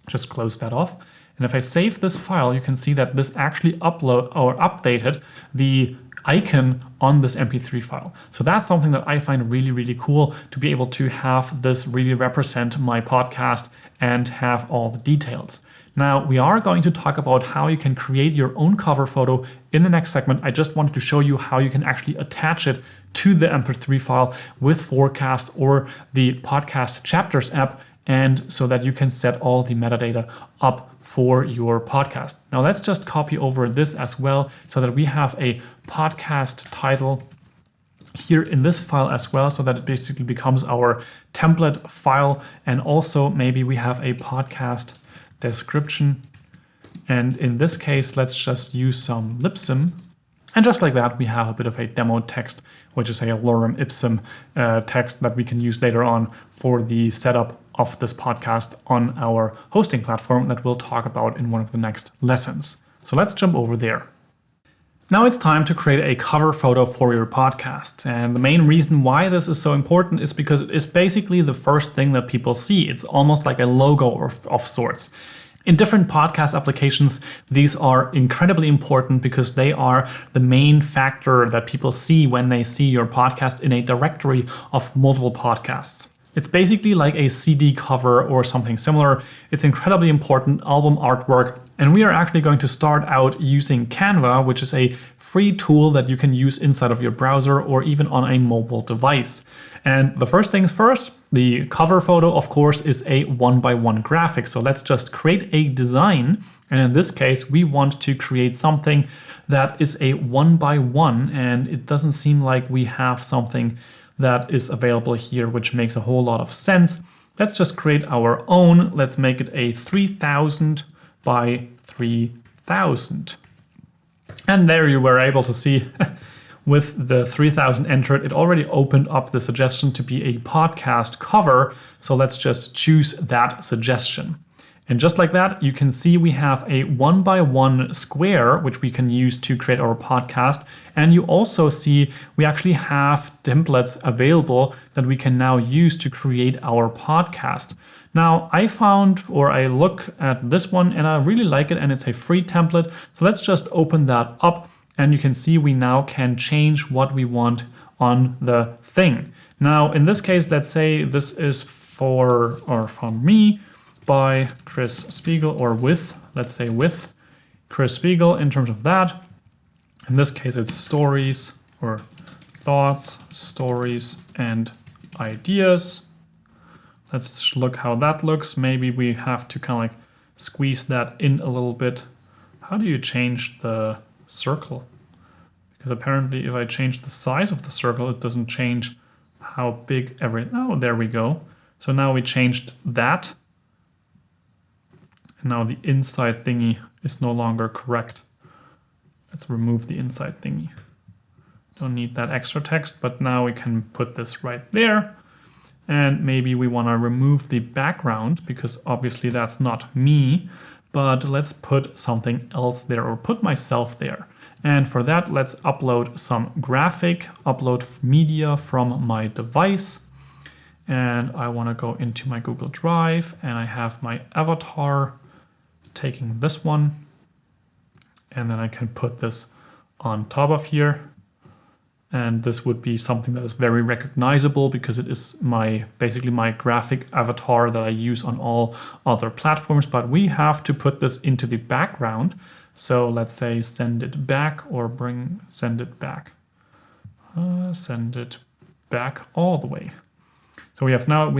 just close that off. And if I save this file, you can see that this actually updated the icon on this MP3 file. So that's something that I find really, really cool to be able to have this really represent my podcast and have all the details. Now, we are going to talk about how you can create your own cover photo in the next segment. I just wanted to show you how you can actually attach it to the MP3 file with Forecast or the Podcast Chapters app, and so that you can set all the metadata up for your podcast. Now let's just copy over this as well so that we have a podcast title here in this file as well, so that it basically becomes our template file. And also maybe we have a podcast description. And in this case, let's just use some Libsyn. And just like that, we have a bit of a demo text, which is a lorem ipsum text that we can use later on for the setup of this podcast on our hosting platform that we'll talk about in one of the next lessons. So let's jump over there. Now it's time to create a cover photo for your podcast. And the main reason why this is so important is because it is basically the first thing that people see. It's almost like a logo of sorts. In different podcast applications, these are incredibly important because they are the main factor that people see when they see your podcast in a directory of multiple podcasts. It's basically like a CD cover or something similar. It's incredibly important album artwork. And we are actually going to start out using Canva, which is a free tool that you can use inside of your browser or even on a mobile device. And the first things first, the cover photo, of course, is a 1x1 graphic. So let's just create a design. And in this case, we want to create something that is a 1x1. And it doesn't seem like we have something that is available here, which makes a whole lot of sense. Let's just create our own. Let's make it a 3000 by 3000. And there you were able to see with the 3000 entered, it already opened up the suggestion to be a podcast cover. So let's just choose that suggestion. And just like that, you can see we have a 1x1 square, which we can use to create our podcast. And you also see we actually have templates available that we can now use to create our podcast. Now, I look at this one and I really like it, and it's a free template. So let's just open that up, and you can see we now can change what we want on the thing. Now, in this case, let's say this is from me, by Chris Spiegel, or let's say with Chris Spiegel in terms of that. In this case, it's stories or thoughts, stories, and ideas. Let's look how that looks. Maybe we have to kind of like squeeze that in a little bit. How do you change the circle? Because apparently if I change the size of the circle, it doesn't change how big oh, there we go. So now we changed that. Now the inside thingy is no longer correct. Let's remove the inside thingy. Don't need that extra text, but now we can put this right there. And maybe we want to remove the background because obviously that's not me, but let's put something else there or put myself there. And for that, let's upload some graphic, upload media from my device. And I want to go into my Google Drive and I have my avatar taking this one. And then I can put this on top of here. And this would be something that is very recognizable because it is basically my graphic avatar that I use on all other platforms. But we have to put this into the background. So let's say send it back or send it back. Send it back all the way. So we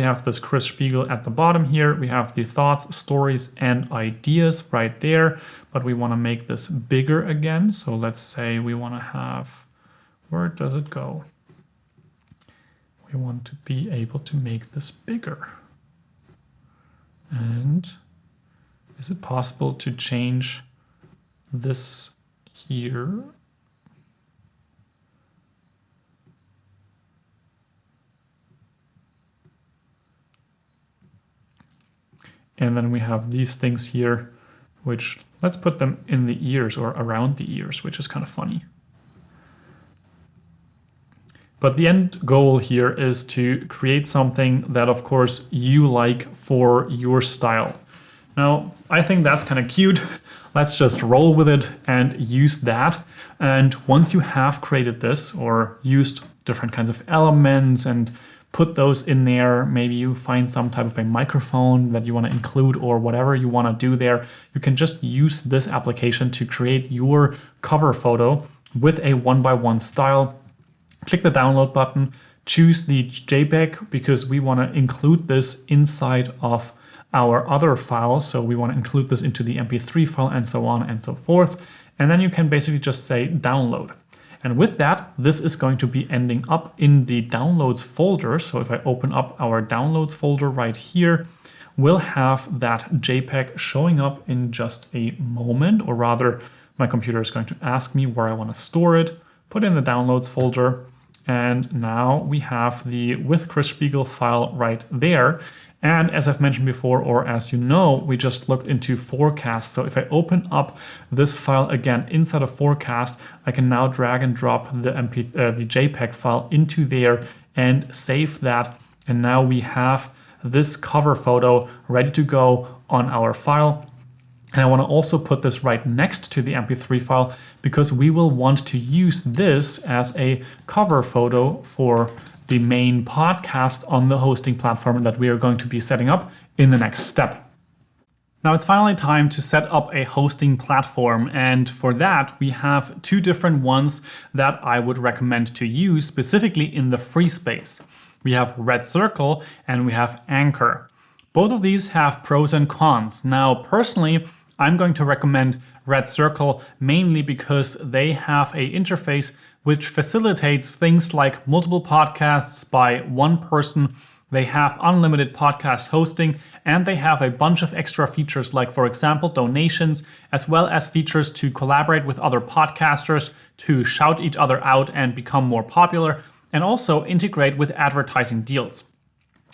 have this Chris Spiegel at the bottom here. We have the thoughts, stories, and ideas right there. But we want to make this bigger again. So let's say we want to have... Where does it go? We want to be able to make this bigger. And is it possible to change this here? And then we have these things here, which let's put them in the ears or around the ears, which is kind of funny. But the end goal here is to create something that, of course, you like for your style. Now, I think that's kind of cute. Let's just roll with it and use that. And once you have created this or used different kinds of elements and put those in there, maybe you find some type of a microphone that you want to include or whatever you want to do there, you can just use this application to create your cover photo with a 1:1 style. Click the download button, choose the JPEG because we want to include this inside of our other files. So we want to include this into the MP3 file and so on and so forth. And then you can basically just say download. And with that, this is going to be ending up in the downloads folder. So if I open up our downloads folder right here, we'll have that JPEG showing up in just a moment, or rather my computer is going to ask me where I want to store it, put in the downloads folder. And now we have the with Chris Spiegel file right there. And as I've mentioned before, or as you know, we just looked into Forecast. So if I open up this file again inside of Forecast, I can now drag and drop the JPEG file into there and save that. And now we have this cover photo ready to go on our file. And I want to also put this right next to the MP3 file because we will want to use this as a cover photo for the main podcast on the hosting platform that we are going to be setting up in the next step. Now it's finally time to set up a hosting platform, and for that we have two different ones that I would recommend to use specifically in the free space. We have RedCircle and we have Anchor. Both of these have pros and cons. Now personally, I'm going to recommend RedCircle mainly because they have an interface which facilitates things like multiple podcasts by one person. They have unlimited podcast hosting, and they have a bunch of extra features like, for example, donations, as well as features to collaborate with other podcasters, to shout each other out and become more popular, and also integrate with advertising deals.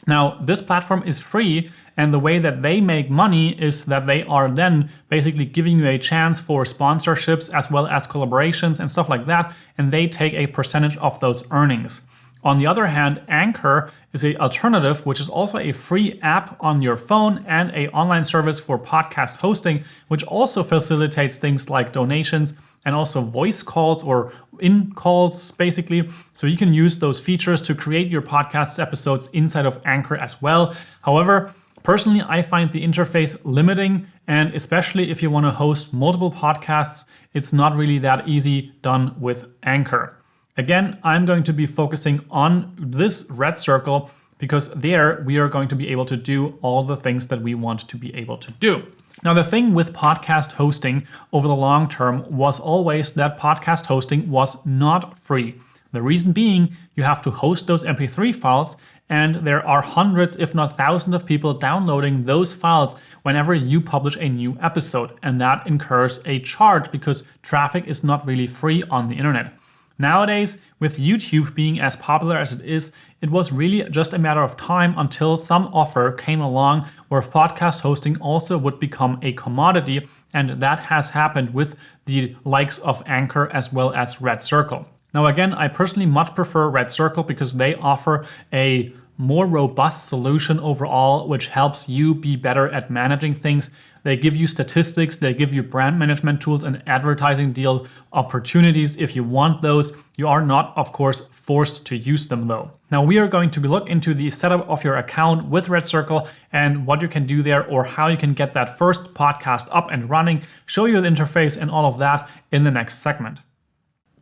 Now, this platform is free, and the way that they make money is that they are then basically giving you a chance for sponsorships as well as collaborations and stuff like that, and they take a percentage of those earnings. On the other hand, Anchor is an alternative, which is also a free app on your phone and an online service for podcast hosting, which also facilitates things like donations and also voice calls or in calls, basically. So you can use those features to create your podcast episodes inside of Anchor as well. However, personally, I find the interface limiting, and especially if you want to host multiple podcasts, it's not really that easy done with Anchor. Again, I'm going to be focusing on this RedCircle because there we are going to be able to do all the things that we want to be able to do. Now, the thing with podcast hosting over the long term was always that podcast hosting was not free. The reason being, you have to host those MP3 files, and there are hundreds, if not thousands of people downloading those files whenever you publish a new episode. And that incurs a charge because traffic is not really free on the internet. Nowadays, with YouTube being as popular as it is, it was really just a matter of time until some offer came along where podcast hosting also would become a commodity, and that has happened with the likes of Anchor as well as RedCircle. Now again, I personally much prefer RedCircle because they offer a more robust solution overall, which helps you be better at managing things. They give you statistics, they give you brand management tools and advertising deal opportunities if you want those. You are not, of course, forced to use them though. Now we are going to look into the setup of your account with RedCircle and what you can do there, or how you can get that first podcast up and running, show you the interface and all of that in the next segment.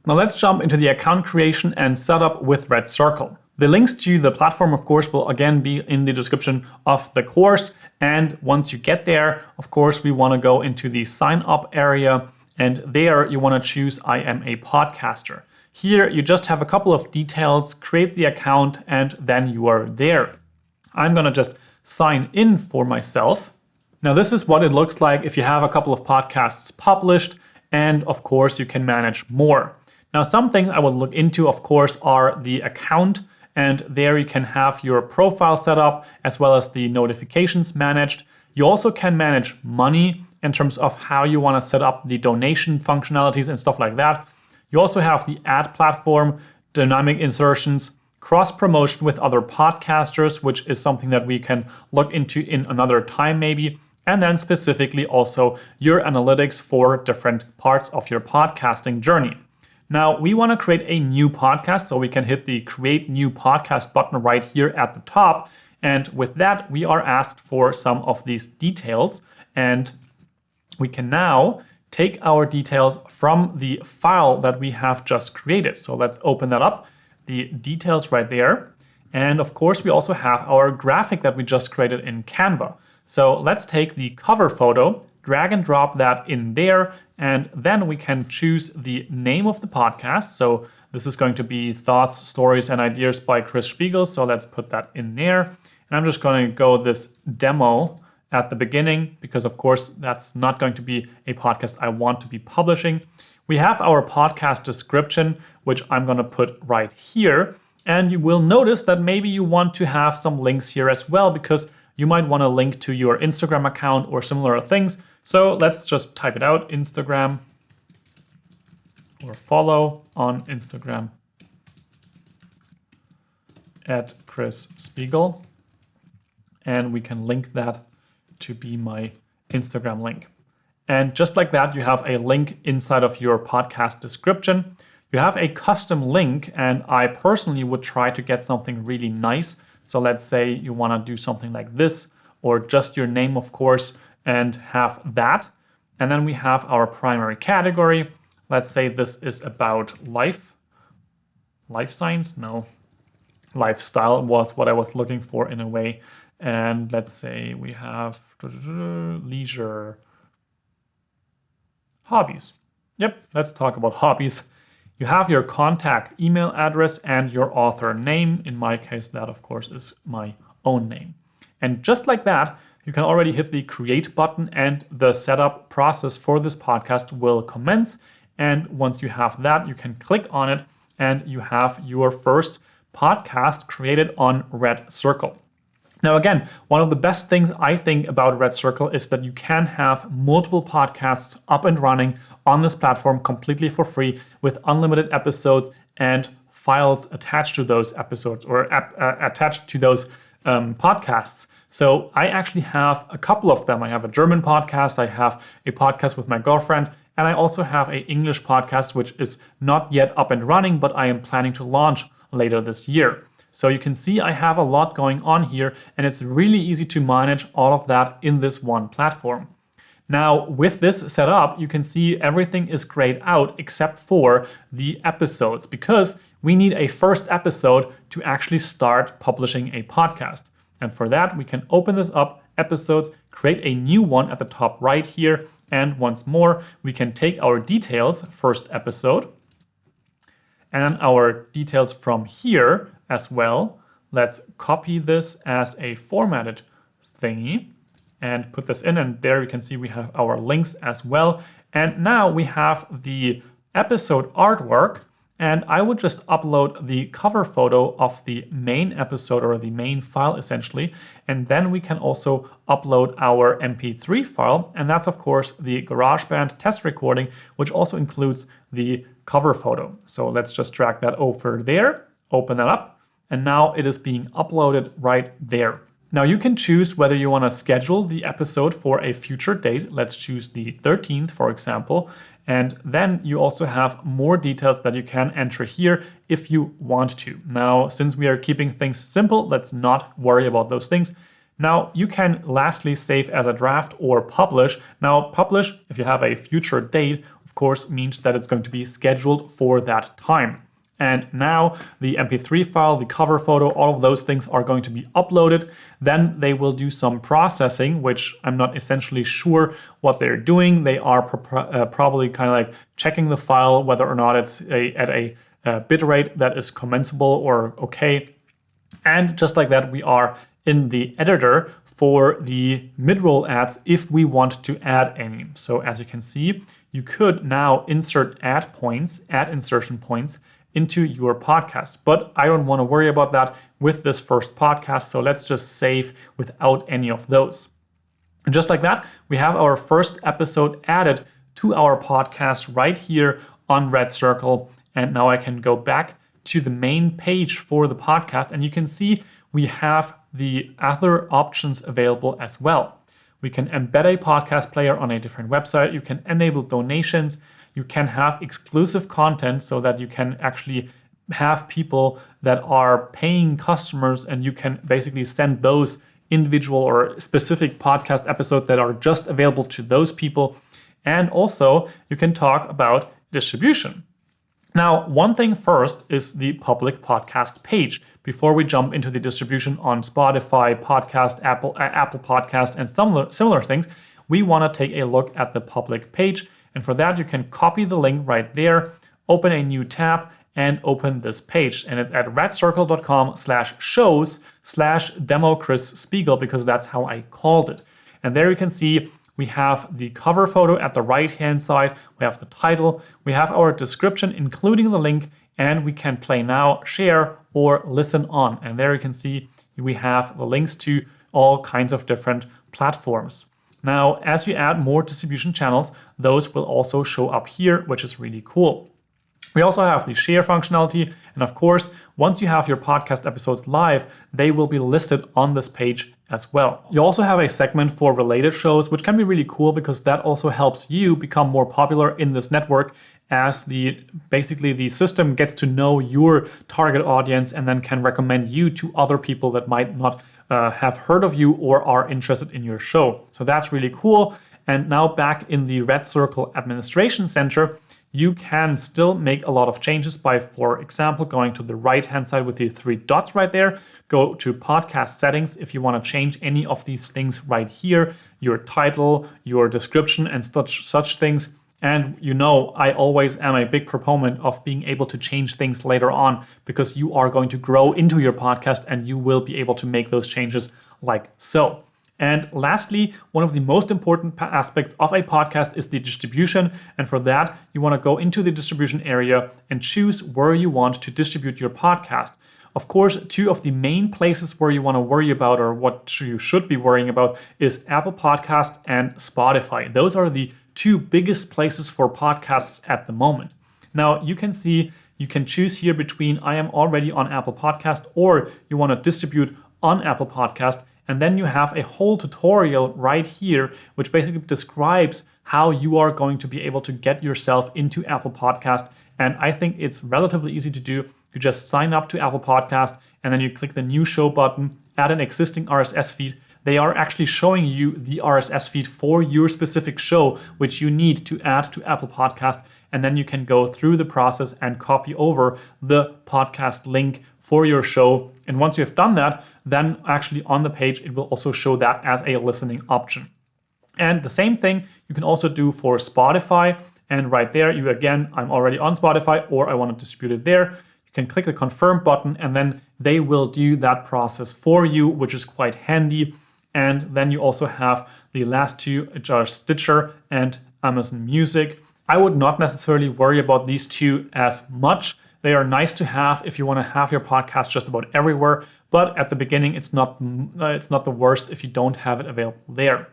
Now let's jump into the account creation and setup with RedCircle. The links to the platform, of course, will again be in the description of the course. And once you get there, of course, we want to go into the sign up area. And there you want to choose I am a podcaster. Here you just have a couple of details, create the account, and then you are there. I'm going to just sign in for myself. Now this is what it looks like if you have a couple of podcasts published. And of course, you can manage more. Now, some things I will look into, of course, are the account. And there you can have your profile set up as well as the notifications managed. You also can manage money in terms of how you want to set up the donation functionalities and stuff like that. You also have the ad platform, dynamic insertions, cross promotion with other podcasters, which is something that we can look into in another time maybe. And then specifically also your analytics for different parts of your podcasting journey. Now, we want to create a new podcast, so we can hit the Create New Podcast button right here at the top. And with that, we are asked for some of these details. And we can now take our details from the file that we have just created. So let's open that up, the details right there. And of course, we also have our graphic that we just created in Canva. So let's take the cover photo, drag and drop that in there, and then we can choose the name of the podcast. So this is going to be Thoughts, Stories, and Ideas by Chris Spiegel. So let's put that in there. And I'm just going to go this demo at the beginning because, of course, that's not going to be a podcast I want to be publishing. We have our podcast description, which I'm going to put right here. And you will notice that maybe you want to have some links here as well, because you might want to link to your Instagram account or similar things. So let's just type it out, Instagram, or follow on Instagram at Chris Spiegel. And we can link that to be my Instagram link. And just like that, you have a link inside of your podcast description. You have a custom link, and I personally would try to get something really nice. So let's say you want to do something like this, or just your name, of course, and have that. And then we have our primary category. Let's say this is about life science? No, lifestyle was what I was looking for in a way. And let's say we have leisure, hobbies. Yep, let's talk about hobbies. You have your contact email address and your author name. In my case, that of course is my own name. And just like that, you can already hit the create button and the setup process for this podcast will commence. And once you have that, you can click on it and you have your first podcast created on RedCircle. Now, again, one of the best things I think about RedCircle is that you can have multiple podcasts up and running on this platform completely for free with unlimited episodes and files attached to those episodes or attached to those podcasts. So I actually have a couple of them. I have a German podcast, I have a podcast with my girlfriend, and I also have an English podcast, which is not yet up and running, but I am planning to launch later this year. So you can see I have a lot going on here, and it's really easy to manage all of that in this one platform. Now, with this set up, you can see everything is grayed out except for the episodes, because we need a first episode to actually start publishing a podcast. And for that, we can open this up, episodes, create a new one at the top right here. And once more, we can take our details, first episode, and our details from here as well. let's copy this as a formatted thingy and put this in. And there you can see we have our links as well. And now we have the episode artwork. And I would just upload the cover photo of the main episode or the main file essentially. And then we can also upload our MP3 file. And that's of course the Garageband test recording, which also includes the cover photo. So let's just drag that over there, open that up. And now it is being uploaded right there. Now you can choose whether you want to schedule the episode for a future date. Let's choose the 13th, for example. And then you also have more details that you can enter here if you want to. Now, since we are keeping things simple, let's not worry about those things. Now, you can lastly save as a draft or publish. Now, publish, if you have a future date, of course, means that it's going to be scheduled for that time. And now the MP3 file, the cover photo, all of those things are going to be uploaded. Then they will do some processing, which I'm not essentially sure what they're doing. They are probably kind of like checking the file, whether or not it's at a bitrate that is commensable or okay. And just like that, we are in the editor for the mid-roll ads if we want to add any. So as you can see, you could now insert ad insertion points into your podcast. But I don't want to worry about that with this first podcast. So let's just save without any of those. And just like that, we have our first episode added to our podcast right here on RedCircle. And now I can go back to the main page for the podcast. And you can see we have the other options available as well. We can embed a podcast player on a different website. You can enable donations. You can have exclusive content so that you can actually have people that are paying customers, and you can basically send those individual or specific podcast episodes that are just available to those people. And also you can talk about distribution. Now, one thing first is the public podcast page. Before we jump into the distribution on Spotify, Apple Podcast, and similar things, we want to take a look at the public page. And for that, you can copy the link right there, open a new tab, and open this page. And it's at redcircle.com/shows/demo Chris Spiegel, because that's how I called it. And there you can see we have the cover photo at the right-hand side. We have the title. We have our description, including the link. And we can play now, share, or listen on. And there you can see we have the links to all kinds of different platforms. Now, as you add more distribution channels, those will also show up here, which is really cool. We also have the share functionality. And of course, once you have your podcast episodes live, they will be listed on this page as well. You also have a segment for related shows, which can be really cool because that also helps you become more popular in this network, as basically the system gets to know your target audience and then can recommend you to other people that might not have heard of you or are interested in your show. So that's really cool. And now back in the RedCircle Administration Center, you can still make a lot of changes by, for example, going to the right-hand side with the 3 dots right there. Go to podcast settings if you want to change any of these things right here, your title, your description, and such things. And you know, I always am a big proponent of being able to change things later on, because you are going to grow into your podcast and you will be able to make those changes like so. And lastly, one of the most important aspects of a podcast is the distribution. And for that, you want to go into the distribution area and choose where you want to distribute your podcast. Of course, 2 of the main places where you want to worry about, or what you should be worrying about, is Apple Podcast and Spotify. Those are the 2 biggest places for podcasts at the moment. Now, you can see, you can choose here between I am already on Apple Podcast or you want to distribute on Apple Podcast. And then you have a whole tutorial right here, which basically describes how you are going to be able to get yourself into Apple Podcast. And I think it's relatively easy to do. You just sign up to Apple Podcast and then you click the new show button, add an existing RSS feed. They are actually showing you the RSS feed for your specific show, which you need to add to Apple Podcast. And then you can go through the process and copy over the podcast link for your show. And once you have done that, then actually on the page, it will also show that as a listening option. And the same thing you can also do for Spotify. And right there, I'm already on Spotify, or I want to distribute it there. You can click the confirm button and then they will do that process for you, which is quite handy. And then you also have the last two, which are Stitcher and Amazon Music. I would not necessarily worry about these two as much. They are nice to have if you want to have your podcast just about everywhere, but at the beginning, it's not the worst if you don't have it available there.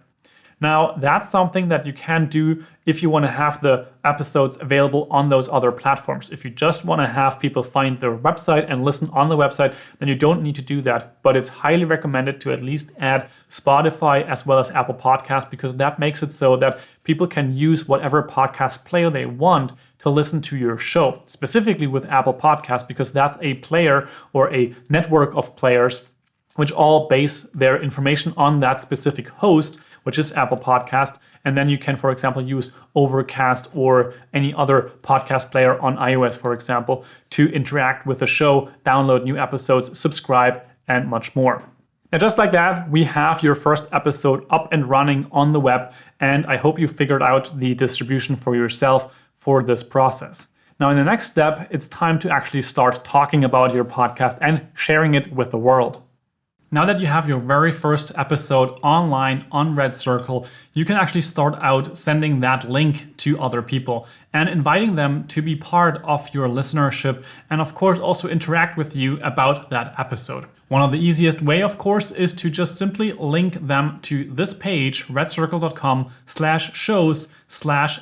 Now, that's something that you can do if you want to have the episodes available on those other platforms. If you just want to have people find their website and listen on the website, then you don't need to do that. But it's highly recommended to at least add Spotify as well as Apple Podcasts, because that makes it so that people can use whatever podcast player they want to listen to your show. Specifically with Apple Podcasts, because that's a player or a network of players which all base their information on that specific host, which is Apple Podcast. And then you can, for example, use Overcast or any other podcast player on iOS, for example, to interact with the show, download new episodes, subscribe, and much more. Now, just like that, we have your first episode up and running on the web, and I hope you figured out the distribution for yourself for this process. Now, in the next step, it's time to actually start talking about your podcast and sharing it with the world. Now that you have your very first episode online on RedCircle, you can actually start out sending that link to other people and inviting them to be part of your listenership and of course also interact with you about that episode. One of the easiest way, of course, is to just simply link them to this page, redcircle.com/shows/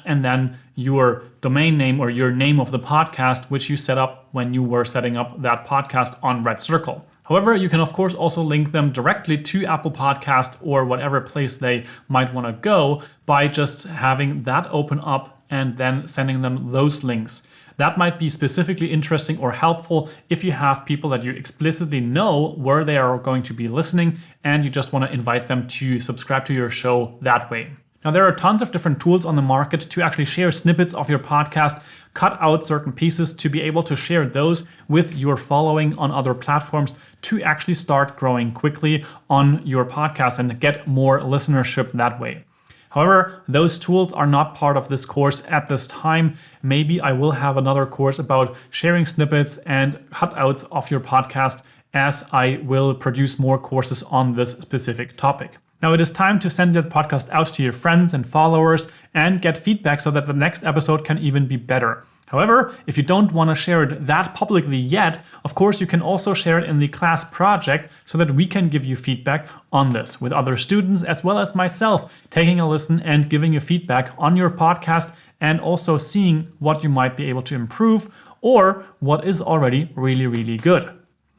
and then your domain name or your name of the podcast, which you set up when you were setting up that podcast on RedCircle. However, you can of course also link them directly to Apple Podcast or whatever place they might want to go by just having that open up and then sending them those links. That might be specifically interesting or helpful if you have people that you explicitly know where they are going to be listening and you just want to invite them to subscribe to your show that way. Now, there are tons of different tools on the market to actually share snippets of your podcast, cut out certain pieces to be able to share those with your following on other platforms to actually start growing quickly on your podcast and get more listenership that way. However, those tools are not part of this course at this time. Maybe I will have another course about sharing snippets and cutouts of your podcast as I will produce more courses on this specific topic. Now it is time to send the podcast out to your friends and followers and get feedback so that the next episode can even be better. However, if you don't want to share it that publicly yet, of course you can also share it in the class project so that we can give you feedback on this with other students as well as myself taking a listen and giving you feedback on your podcast and also seeing what you might be able to improve or what is already really, really good.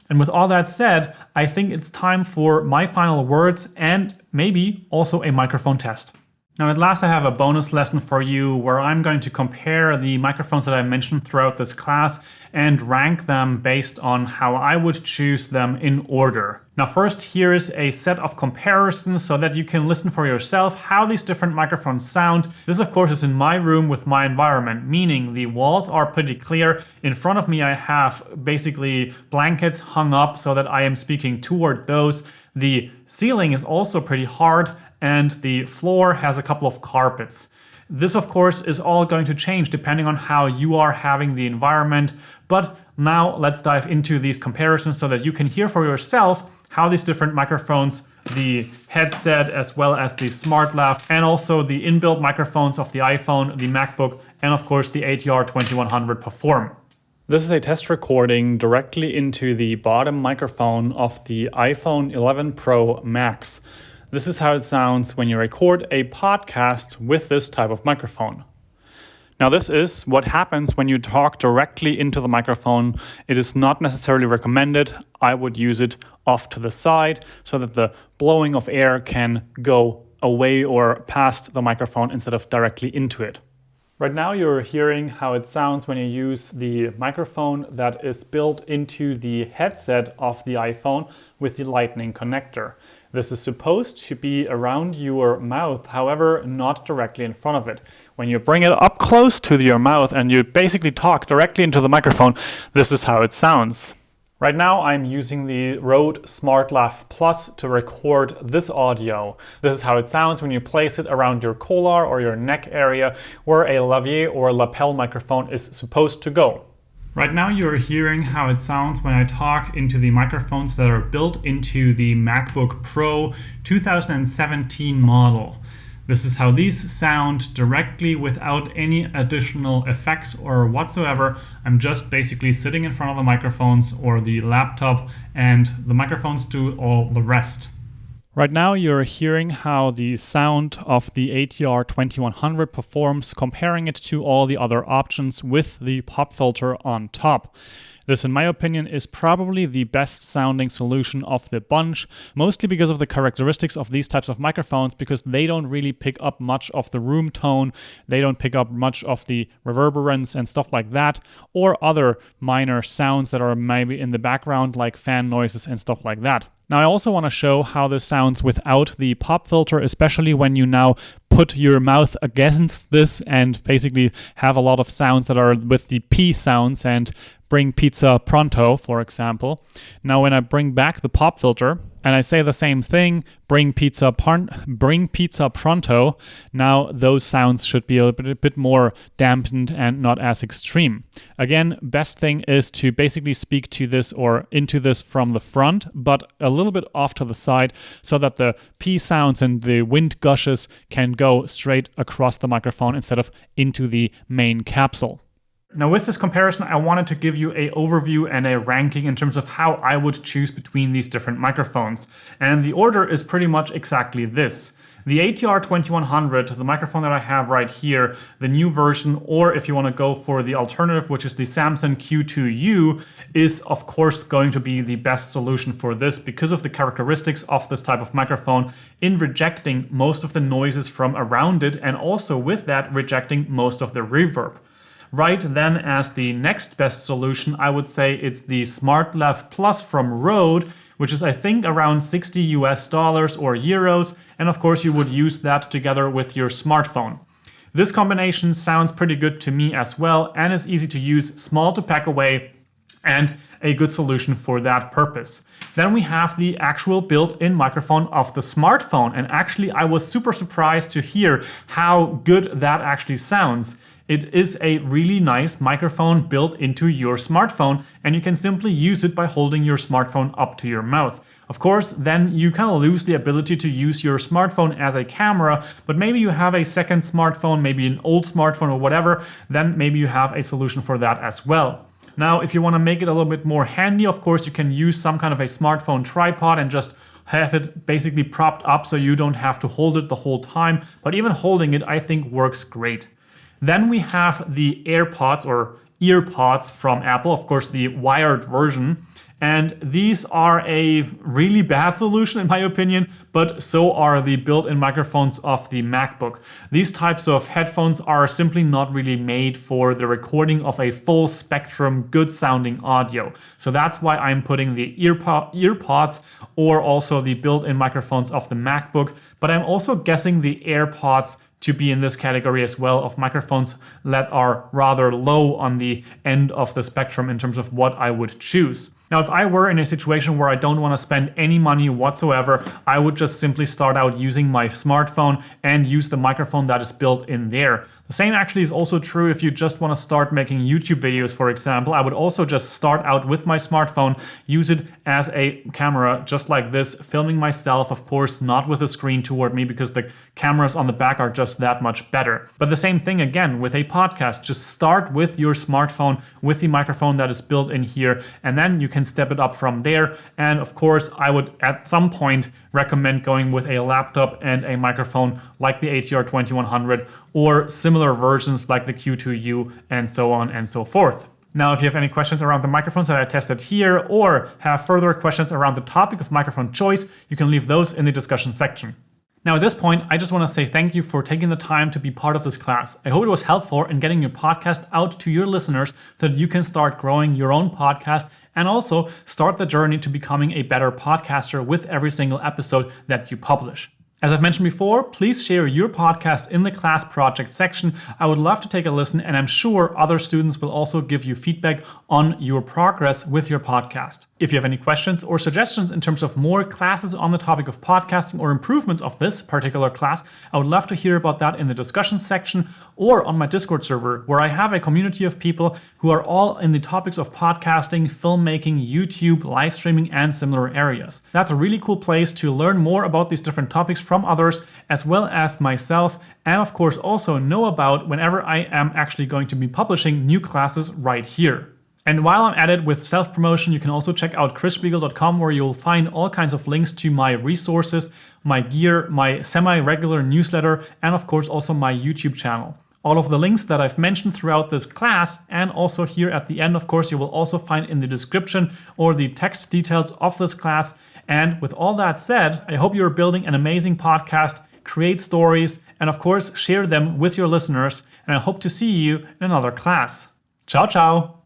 And with all that said, I think it's time for my final words and maybe also a microphone test. Now at last I have a bonus lesson for you where I'm going to compare the microphones that I mentioned throughout this class and rank them based on how I would choose them in order. Now first, here is a set of comparisons so that you can listen for yourself how these different microphones sound. This of course is in my room with my environment, meaning the walls are pretty clear. In front of me I have basically blankets hung up so that I am speaking toward those. The ceiling is also pretty hard and the floor has a couple of carpets. This, of course, is all going to change depending on how you are having the environment. But now let's dive into these comparisons so that you can hear for yourself how these different microphones, the headset as well as the SmartLav and also the inbuilt microphones of the iPhone, the MacBook, and of course the ATR 2100 perform. This is a test recording directly into the bottom microphone of the iPhone 11 Pro Max. This is how it sounds when you record a podcast with this type of microphone. Now this is what happens when you talk directly into the microphone. It is not necessarily recommended. I would use it off to the side so that the blowing of air can go away or past the microphone instead of directly into it. Right now you're hearing how it sounds when you use the microphone that is built into the headset of the iPhone with the Lightning connector. This is supposed to be around your mouth, however, not directly in front of it. When you bring it up close to your mouth and you basically talk directly into the microphone, this is how it sounds. Right now I'm using the Rode SmartLav Plus to record this audio. This is how it sounds when you place it around your collar or your neck area where a lavalier or lapel microphone is supposed to go. Right now you're hearing how it sounds when I talk into the microphones that are built into the MacBook Pro 2017 model. This is how these sound directly without any additional effects or whatsoever. I'm just basically sitting in front of the microphones or the laptop, and the microphones do all the rest. Right now you're hearing how the sound of the ATR 2100 performs, comparing it to all the other options with the pop filter on top. This, in my opinion, is probably the best sounding solution of the bunch, mostly because of the characteristics of these types of microphones, because they don't really pick up much of the room tone, they don't pick up much of the reverberance and stuff like that, or other minor sounds that are maybe in the background, like fan noises and stuff like that. Now, I also want to show how this sounds without the pop filter, especially when you now put your mouth against this and basically have a lot of sounds that are with the P sounds and bring pizza pronto, for example. Now, when I bring back the pop filter and I say the same thing, bring pizza pronto, now those sounds should be a bit more dampened and not as extreme. Again, best thing is to basically speak to this or into this from the front, but a little bit off to the side so that the P sounds and the wind gushes can go straight across the microphone instead of into the main capsule. Now with this comparison, I wanted to give you an overview and a ranking in terms of how I would choose between these different microphones. And the order is pretty much exactly this. The ATR 2100, the microphone that I have right here, the new version, or if you want to go for the alternative, which is the Samson Q2U, is of course going to be the best solution for this because of the characteristics of this type of microphone in rejecting most of the noises from around it, and also with that rejecting most of the reverb. Right then, as the next best solution, I would say it's the SmartLav Plus from Rode, which is I think around $60 or euros, and of course you would use that together with your smartphone. This combination sounds pretty good to me as well, and is easy to use, small to pack away, and a good solution for that purpose. Then we have the actual built-in microphone of the smartphone, and actually I was super surprised to hear how good that actually sounds. It is a really nice microphone built into your smartphone, and you can simply use it by holding your smartphone up to your mouth. Of course, then you kind of lose the ability to use your smartphone as a camera, but maybe you have a second smartphone, maybe an old smartphone or whatever, then maybe you have a solution for that as well. Now, if you want to make it a little bit more handy, of course, you can use some kind of a smartphone tripod and just have it basically propped up so you don't have to hold it the whole time, but even holding it, I think, works great. Then we have the AirPods or EarPods from Apple, of course the wired version, and these are a really bad solution in my opinion, but so are the built-in microphones of the MacBook. These types of headphones are simply not really made for the recording of a full spectrum, good sounding audio. So that's why I'm putting the EarPods or also the built-in microphones of the MacBook, but I'm also guessing the AirPods to be in this category as well of microphones that are rather low on the end of the spectrum in terms of what I would choose. Now, if I were in a situation where I don't want to spend any money whatsoever, I would just simply start out using my smartphone and use the microphone that is built in there. The same actually is also true if you just want to start making YouTube videos, for example. I would also just start out with my smartphone, use it as a camera just like this, filming myself, of course, not with a screen toward me because the cameras on the back are just that much better. But the same thing again with a podcast. Just start with your smartphone with the microphone that is built in here, and then you can step it up from there. And of course, I would at some point recommend going with a laptop and a microphone like the ATR 2100 or similar versions like the Q2U and so on and so forth. Now, if you have any questions around the microphones that I tested here or have further questions around the topic of microphone choice, you can leave those in the discussion section. Now, at this point, I just want to say thank you for taking the time to be part of this class. I hope it was helpful in getting your podcast out to your listeners so that you can start growing your own podcast and also start the journey to becoming a better podcaster with every single episode that you publish. As I've mentioned before, please share your podcast in the class project section. I would love to take a listen, and I'm sure other students will also give you feedback on your progress with your podcast. If you have any questions or suggestions in terms of more classes on the topic of podcasting or improvements of this particular class, I would love to hear about that in the discussion section or on my Discord server, where I have a community of people who are all in the topics of podcasting, filmmaking, YouTube, live streaming, and similar areas. That's a really cool place to learn more about these different topics from others, as well as myself, and of course also know about whenever I am actually going to be publishing new classes right here. And while I'm at it with self-promotion, you can also check out chrisspiegel.com, where you'll find all kinds of links to my resources, my gear, my semi-regular newsletter, and of course also my YouTube channel. All of the links that I've mentioned throughout this class, and also here at the end, of course, you will also find in the description or the text details of this class. And with all that said, I hope you're building an amazing podcast, create stories, and of course, share them with your listeners. And I hope to see you in another class. Ciao, ciao.